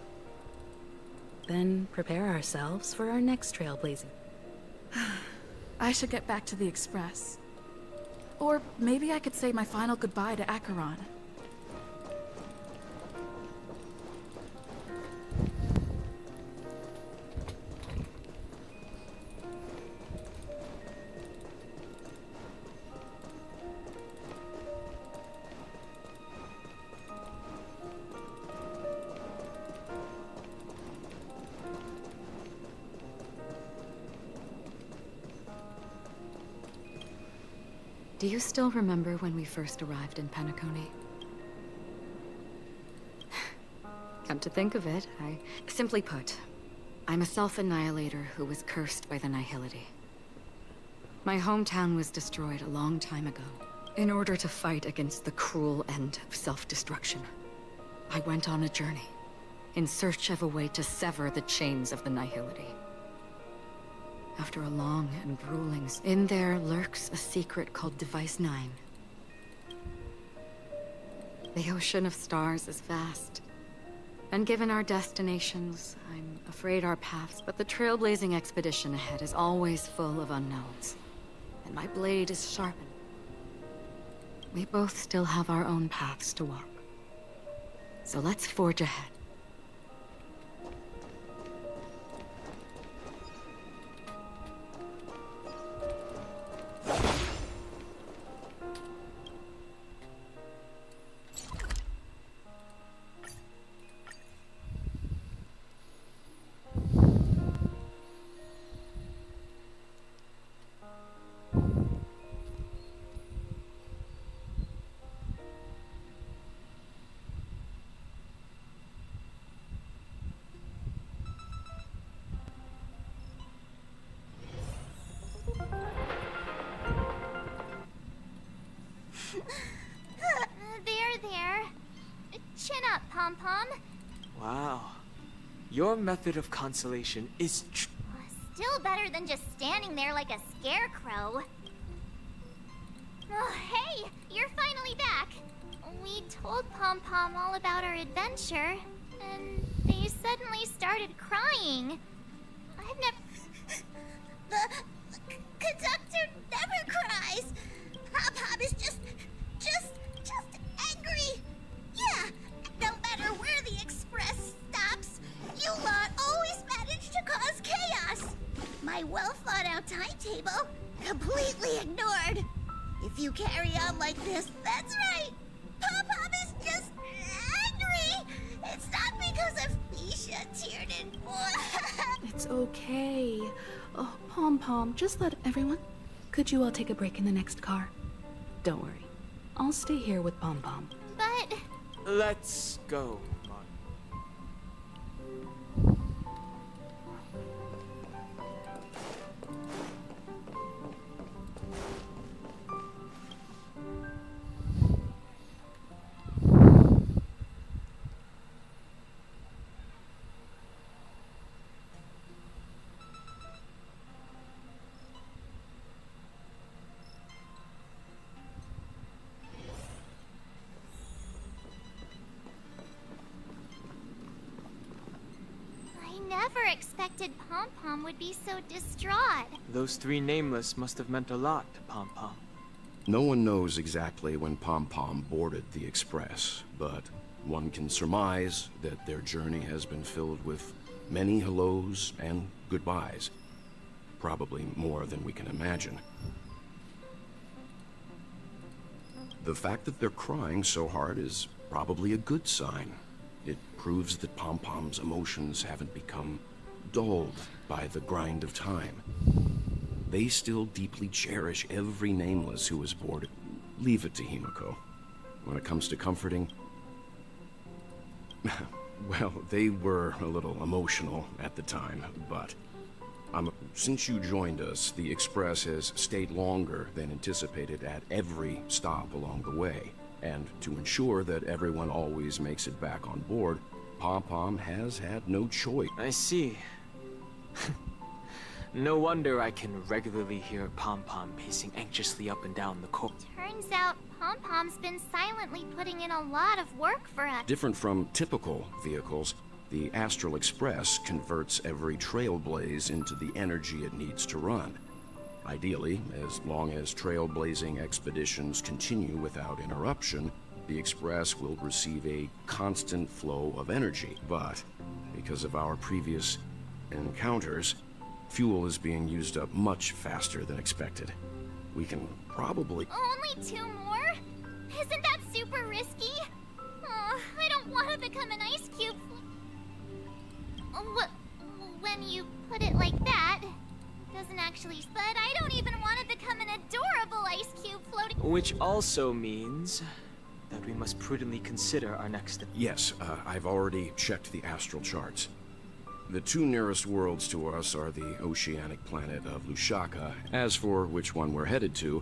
Then prepare ourselves for our next trailblazing. I should get back to the Express. Or maybe I could say my final goodbye to Acheron. Do you still remember when we first arrived in Penacony? Come to think of it, Simply put, I'm a self-annihilator who was cursed by the Nihility. My hometown was destroyed a long time ago. In order to fight against the cruel end of self-destruction, I went on a journey, in search of a way to sever the chains of the Nihility. After a long and grueling... In there lurks a secret called Device 9. The ocean of stars is vast. And given our destinations, I'm afraid our paths... But the trailblazing expedition ahead is always full of unknowns. And my blade is sharpened. We both still have our own paths to walk. So let's forge ahead. There. Chin up, Pom-Pom. Wow. Your method of consolation is Still better than just standing there like a scarecrow. Oh, hey, you're finally back. We told Pom-Pom all about our adventure, and they suddenly started crying. I've never... The conductor never cries. Pom-Pom is just angry. Yeah, no matter where the express stops, you lot always manage to cause chaos. My well-thought-out timetable completely ignored. If you carry on like this, that's right. Pom-Pom is just angry. It's not because of Misha, Tiernan, It's okay. Oh, Pom-Pom, just let everyone... Could you all take a break in the next car? Don't worry. I'll stay here with Pom-Pom. But... Let's go, Mon. Never expected Pom-Pom would be so distraught. Those three nameless must have meant a lot to Pom-Pom. No one knows exactly when Pom-Pom boarded the Express, but one can surmise that their journey has been filled with many hellos and goodbyes. Probably more than we can imagine. The fact that they're crying so hard is probably a good sign. It proves that Pom-Pom's emotions haven't become dulled by the grind of time. They still deeply cherish every nameless who was boarded. Leave it to Himiko. When it comes to comforting... well, they were a little emotional at the time, but... since you joined us, the Express has stayed longer than anticipated at every stop along the way. And to ensure that everyone always makes it back on board, Pom-Pom has had no choice. I see. No wonder I can regularly hear Pom-Pom pacing anxiously up and down the corridor. Turns out Pom-Pom's been silently putting in a lot of work for us. Different from typical vehicles, the Astral Express converts every trailblaze into the energy it needs to run. Ideally, as long as trailblazing expeditions continue without interruption, the Express will receive a constant flow of energy. But, because of our previous encounters, fuel is being used up much faster than expected. We can probably... Only 2 more? Isn't that super risky? Oh, I don't want to become an ice cube. When you put it like that... doesn't actually, but I don't even want to become an adorable ice cube floating. Which also means that we must prudently consider our next step. Yes, I've already checked the astral charts. The two nearest worlds to us are the oceanic planet of Lushaka. As for which one we're headed to...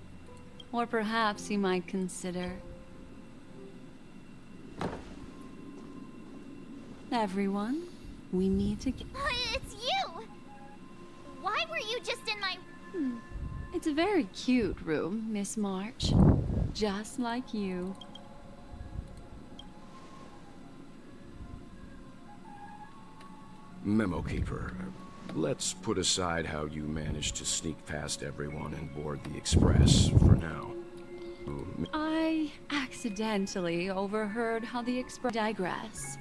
Or perhaps you might consider... Everyone, we need to get... It's you! Why were you just in my... It's a very cute room, Miss March. Just like you. Memo Keeper, let's put aside how you managed to sneak past everyone and board the Express for now. I accidentally overheard how the Express digress.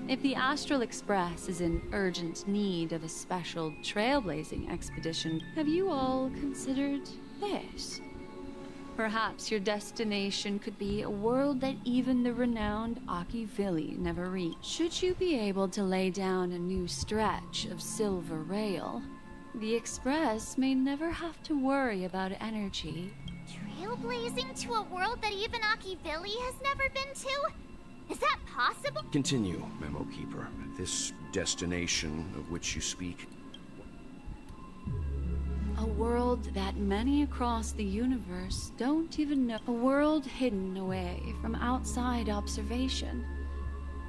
If the Astral Express is in urgent need of a special trailblazing expedition, have you all considered this? Perhaps your destination could be a world that even the renowned Akivili never reached. Should you be able to lay down a new stretch of silver rail, the Express may never have to worry about energy. Trailblazing to a world that even Akivili has never been to? Is that possible? Continue, Memo Keeper. This destination of which you speak... A world that many across the universe don't even know. A world hidden away from outside observation.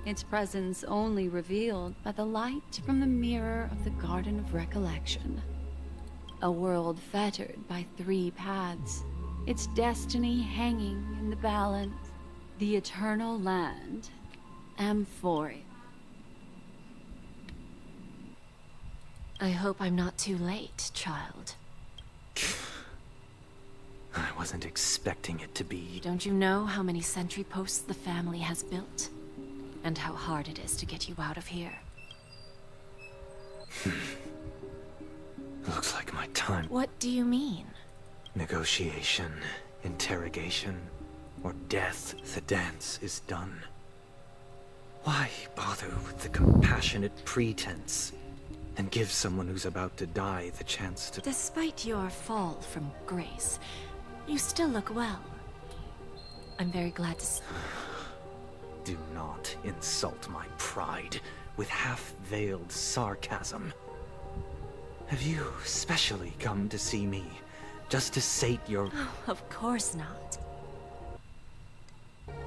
Its presence only revealed by the light from the mirror of the Garden of Recollection. A world fettered by 3 paths. Its destiny hanging in the balance. The Eternal Land. Amphoria. I hope I'm not too late, child. I wasn't expecting it to be. Don't you know how many sentry posts the family has built? And how hard it is to get you out of here? Looks like my time. What do you mean? Negotiation, interrogation, or death, the dance is done. Why bother with the compassionate pretense and give someone who's about to die the chance to... Despite your fall from grace, you still look well. I'm very glad to... Do not insult my pride with half-veiled sarcasm. Have you specially come to see me, just to sate your... Oh, of course not.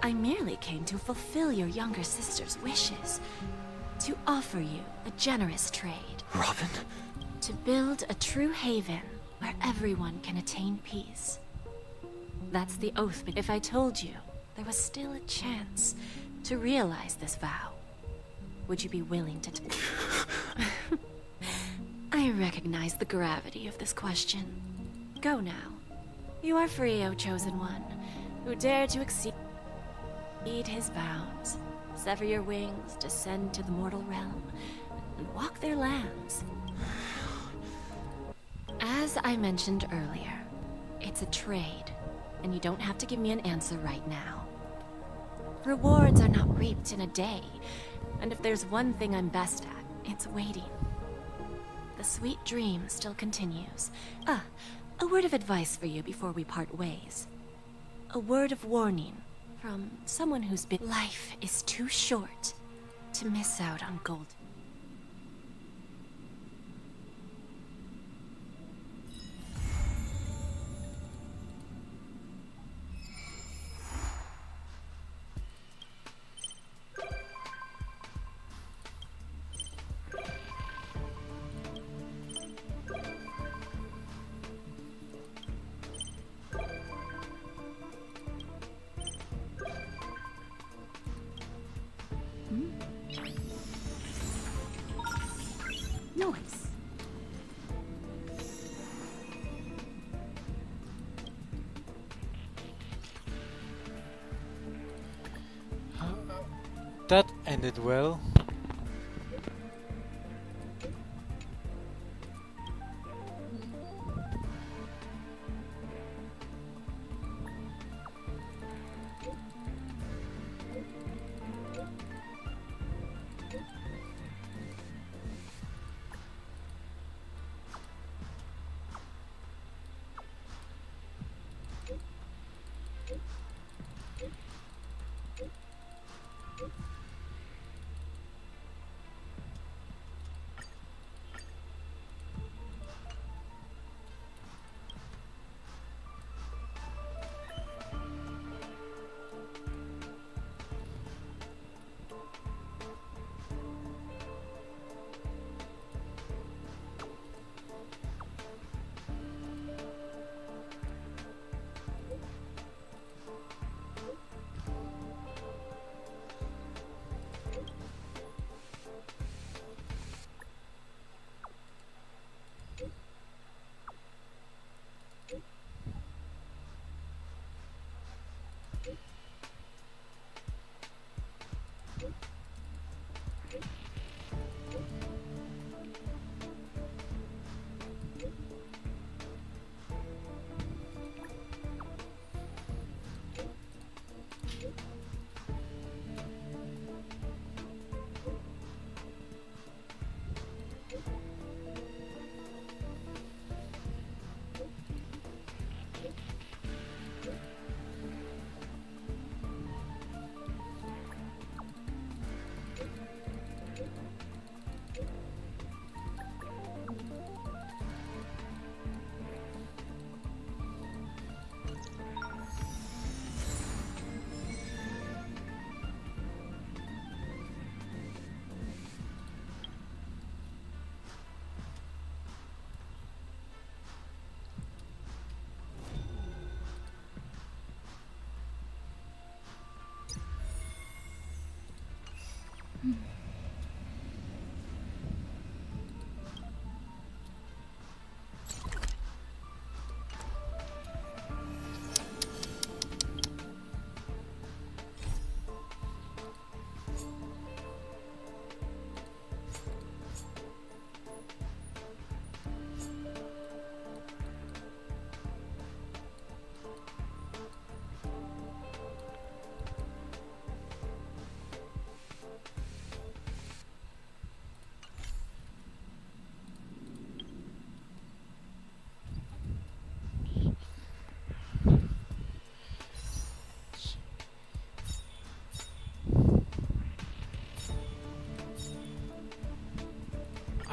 I merely came to fulfill your younger sister's wishes. To offer you a generous trade. Robin? To build a true haven where everyone can attain peace. That's the oath. If I told you there was still a chance to realize this vow, would you be willing to... I recognize the gravity of this question. Go now. You are free, O Chosen One, who dare to exceed his bounds. Sever your wings, descend to the mortal realm, and walk their lands. As I mentioned earlier, it's a trade, and you don't have to give me an answer right now. Rewards are not reaped in a day, and if there's one thing I'm best at, it's waiting. The sweet dream still continues. A word of advice for you before we part ways. A word of warning from someone who's been... Life is too short to miss out on gold. Nice. That ended well.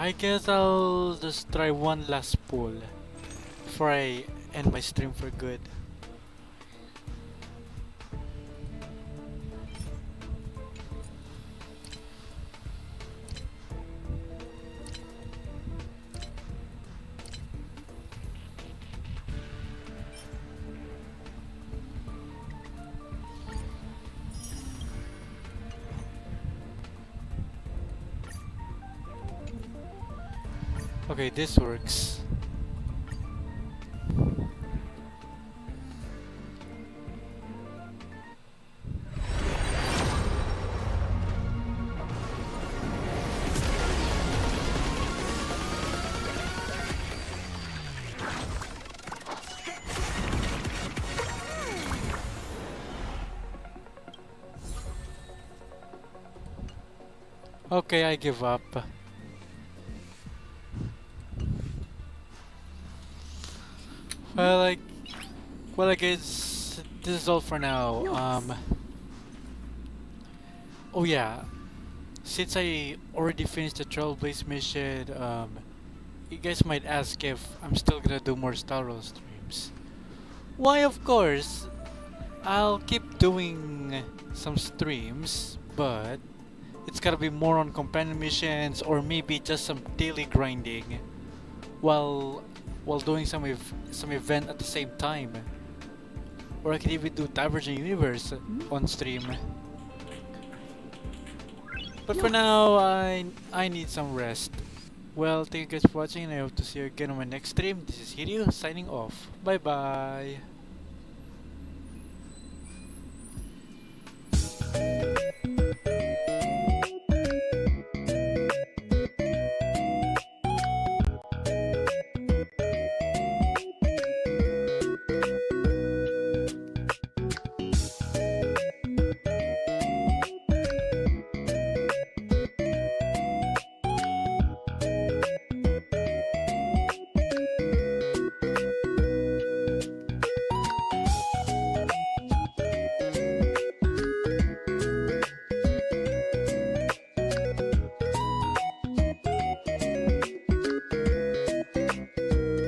I guess I'll just try one last pull before I end my stream for good. Okay, this works. Okay, I give up. Well, I guess this is all for now. Oh yeah, since I already finished the trailblaze mission, you guys might ask if I'm still gonna do more Star Wars streams. Why, of course, I'll keep doing some streams, but it's gotta be more on companion missions or maybe just some daily grinding, while doing some event at the same time. Or I could even do Divergent Universe on stream. But for now, I need some rest. Well, thank you guys for watching and I hope to see you again on my next stream. This is Hiryu signing off. Bye bye.